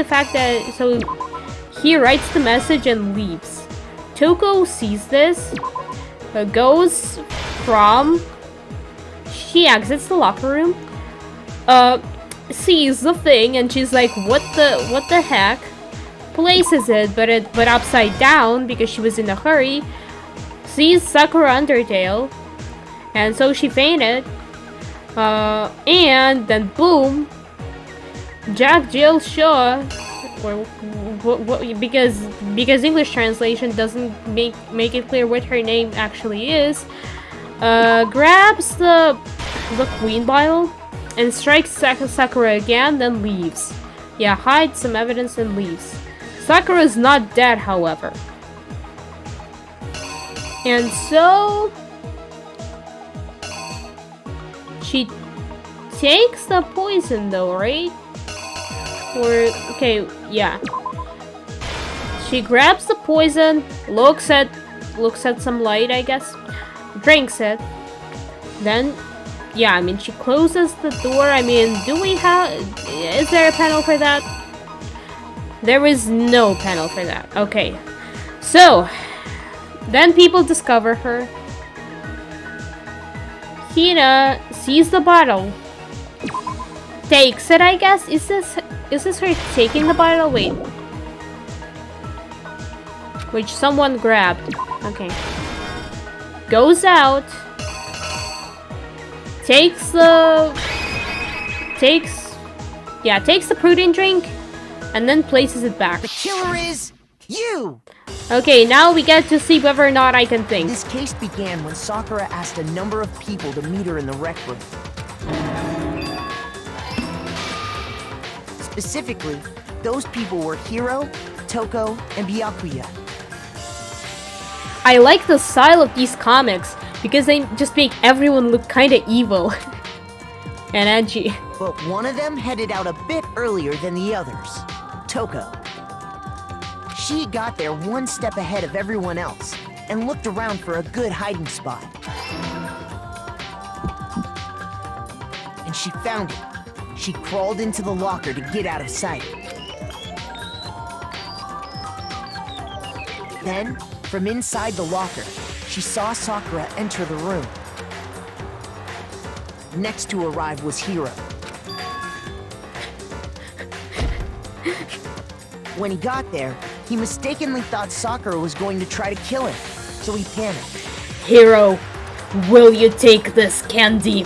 fact that... So, he writes the message and leaves. Toko sees this, goes from... She exits the locker room, sees the thing, and she's like, what the heck? Places it, but upside down, because she was in a hurry. Sees Sakura Undertale, and so she fainted. And then boom, Jack Jill Shaw, or because English translation doesn't make it clear what her name actually is, grabs the queen bottle and strikes Sakura again, then leaves. Yeah, hides some evidence and leaves. Sakura is not dead, however. And so she takes the poison though, right? Or, okay, yeah. She grabs the poison, looks at some light, I guess, drinks it, then, yeah, I mean, she closes the door. I mean, is there a panel for that? There is no panel for that. Okay, so, then people discover her. Hina sees the bottle, takes it, I guess. Is this her taking the bottle? Wait, which someone grabbed. Okay, goes out, takes the protein drink, and then places it back. The killer is you! Okay, now we get to see whether or not I can think. This case began when Sakura asked a number of people to meet her in the rec room. Specifically, those people were Hiro, Toko, and Byakuya. I like the style of these comics because they just make everyone look kinda evil and edgy. But one of them headed out a bit earlier than the others, Toko. She got there one step ahead of everyone else and looked around for a good hiding spot. And she found it. She crawled into the locker to get out of sight. Then, From inside the locker, she saw Sakura enter the room. Next to arrive was Hiro. When he got there, he mistakenly thought Sakura was going to try to kill him, so he panicked. Hiro, will you take this candy?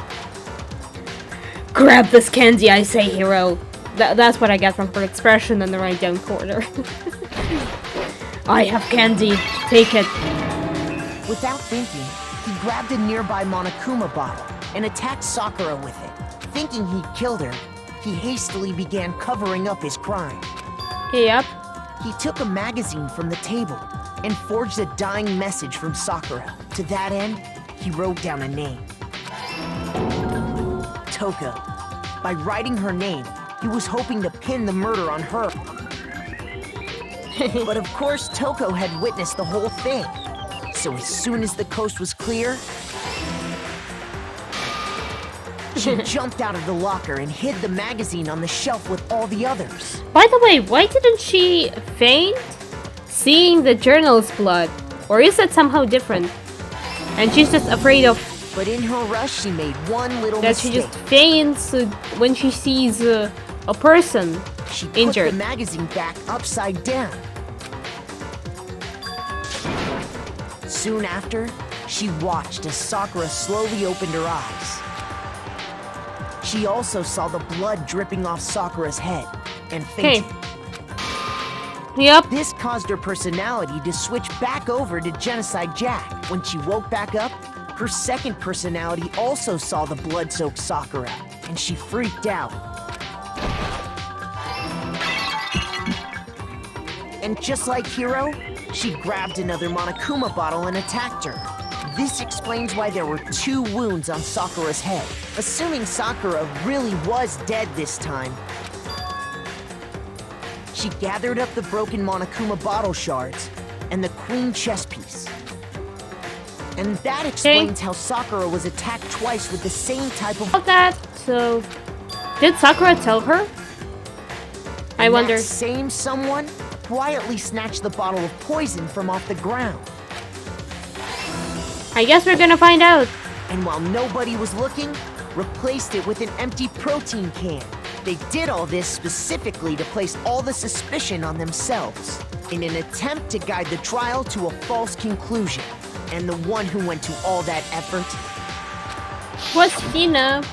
Grab this candy, I say, Hiro. That's what I get from her expression in the right down corner. I have candy. Take it. Without thinking, he grabbed a nearby Monokuma bottle and attacked Sakura with it. Thinking he'd killed her, he hastily began covering up his crime. Yep. He took a magazine from the table and forged a dying message from Sakura. To that end, he wrote down a name. Toko. By writing her name, he was hoping to pin the murder on her. But of course, Toko had witnessed the whole thing. So as soon as the coast was clear, she jumped out of the locker and hid the magazine on the shelf with all the others. By the way, why didn't she faint seeing the journal's blood? Or is that somehow different? And she's just afraid of... But in her rush, she made one little that mistake. She just faints when she sees a person she injured. Put the magazine back upside down. Soon after, she watched as Sakura slowly opened her eyes. She also saw the blood dripping off Sakura's head and fainted. Yep. This caused her personality to switch back over to Genocide Jack. When she woke back up, her second personality also saw the blood-soaked Sakura, and she freaked out. And just like Hiro, she grabbed another Monokuma bottle and attacked her. This explains why there were 2 wounds on Sakura's head. Assuming Sakura really was dead this time, she gathered up the broken Monokuma bottle shards and the queen chess piece. And that explains how Sakura was attacked twice with the same type of... that, so... Did Sakura tell her? I wonder. That same someone quietly snatched the bottle of poison from off the ground. I guess we're gonna find out. And while nobody was looking, replaced it with an empty protein can. They did all this specifically to place all the suspicion on themselves, in an attempt to guide the trial to a false conclusion. And the one who went to all that effort was Hina.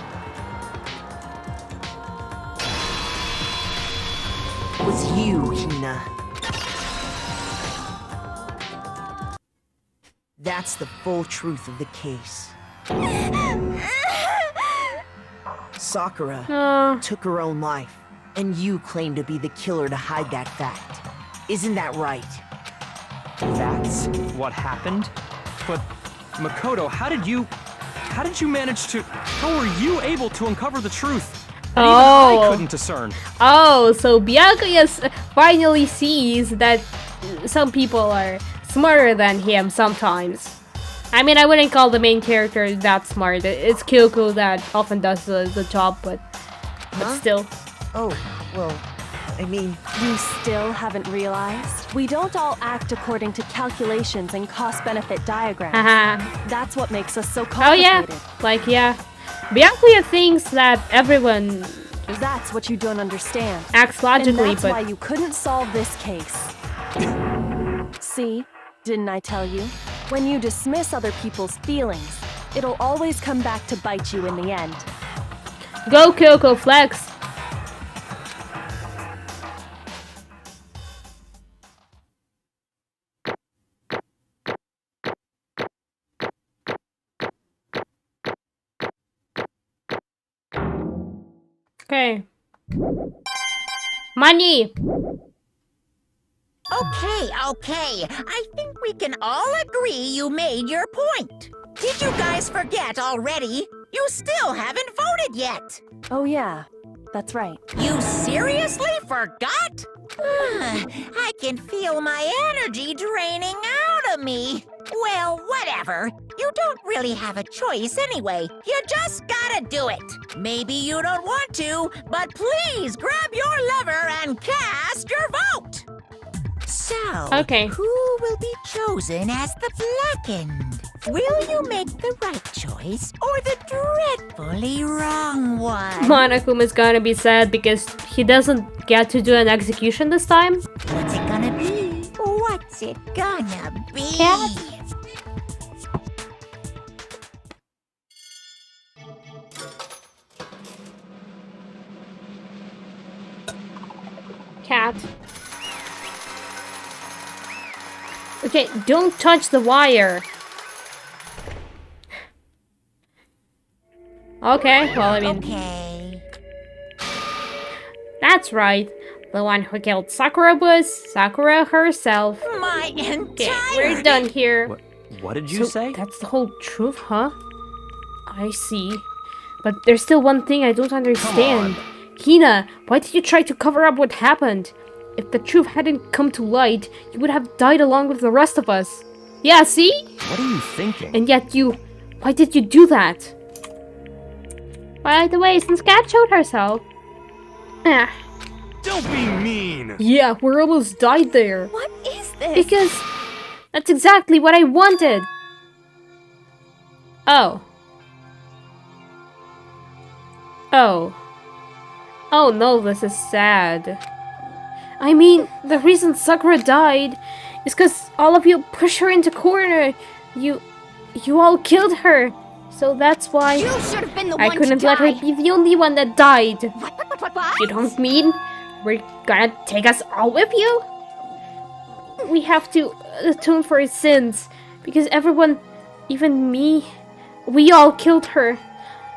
Was you, Hina. That's the full truth of the case. Sakura took her own life, and you claim to be the killer to hide that fact. Isn't that right? That's what happened? But, Makoto, how did you manage to... How were you able to uncover the truth? That even I couldn't discern. Oh, so Byakuya finally sees that some people are smarter than him sometimes. I mean, I wouldn't call the main character that smart. It's Kyoko that often does the job, but still. Oh, well, I mean... You still haven't realized? We don't all act according to calculations and cost-benefit diagrams. That's what makes us so complicated. Oh yeah, Byakuya thinks that everyone... That's what you don't understand. Acts logically, and that's why you couldn't solve this case. See? Didn't I tell you? When you dismiss other people's feelings, it'll always come back to bite you in the end. Go, Kyoko, flex! Okay. Money! Okay. I think we can all agree you made your point. Did you guys forget already? You still haven't voted yet. Oh yeah, that's right. You seriously forgot? I can feel my energy draining out of me. Well, whatever. You don't really have a choice anyway. You just gotta do it. Maybe you don't want to, but please grab your lever and cast your vote. So, okay. Who will be chosen? chosen as the blackened. Will you make the right choice or the dreadfully wrong one? Monokuma's gonna be sad because he doesn't get to do an execution this time. What's it gonna be? What's it gonna be? Cat? Cat. Okay, don't touch the wire. Okay, well, I mean... Okay. That's right. The one who killed Sakura was Sakura herself. My Okay, entire... we're done here. What did you say? That's the whole truth, huh? I see. But there's still one thing I don't understand. Hina, why did you try to cover up what happened? If the truth hadn't come to light, you would have died along with the rest of us. Yeah, see? What are you thinking? And yet you... Why did you do that? By the way, since Cat showed herself... Don't be mean! Yeah, we almost died there. What is this? Because... That's exactly what I wanted. Oh. Oh. Oh no, this is sad. I mean, the reason Sakura died is because all of you pushed her into corner. You all killed her. So that's why You should have been the I one couldn't to let her die. be the only one that died. What? You don't mean we're gonna take us all with you? We have to atone for his sins. Because everyone, even me, we all killed her.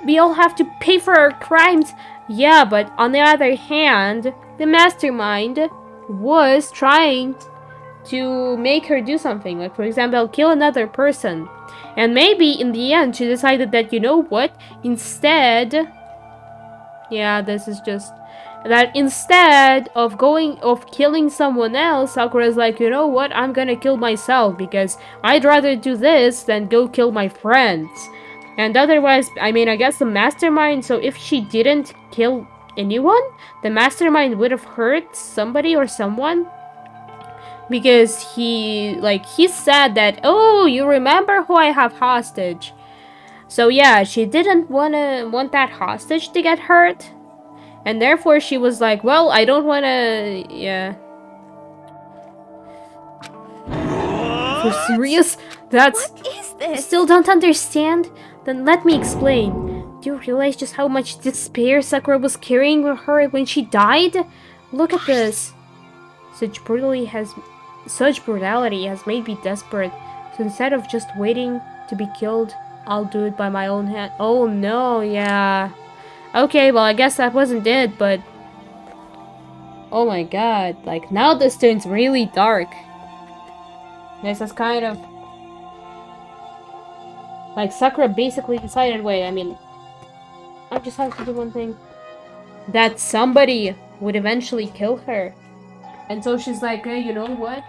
We all have to pay for our crimes. Yeah, but on the other hand, the mastermind was trying to make her do something. Like, for example, kill another person. And maybe in the end, she decided that, you know what? Instead... Yeah, this is just... That instead of killing someone else, Sakura's like, you know what? I'm gonna kill myself because I'd rather do this than go kill my friends. And otherwise, I mean, I guess the mastermind, so if she didn't kill anyone, the mastermind would have hurt somebody or someone. Because he said that, oh, you remember who I have hostage. So yeah, she didn't want that hostage to get hurt. And therefore she was like, well, I don't wanna, yeah. For serious? That's... What is this? Still don't understand? Then let me explain. Do you realize just how much despair Sakura was carrying with her when she died? Look at this. Such brutality has made me desperate. So instead of just waiting to be killed, I'll do it by my own hand. Oh no, yeah. Okay, well I guess that wasn't it, but... Oh my god, like now this turns really dark. This is kind of... Like Sakura basically decided, wait, I mean... I just have to do one thing. That somebody would eventually kill her. And so she's like, hey, you know what?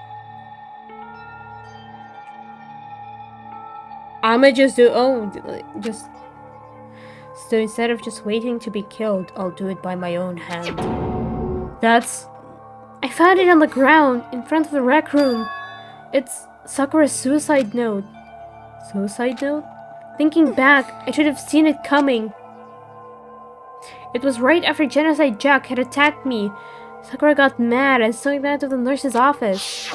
I'ma just do, so instead of just waiting to be killed, I'll do it by my own hand. I found it on the ground, in front of the rec room. It's Sakura's suicide note. Suicide note? Thinking back, I should have seen it coming. It was right after Genocide Jack had attacked me. Sakura got mad and stung me out of the nurse's office.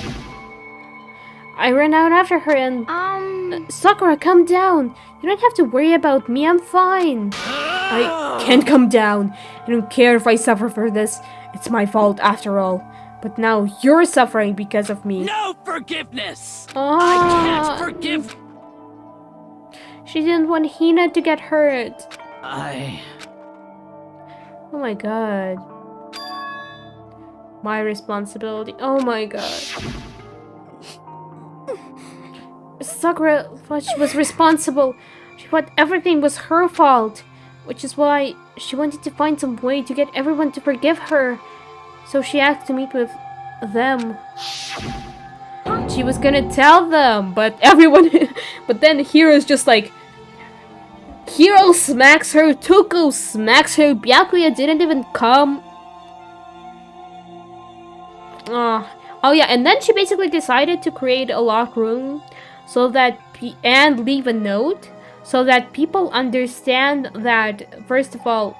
I ran out after her and... Sakura, calm down. You don't have to worry about me, I'm fine. I can't calm down. I don't care if I suffer for this. It's my fault after all. But now you're suffering because of me. No forgiveness! I can't forgive... She didn't want Hina to get hurt. Oh my god. My responsibility. Oh my god. Sakura thought she was responsible. She thought everything was her fault. Which is why she wanted to find some way to get everyone to forgive her. So she asked to meet with them. She was gonna tell them, but everyone... but then Hiro's just like... Hiro smacks her, Tuko smacks her, Byakuya didn't even come. Oh yeah, and then she basically decided to create a locked room so that and leave a note so that people understand that, first of all,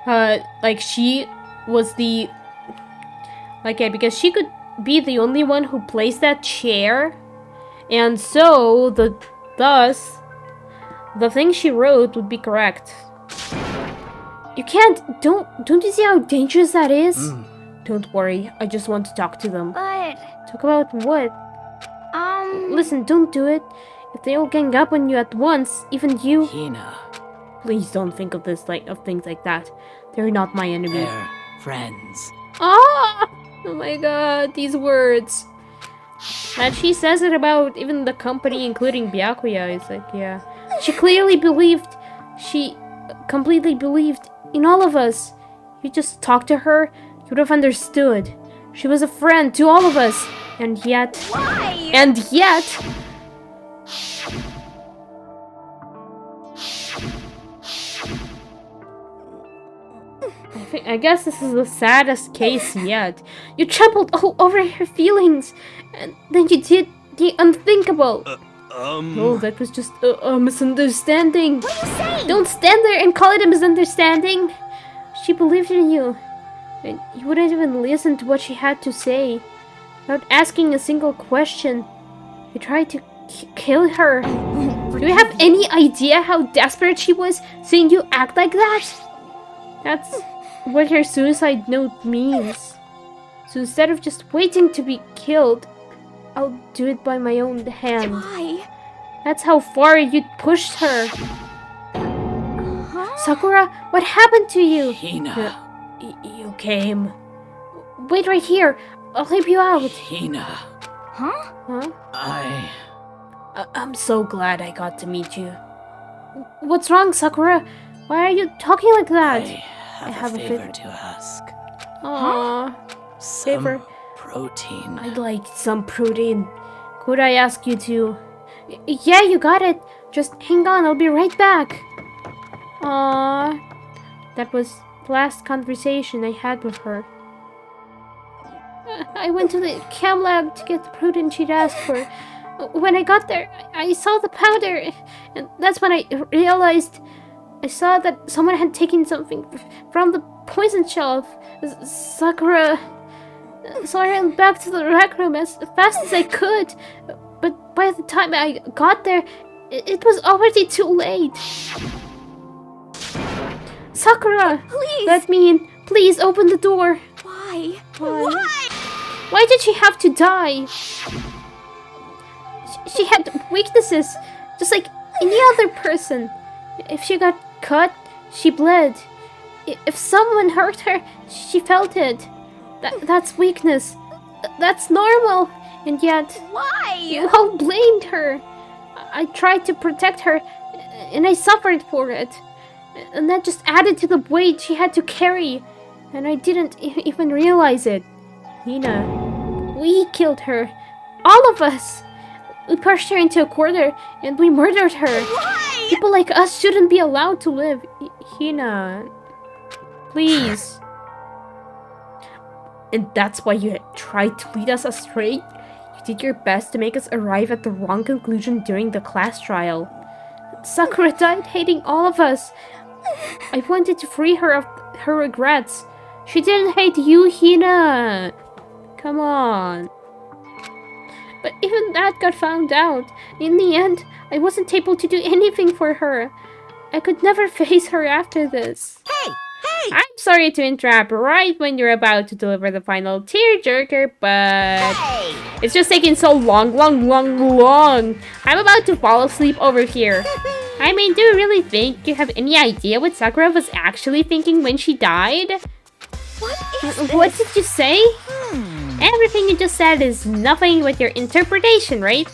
like she was the, like, yeah, because she could be the only one who placed that chair, and so thus the thing she wrote would be correct. You can't, don't you see how dangerous that is? Don't worry, I just want to talk to them. But... Talk about what? Listen, don't do it. If they all gang up on you at once, even you... Hina. Please don't think of things like that. They're not my enemy. They're friends. Ah! Oh my god, these words. And she says it about even the company, including Byakuya. It's like, yeah. She clearly believed, she completely believed in all of us. You just talked to her, you would have understood. She was a friend to all of us. And yet... Why? And yet... I guess this is the saddest case yet. You trampled all over her feelings, and then you did the unthinkable. Oh, that was just a misunderstanding. What are you saying? Don't stand there and call it a misunderstanding. She believed in you, and you wouldn't even listen to what she had to say. Without asking a single question, you tried to kill her. Do you have any idea how desperate she was seeing you act like that? That's what her suicide note means. So instead of just waiting to be killed, I'll do it by my own hand. Why? That's how far you pushed her. Sakura, what happened to you? Hina. You came. Wait right here. I'll help you out. Hina. Huh? I'm so glad I got to meet you. What's wrong, Sakura? Why are you talking like that? I have a favor to ask. Aww. Some protein. I'd like some protein. Could I ask you to? Yeah, you got it. Just hang on, I'll be right back. Aww. That was the last conversation I had with her. I went to the chem lab to get the protein she'd asked for. When I got there, I saw the powder, and that's when I realized I saw that someone had taken something from the poison shelf. Sakura. So I ran back to the rec room as fast as I could, but by the time I got there, it was already too late. Sakura! Please! Let me in. Please open the door. Why? Why did she have to die? She had weaknesses, just like any other person. If she got cut, she bled. If someone hurt her, she felt it. That's weakness. That's normal. And yet, Why? you all blamed her. I tried to protect her, and I suffered for it. And that just added to the weight she had to carry. And I didn't even realize it. Hina, we killed her. All of us. We pushed her into a corner, and we murdered her. Why? People like us shouldn't be allowed to live. Hina, please. And that's why you tried to lead us astray? You did your best to make us arrive at the wrong conclusion during the class trial. Sakura died hating all of us. I wanted to free her of her regrets. She didn't hate you, Hina. Come on. But even that got found out. In the end, I wasn't able to do anything for her. I could never face her after this. Hey! I'm sorry to interrupt right when you're about to deliver the final tearjerker, but it's just taking so long. I'm about to fall asleep over here. I mean, do you really think you have any idea what Sakura was actually thinking when she died? What did you say? Everything you just said is nothing but your interpretation, right?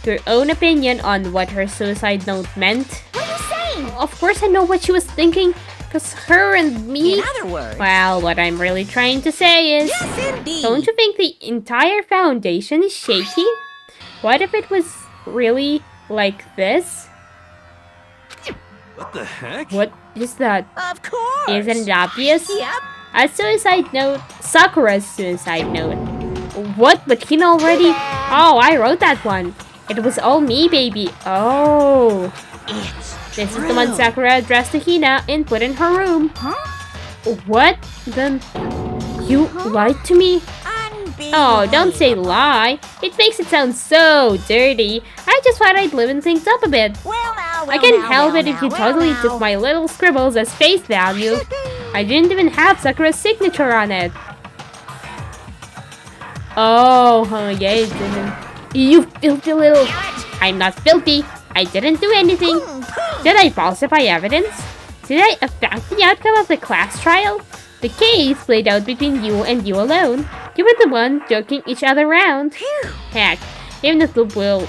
Your own opinion on what her suicide note meant. What are you saying? Of course I know what she was thinking. Because her and me... In other words... Well, what I'm really trying to say is... Yes, indeed! Don't you think the entire foundation is shaky? What if it was really like this? What the heck? What is that? Of course! Isn't it obvious? Yep. A suicide note, Sakura's suicide note. What? But Hina already? Oh, I wrote that one. It was all me, baby. Oh. This is the one Sakura addressed to Hina and put in her room. What? Then you lied to me? Oh, don't say lie. It makes it sound so dirty. I just thought I'd liven things up a bit. I can't help it if you totally took my little scribbles as face value. I didn't even have Sakura's signature on it. Oh, yeah, you didn't. You filthy little... I'm not filthy. I didn't do anything. Did I falsify evidence? Did I affect the outcome of the class trial? The case played out between you and you alone. You were the one joking each other around. Heck, even if the will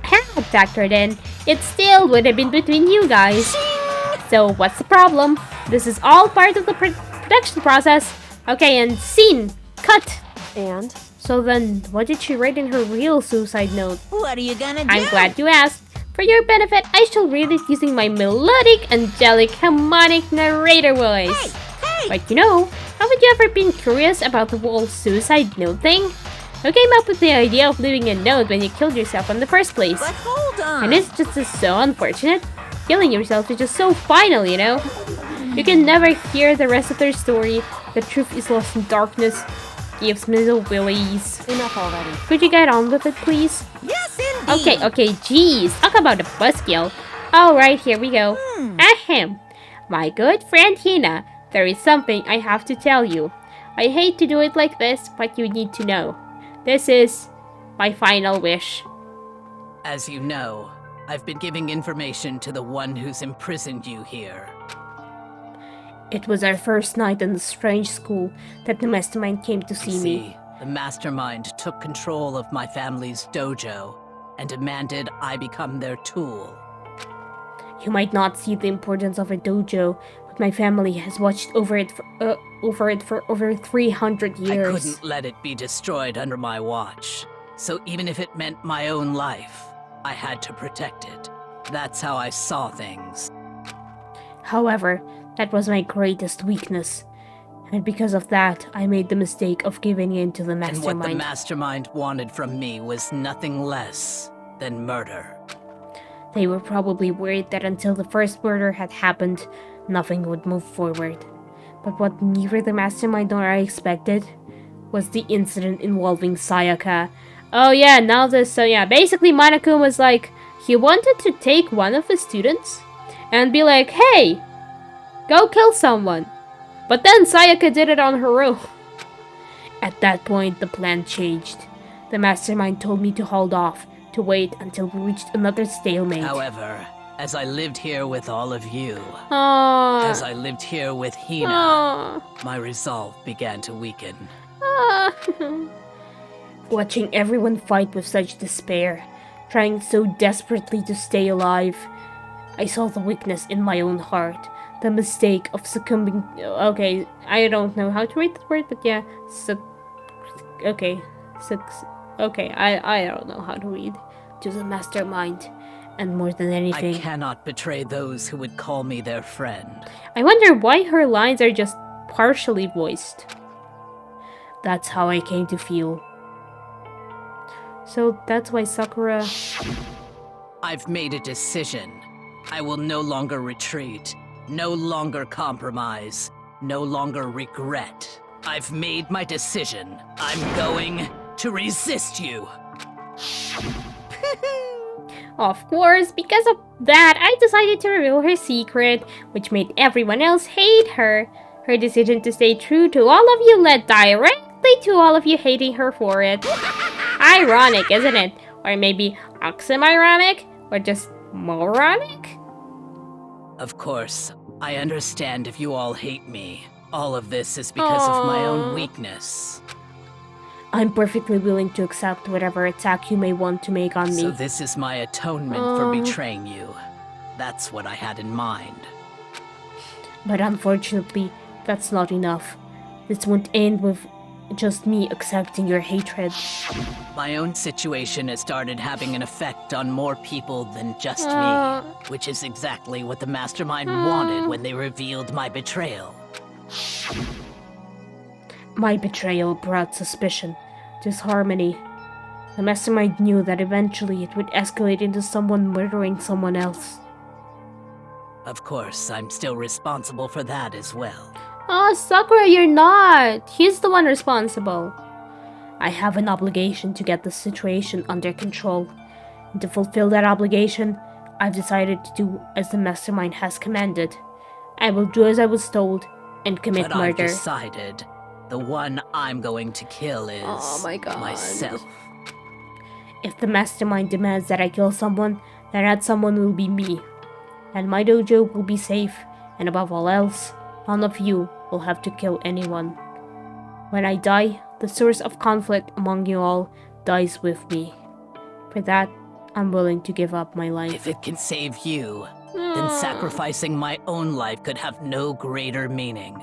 had factored in, it still would have been between you guys. So what's the problem? This is all part of the production process. Okay, and scene. Cut. And? So then, what did she write in her real suicide note? What are you gonna do? I'm glad you asked. For your benefit, I shall read it using my melodic, angelic, harmonic narrator voice. Hey! But you know, haven't you ever been curious about the whole suicide note thing? Who came up with the idea of leaving a note when you killed yourself in the first place? But hold on. And it's just so unfortunate. Killing yourself is just so final, you know? You can never hear the rest of their story. The truth is lost in darkness. Gives me the willies. Enough already. Could you get on with it, please? Yes, indeed. Okay, geez. Talk about a buzzkill. Alright, here we go. Ahem. My good friend Hina, there is something I have to tell you. I hate to do it like this, but you need to know. This is my final wish. As you know, I've been giving information to the one who's imprisoned you here. It was our first night in the strange school that the mastermind came to see me. The mastermind took control of my family's dojo and demanded I become their tool. You might not see the importance of a dojo, but my family has watched over it for over 300 years. I couldn't let it be destroyed under my watch. So even if it meant my own life, I had to protect it. That's how I saw things. However, that was my greatest weakness. And because of that, I made the mistake of giving in to the mastermind. And what the mastermind wanted from me was nothing less than murder. They were probably worried that until the first murder had happened, nothing would move forward. But what neither the mastermind nor I expected was the incident involving Sayaka. Oh yeah, now this, so yeah, basically Monokuma was like, he wanted to take one of his students and be like, hey, go kill someone. But then Sayaka did it on her own. At that point, the plan changed. The mastermind told me to hold off, to wait until we reached another stalemate. However, as I lived here with all of you, Aww. as I lived here with Hina, Aww. my resolve began to weaken. Watching everyone fight with such despair, trying so desperately to stay alive, I saw the weakness in my own heart. The mistake of succumbing... Okay, I don't know how to read the word, but yeah. I don't know how to read. To the mastermind. And more than anything... I cannot betray those who would call me their friend. I wonder why her lines are just partially voiced. That's how I came to feel. So that's why Sakura... I've made a decision. I will no longer retreat. No longer compromise. No longer regret. I've made my decision. I'm going to resist you. Of course, because of that, I decided to reveal her secret, which made everyone else hate her. Her decision to stay true to all of you led directly to all of you hating her for it. Ironic, isn't it? Or maybe oxymoronic? Or just moronic? Of course, I understand if you all hate me. All of this is because of my own weakness. I'm perfectly willing to accept whatever attack you may want to make on me. So this is my atonement for betraying you. That's what I had in mind. But unfortunately, that's not enough. This won't end with just me accepting your hatred. My own situation has started having an effect on more people than just me, which is exactly what the mastermind wanted when they revealed my betrayal. My betrayal brought suspicion disharmony. The mastermind knew that eventually it would escalate into someone murdering someone else. Of course, I'm still responsible for that as well. Oh, Sakura, you're not! He's the one responsible. I have an obligation to get the situation under control. And to fulfill that obligation, I've decided to do as the mastermind has commanded. I will do as I was told and commit But murder. I've decided the one I'm going to kill is Oh my God. myself. If the mastermind demands that I kill someone, then that someone will be me. And my dojo will be safe, and above all else, none of you will have to kill anyone. When I die, the source of conflict among you all dies with me. For that, I'm willing to give up my life. If it can save you, then sacrificing my own life could have no greater meaning.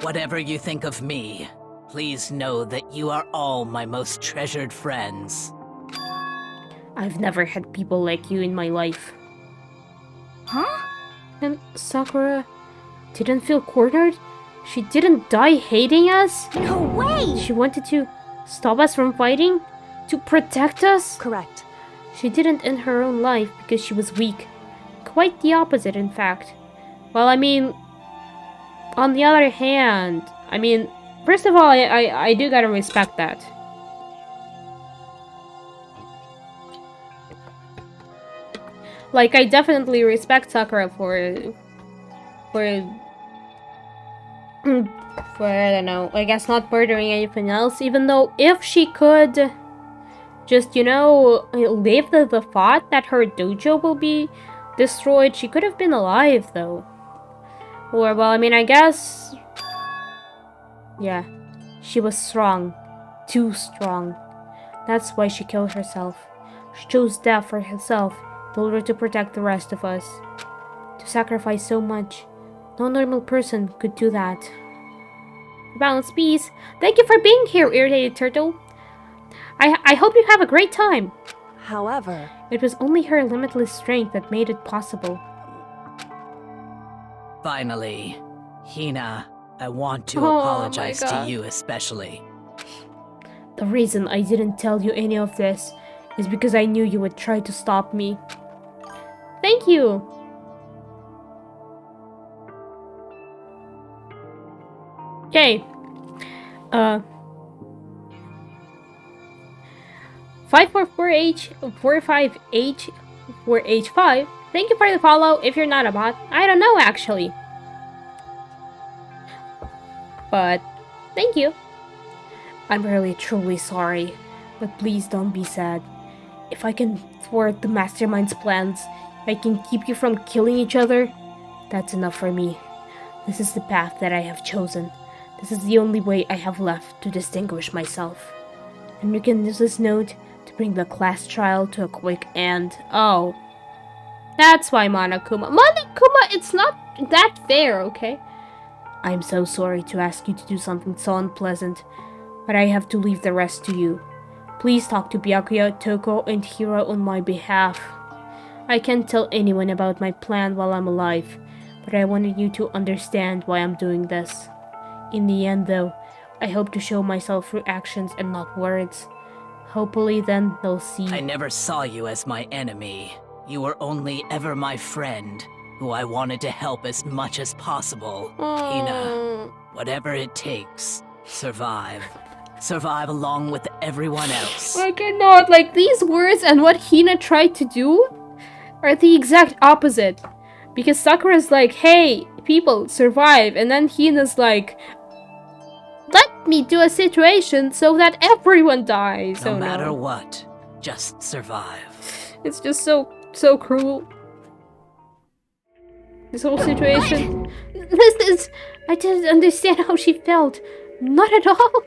Whatever you think of me, please know that you are all my most treasured friends. I've never had people like you in my life. Huh? And Sakura didn't feel cornered? She didn't die hating us? No way! She wanted to stop us from fighting? To protect us? Correct. She didn't end her own life because she was weak. Quite the opposite, in fact. Well, I mean, on the other hand, first of all, I do gotta respect that. Like, I definitely respect Sakura for I don't know, I guess not murdering anything else, even though if she could just, you know, leave the thought that her dojo will be destroyed, she could have been alive, though. Or, well, I guess, yeah, she was strong. Too strong. That's why she killed herself. She chose death for herself in order to protect the rest of us. To sacrifice so much, no normal person could do that. Balance Bees, thank you for being here, Irritated Turtle. I hope you have a great time. However, It was only her limitless strength that made it possible. Finally, Hina, I want to Oh apologize my to God. you especially. The reason I didn't tell you any of this is because I knew you would try to stop me. Thank you! Okay. 544H45H4H5. Thank you for the follow. If you're not a bot, I don't know actually. But thank you. I'm really truly sorry, but please don't be sad. If I can thwart the mastermind's plans, if I can keep you from killing each other, that's enough for me. This is the path that I have chosen. This is the only way I have left to distinguish myself. And you can use this note to bring the class trial to a quick end. Oh. That's why Monokuma. Monokuma, it's not that fair, okay? I'm so sorry to ask you to do something so unpleasant, but I have to leave the rest to you. Please talk to Byakuya, Toko, and Hiro on my behalf. I can't tell anyone about my plan while I'm alive, but I wanted you to understand why I'm doing this. In the end, though, I hope to show myself through actions and not words. Hopefully then they'll see. I never saw you as my enemy. You were only ever my friend, who I wanted to help as much as possible. Hina, whatever it takes, survive. Survive along with everyone else. I cannot. Like, these words and what Hina tried to do are the exact opposite. Because Sakura's like, hey, people, survive. And then Hina's like, let me do a situation so that everyone dies. No Oh, matter no. what, just survive. It's just so cruel. This whole situation. I didn't understand how she felt. Not at all.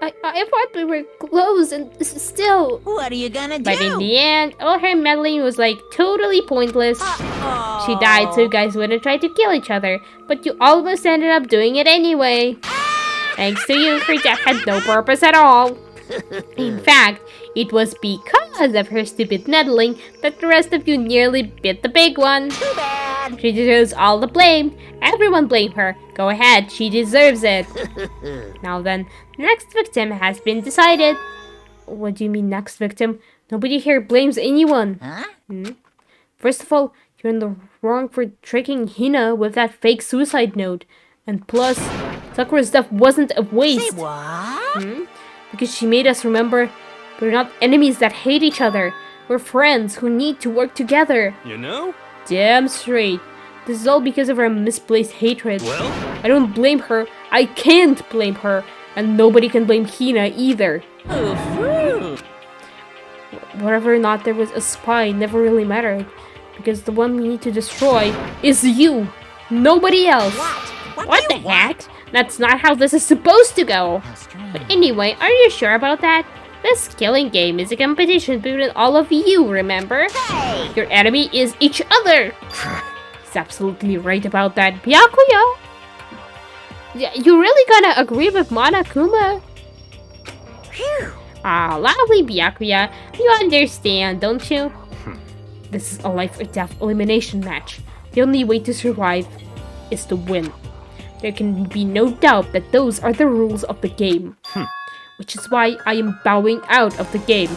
I thought we were close and still. What are you gonna do? But in the end, all her meddling was like totally pointless. She died so you guys wouldn't try to kill each other, but you almost ended up doing it anyway. Thanks to you, her death had no purpose at all. In fact, it was because of her stupid meddling that the rest of you nearly bit the big one. Too bad. She deserves all the blame. Everyone blame her. Go ahead, she deserves it. Now then, the next victim has been decided. What do you mean, next victim? Nobody here blames anyone. Huh? First of all, you're in the wrong for tricking Hina with that fake suicide note. And plus, Sakura's death wasn't a waste. Say what? Because she made us remember we're not enemies that hate each other. We're friends who need to work together. You know? Damn straight. This is all because of her misplaced hatred. Well? I don't blame her. I can't blame her. And nobody can blame Hina either. Whether or not there was a spy never really mattered. Because the one we need to destroy is you. Nobody else. What the heck? That's not how this is supposed to go. But anyway, are you sure about that? This killing game is a competition between all of you, remember? Hey! Your enemy is each other. He's absolutely right about that. Byakuya! You really gotta agree with Monokuma? Phew! Ah, lovely Byakuya. You understand, don't you? This is a life or death elimination match. The only way to survive is to win. There can be no doubt that those are the rules of the game. Which is why I am bowing out of the game.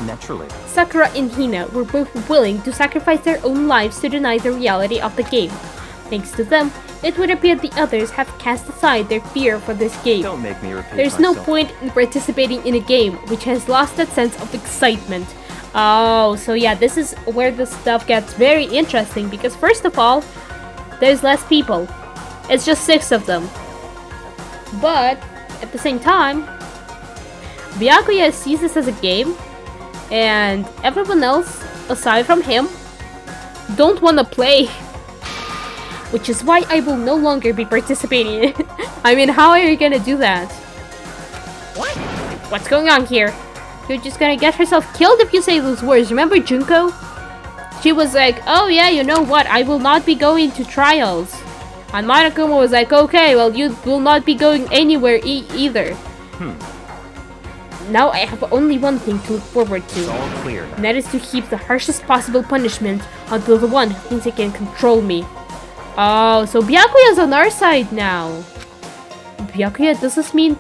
Naturally. Sakura and Hina were both willing to sacrifice their own lives to deny the reality of the game. Thanks to them, it would appear the others have cast aside their fear for this game. Don't make me repeat There's no point in participating in a game which has lost that sense of excitement. Oh, so yeah, this is where the stuff gets very interesting because first of all, there's less people. It's just 6 of them. But, at the same time, Byakuya sees this as a game, and everyone else, aside from him, don't want to play. Which is why I will no longer be participating in it. I mean, how are you gonna do that? What? What's going on here? You're just gonna get yourself killed if you say those words. Remember Junko? She was like, oh yeah, you know what? I will not be going to trials. And Monokuma was like, okay, well, you will not be going anywhere either. Now I have only one thing to look forward to. It's all clear now. And that is to heap the harshest possible punishment onto the one who thinks he can control me. Oh, so Byakuya's on our side now. Byakuya, does this mean...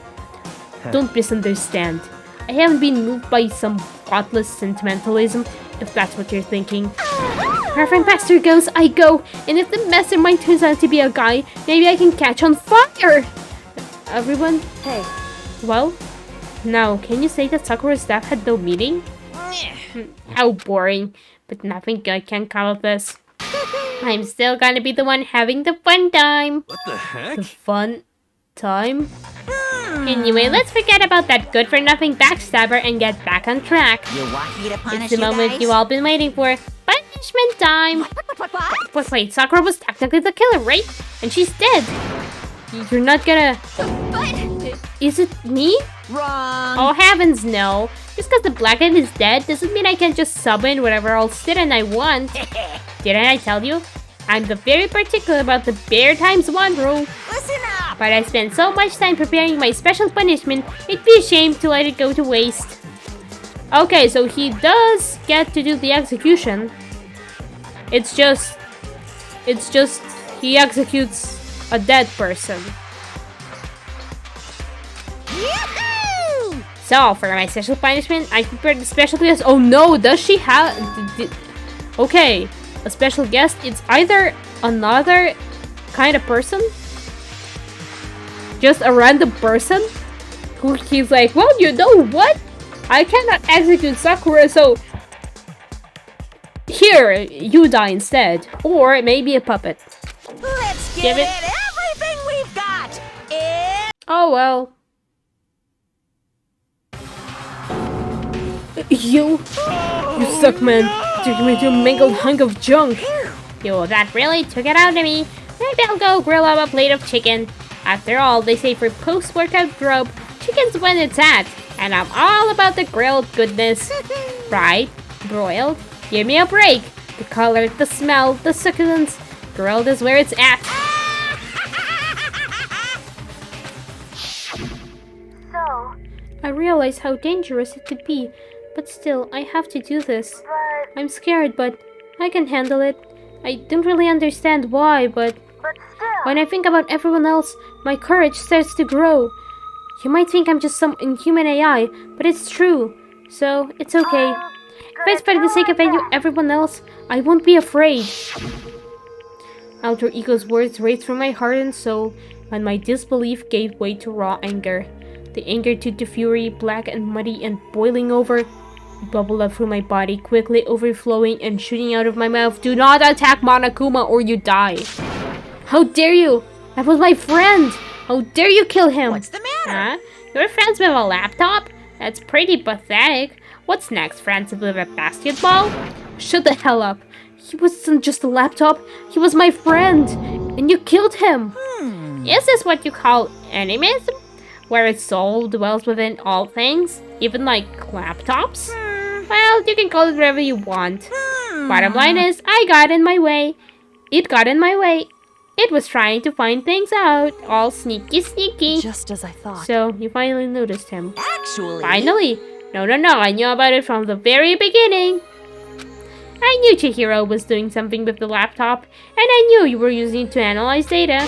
Don't misunderstand. I haven't been moved by some thoughtless sentimentalism, if that's what you're thinking. Wherever Master goes, I go. And if the mastermind turns out to be a guy, maybe I can catch on fire. Everyone? Hey. Well? Now, can you say that Sakura's death had no meaning? How boring. But nothing good can come of this. I'm still gonna be the one having the fun time. What the heck? The fun time? Anyway, let's forget about that good-for-nothing backstabber and get back on track. You want me to punish It's the moment guys? you all been waiting for. Punishment time! What? But wait, Sakura was technically the killer, right? And she's dead. You're not gonna... But... Is it me? Wrong. Oh heavens no. Just because the blackhead is dead doesn't mean I can just summon whatever else student I want. Didn't I tell you? I'm very particular about the bear times 1 rule. Listen up. But I spent so much time preparing my special punishment, it'd be a shame to let it go to waste. Okay, so he does get to do the execution. It's just he executes a dead person. Yahoo! So, for my special punishment, I prepared a special guest. Oh no, does she have... Okay, a special guest, it's either another kind of person, just a random person, who he's like, well, you know what? I cannot execute Sakura, so... Here, you die instead. Or maybe a puppet. Let's Give give it- it everything we've got. Oh well. You suck, man. Turning me into a mangled hunk of junk. Yo, that really took it out of me. Maybe I'll go grill up a plate of chicken. After all, they say for post-workout grub, chicken's when it's at. And I'm all about the grilled goodness. Fried, broiled, give me a break. The color, the smell, the succulence. Grilled is where it's at. So... I realize how dangerous it could be, but still, I have to do this. I'm scared, but I can handle it. I don't really understand why, but But still... when I think about everyone else, my courage starts to grow. You might think I'm just some inhuman AI, but it's true. So, it's okay. If I fight for the sake of everyone else, I won't be afraid. Alter Ego's words raced through my heart and soul, and my disbelief gave way to raw anger. The anger took to fury, black and muddy and boiling over. It bubbled up through my body, quickly overflowing and shooting out of my mouth. Do not attack Monokuma or you die. How dare you? That was my friend. How dare you kill him? What's the matter? Huh? You're friends with a laptop? That's pretty pathetic. What's next, friends with a basketball? Shut the hell up. He wasn't just a laptop. He was my friend. And you killed him. Is this what you call animism? Where its soul dwells within all things? Even like laptops? Well, you can call it whatever you want. Bottom line is, I got in my way. It got in my way. It was trying to find things out. All sneaky. Just as I thought. So, you finally noticed him. Actually... Finally! No, I knew about it from the very beginning. I knew ch4 was doing something with the laptop, and I knew you were using it to analyze data.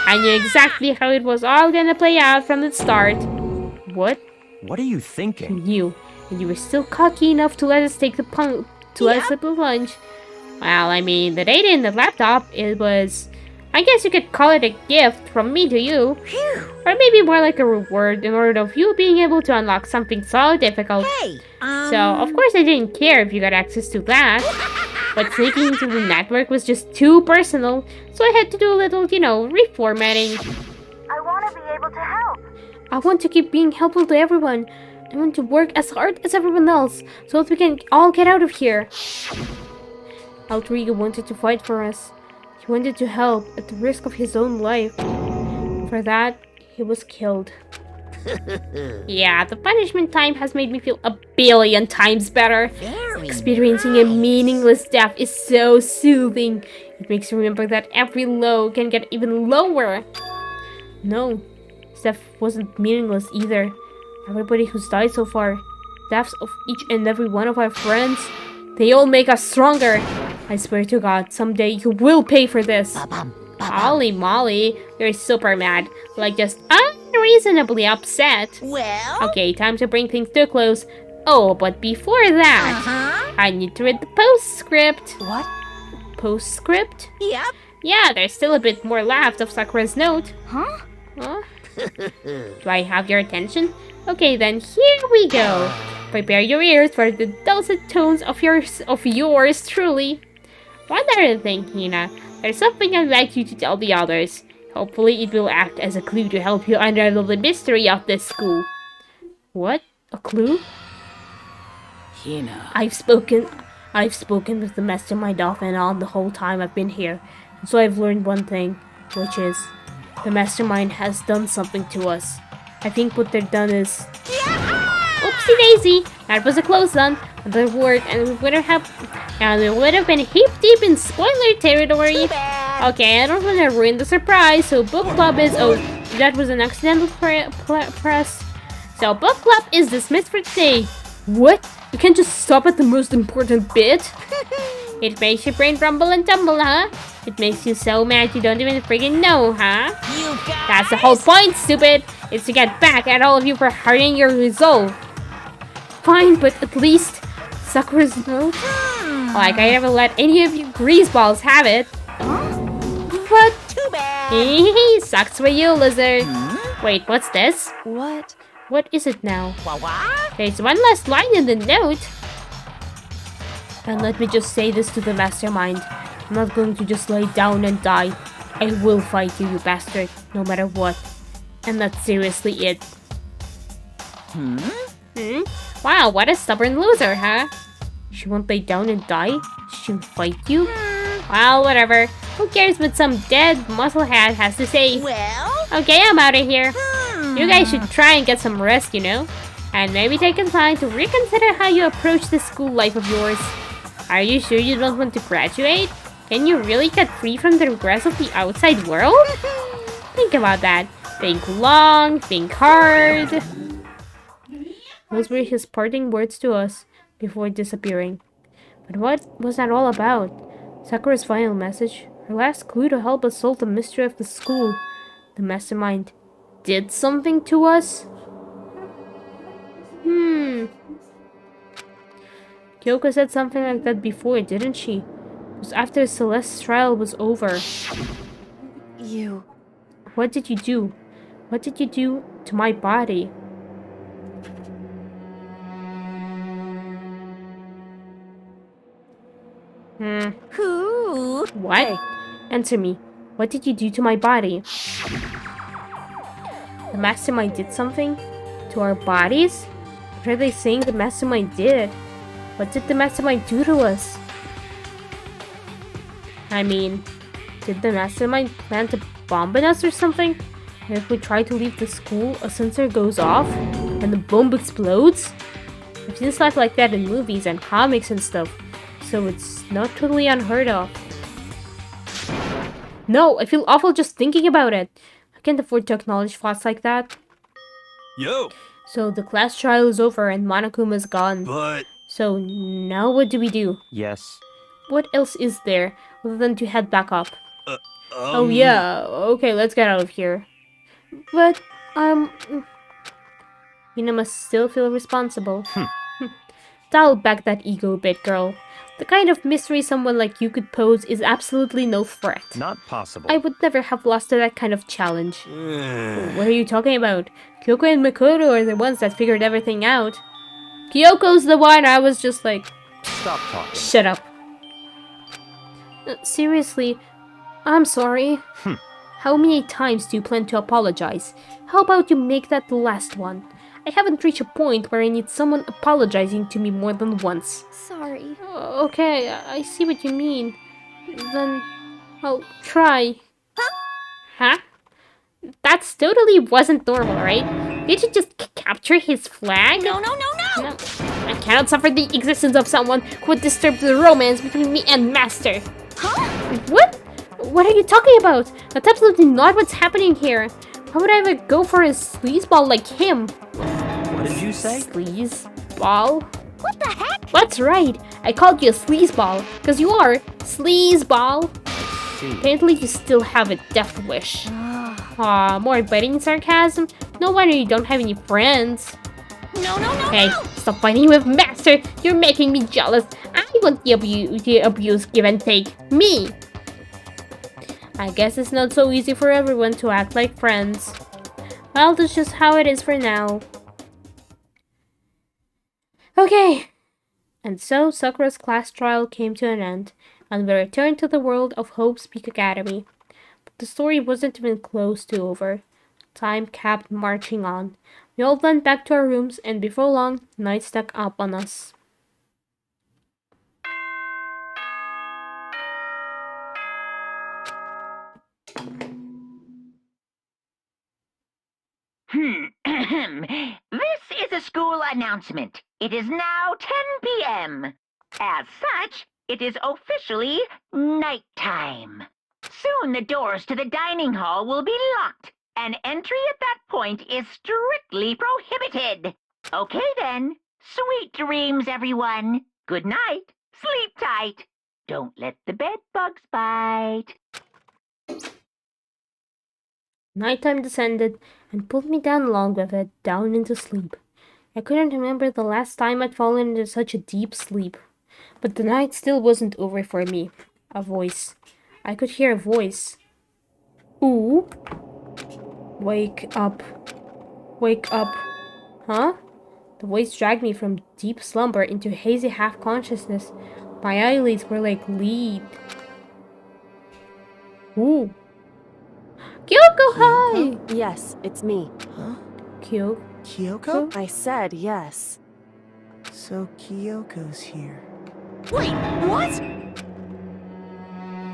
I knew exactly how it was all gonna play out from the start. What? What are you You thinking? knew, and you were still cocky enough to let us take the let us slip the lunch. Well, I mean, the data in the laptop, it was... I guess you could call it a gift from me to you. Or maybe more like a reward in order of you being able to unlock something so difficult. Hey, So, of course I didn't care if you got access to that. But sneaking into the network was just too personal, so I had to do a little, reformatting. I want to be able to help. I want to keep being helpful to everyone. I want to work as hard as everyone else, so that we can all get out of here. Alter Ego wanted to fight for us. He wanted to help at the risk of his own life. For that, he was killed. Yeah, the punishment time has made me feel a billion times better. Experiencing a meaningless death is so soothing. It makes you remember that every low can get even lower. No, death wasn't meaningless either. Everybody who's died so far, deaths of each and every one of our friends, they all make us stronger. I swear to God, someday you will pay for this. Holy moly, you're super mad. Like, just unreasonably upset. Well... Okay, time to bring things to a close. Oh, but before that, I need to read the postscript. What? Postscript? Yep. Yeah, there's still a bit more left of Sakura's note. Huh? Huh? Do I have your attention? Okay, then here we go. Prepare your ears for the dulcet tones of yours truly. One other thing, Hina. There's something I'd like you to tell the others. Hopefully it will act as a clue to help you unravel the mystery of this school. What? A clue? Hina. I've spoken with the mastermind off and on the whole time I've been here. And so I've learned one thing, which is the mastermind has done something to us. I think what they've done is... Oopsie daisy! That was a close one. Another word and we would have been hip deep in spoiler territory. Okay, I don't want to ruin the surprise, so book club is... Oh, that was an accidental press. So book club is dismissed for today. What? You can't just stop at the most important bit? It makes your brain rumble and tumble, huh? It makes you so mad you don't even freaking know, huh? That's the whole point, stupid! It's to get back at all of you for hurting your resolve. Fine, but at least Sakura's note? Like I never let any of you greaseballs have it. But Too bad. sucks for you, lizard. Wait, what's this? What? What is it now? What? There's one last line in the note. And let me just say this to the mastermind. I'm not going to just lay down and die. I will fight you, you bastard, no matter what. And that's seriously it. Wow, what a stubborn loser, huh? She won't lay down and die? She'll fight you? Well, whatever. Who cares what some dead musclehead has to say? Well... Okay, I'm out of here. You guys should try and get some rest, And maybe take a time to reconsider how you approach this school life of yours. Are you sure you don't want to graduate? Can you really get free from the regrets of the outside world? Think about that. Think long, think hard. Those were his parting words to us before disappearing. But what was that all about? Sakura's final message? Her last clue to help us solve the mystery of the school. The mastermind did something to us? Kyoko said something like that before, didn't she? It was after Celeste's trial was over. You... What did you do? What did you do to my body? Who? What? Hey. Answer me. What did you do to my body? The mastermind did something? To our bodies? What are they saying the mastermind did? What did the mastermind do to us? I mean, did the mastermind plan to bomb us or something? And if we try to leave the school, a sensor goes off and the bomb explodes? I've seen stuff like that in movies and comics and stuff, so it's not totally unheard of. No, I feel awful just thinking about it. I can't afford to acknowledge thoughts like that. Yo! So the class trial is over and Monokuma's gone. But... So now what do we do? Yes. What else is there other than to head back up? Oh yeah, okay, let's get out of here. But, Hina must still feel responsible. Dial back that ego a bit, girl. The kind of mystery someone like you could pose is absolutely no threat. Not possible. I would never have lost to that kind of challenge. What are you talking about? Kyoko and Makoto are the ones that figured everything out. Kyoko's the one I was just like... Stop talking. Shut up. Seriously, I'm sorry. How many times do you plan to apologize? How about you make that the last one? I haven't reached a point where I need someone apologizing to me more than once. Sorry. Okay, I see what you mean. Then I'll try. Huh? That's totally wasn't normal, right? Did you just capture his flag? No. No. I cannot suffer the existence of someone who would disturb the romance between me and Master. Huh? What? What are you talking about? That's absolutely not what's happening here. Why would I ever go for a sleazeball like him? What did you say? Sleazeball? What the heck? That's right. I called you a sleazeball, because you are sleazeball. Apparently you still have a death wish. Aw, more biting sarcasm? No wonder you don't have any friends. No. Hey, stop fighting with Master. You're making me jealous. I want the abuse give and take. Me. I guess it's not so easy for everyone to act like friends. Well, that's just how it is for now. Okay. And so Sakura's class trial came to an end, and we returned to the world of Hope's Peak Academy. But the story wasn't even close to over. Time kept marching on. We all went back to our rooms, and before long, night stuck up on us. This is a school announcement. It is now 10 p.m. As such, it is officially nighttime. Soon the doors to the dining hall will be locked, and entry at that point is strictly prohibited. Okay then. Sweet dreams, everyone. Good night. Sleep tight. Don't let the bed bugs bite. Nighttime descended and pulled me down along with it, down into sleep. I couldn't remember the last time I'd fallen into such a deep sleep. But the night still wasn't over for me. A voice. I could hear a voice. Ooh. Wake up. Wake up. Huh? The voice dragged me from deep slumber into hazy half-consciousness. My eyelids were like lead. Ooh. Kyoko, hi! Yes, it's me. Huh? Kyoko? I said yes. So Kyoko's here. Wait, what?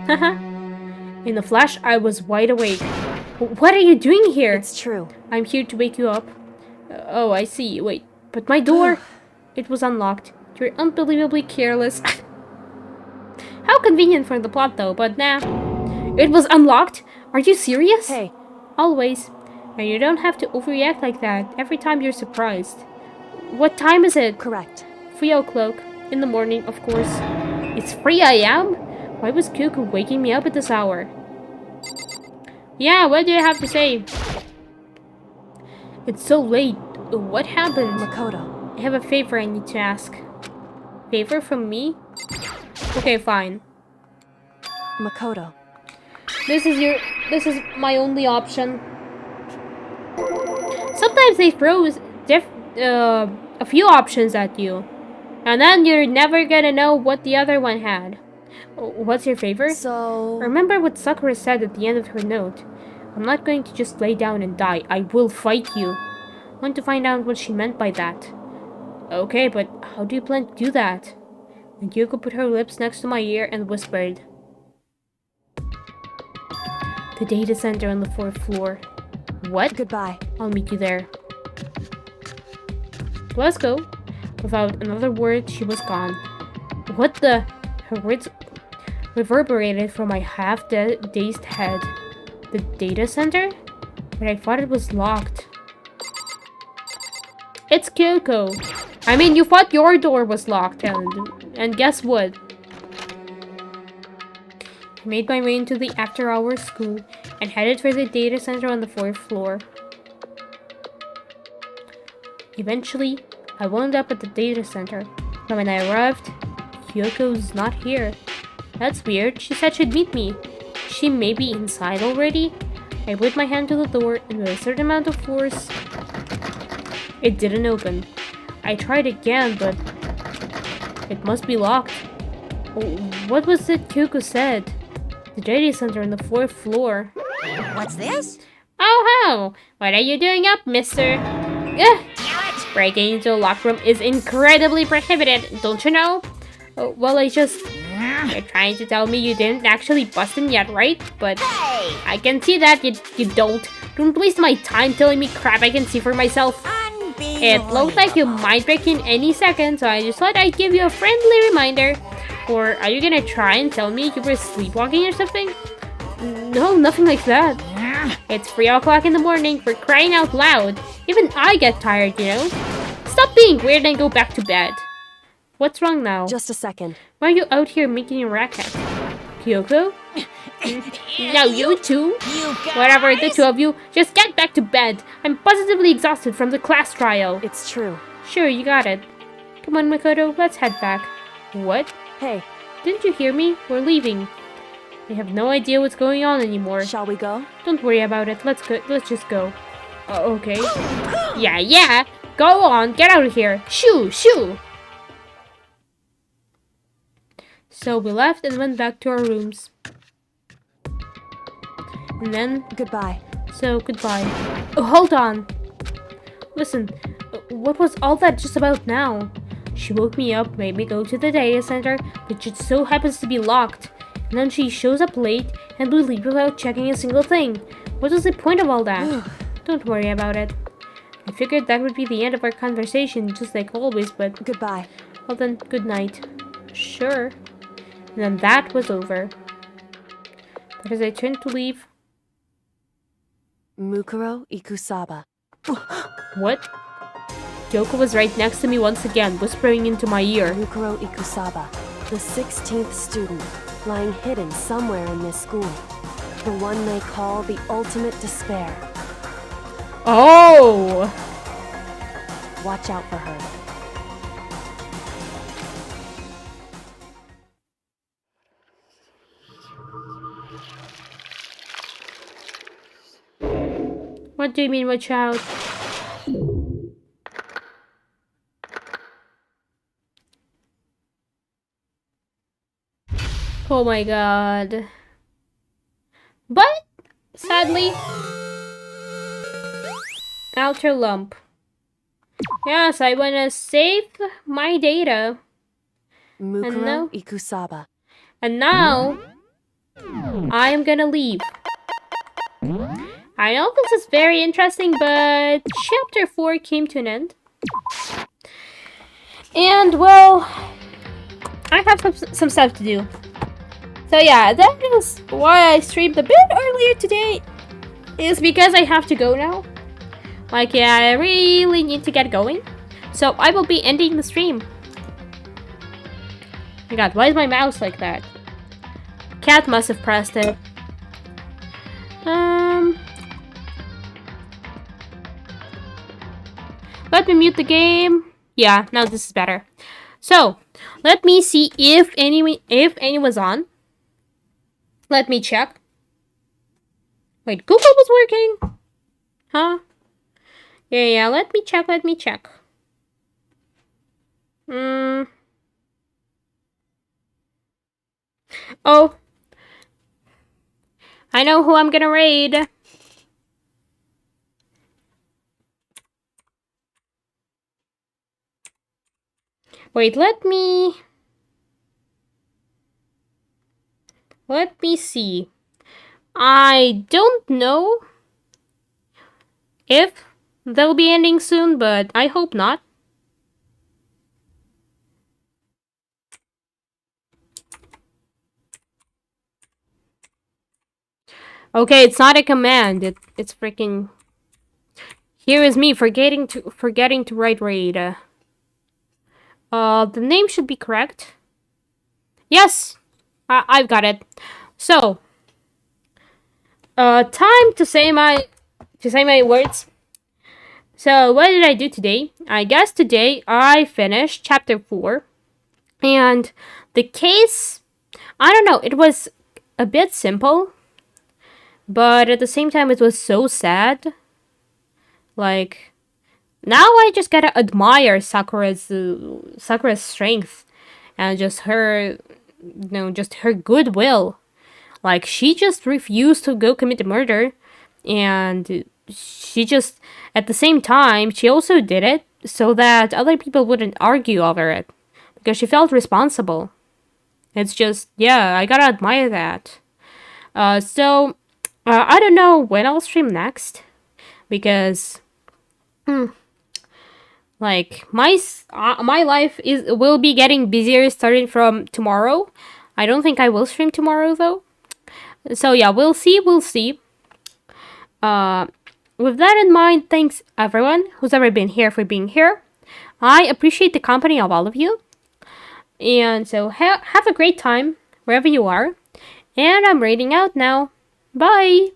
Haha. In a flash, I was wide awake. What are you doing here? It's true. I'm here to wake you up. Oh, I see. Wait, but my door... It was unlocked. You're unbelievably careless. How convenient for the plot, though, but nah. It was unlocked? Are you serious? Hey. Always. And you don't have to overreact like that every time you're surprised. What time is it? Correct. 3 o'clock. In the morning, of course. It's 3 a.m.? Why was Kyoko waking me up at this hour? Yeah, what do you have to say? It's so late. What happened? Makoto. I have a favor I need to ask. favor from me? Okay, fine. Makoto. This is my only option. Sometimes they throw a few options at you, and then you're never gonna know what the other one had. What's your favor? So... Remember what Sakura said at the end of her note. I'm not going to just lay down and die. I will fight you. I want to find out what she meant by that. Okay, but how do you plan to do that? And Kyoko put her lips next to my ear and whispered. The data center on the 4th floor. What? Goodbye. I'll meet you there. Let's go. Without another word, she was gone. What the? Her words reverberated from my half-dazed head. The data center? But I thought it was locked. It's Kyoko. I mean, you thought your door was locked, and guess what? I made my way into the after-hours school and headed for the data center on the 4th floor. Eventually, I wound up at the data center, but when I arrived, Kyoko's not here. That's weird. She said she'd meet me. She may be inside already? I put my hand to the door, and with a certain amount of force, it didn't open. I tried again, but it must be locked. What was it Kyoko said? The data center on the 4th floor. What's this? Oh ho! What are you doing up, mister? Ugh. Breaking into a locked room is incredibly prohibited, don't you know? Well, you're trying to tell me you didn't actually bust in yet, right? But Hey! I can see that you don't. Don't waste my time telling me crap I can see for myself. It looks like you might break in any second, so I just thought I'd give you a friendly reminder. Or are you gonna try and tell me you were sleepwalking or something? No, nothing like that. It's 3 o'clock in the morning, for crying out loud. Even I get tired, you know? Stop being weird and go back to bed. What's wrong now? Just a second. Why are you out here making a racket? Kyoko? Now you two? Whatever, the two of you, just get back to bed. I'm positively exhausted from the class trial. It's true. Sure, you got it. Come on, Makoto, let's head back. What? Hey, Didn't you hear me? We're leaving. I have no idea what's going on anymore. shall we go? Don't worry about it. Let's go. Let's just go. Okay. Yeah. Go on. Get out of here. Shoo, shoo. So we left and went back to our rooms. And then... Goodbye. So, goodbye. Oh, hold on. Listen, what was all that just about now? She woke me up, made me go to the data center, but it just so happens to be locked. And then she shows up late, and we leave without checking a single thing. What was the point of all that? Don't worry about it. I figured that would be the end of our conversation, just like always, but... Goodbye. Well then, good night. Sure. And then that was over. But as I turned to leave... Mukuro Ikusaba. What? Kyoko was right next to me once again, whispering into my ear. Mukuro Ikusaba, the 16th student, lying hidden somewhere in this school. The one they call the ultimate despair. Oh! Watch out for her. What do you mean, watch out? Oh my god. But, sadly, outer lump. Yes, I wanna save my data. Mukuro Ikusaba. And now, I am gonna leave. I know this is very interesting, but chapter 4 came to an end. And, well, I have some stuff to do. So yeah, that is why I streamed a bit earlier today. Is because I have to go now. Like, yeah, I really need to get going. So I will be ending the stream. Oh my god, why is my mouse like that? Cat must have pressed it. Let me mute the game. Yeah, now this is better. So, Let me see if anyone's on. Let me check. Wait, Google was working? Huh? Yeah, let me check. Oh. I know who I'm gonna raid. Wait, let me see. I don't know if they'll be ending soon, but I hope not. Okay, it's not a command. It's freaking. Here is me forgetting to write raid. The name should be correct. Yes, I've got it. So, time to say my words. So, what did I do today? I guess today I finished chapter 4, and the case, I don't know, it was a bit simple, but at the same time it was so sad. Like, now I just gotta admire Sakura's strength and just her, just her goodwill. Like, she just refused to go commit murder, and she just, at the same time, she also did it so that other people wouldn't argue over it, because she felt responsible. It's just, yeah, I gotta admire that. So, I don't know when I'll stream next, because, like, my life will be getting busier starting from tomorrow. I don't think I will stream tomorrow, though. So yeah, we'll see. With that in mind, thanks everyone who's ever been here for being here. I appreciate the company of all of you. And so have a great time wherever you are. And I'm raiding out now. Bye!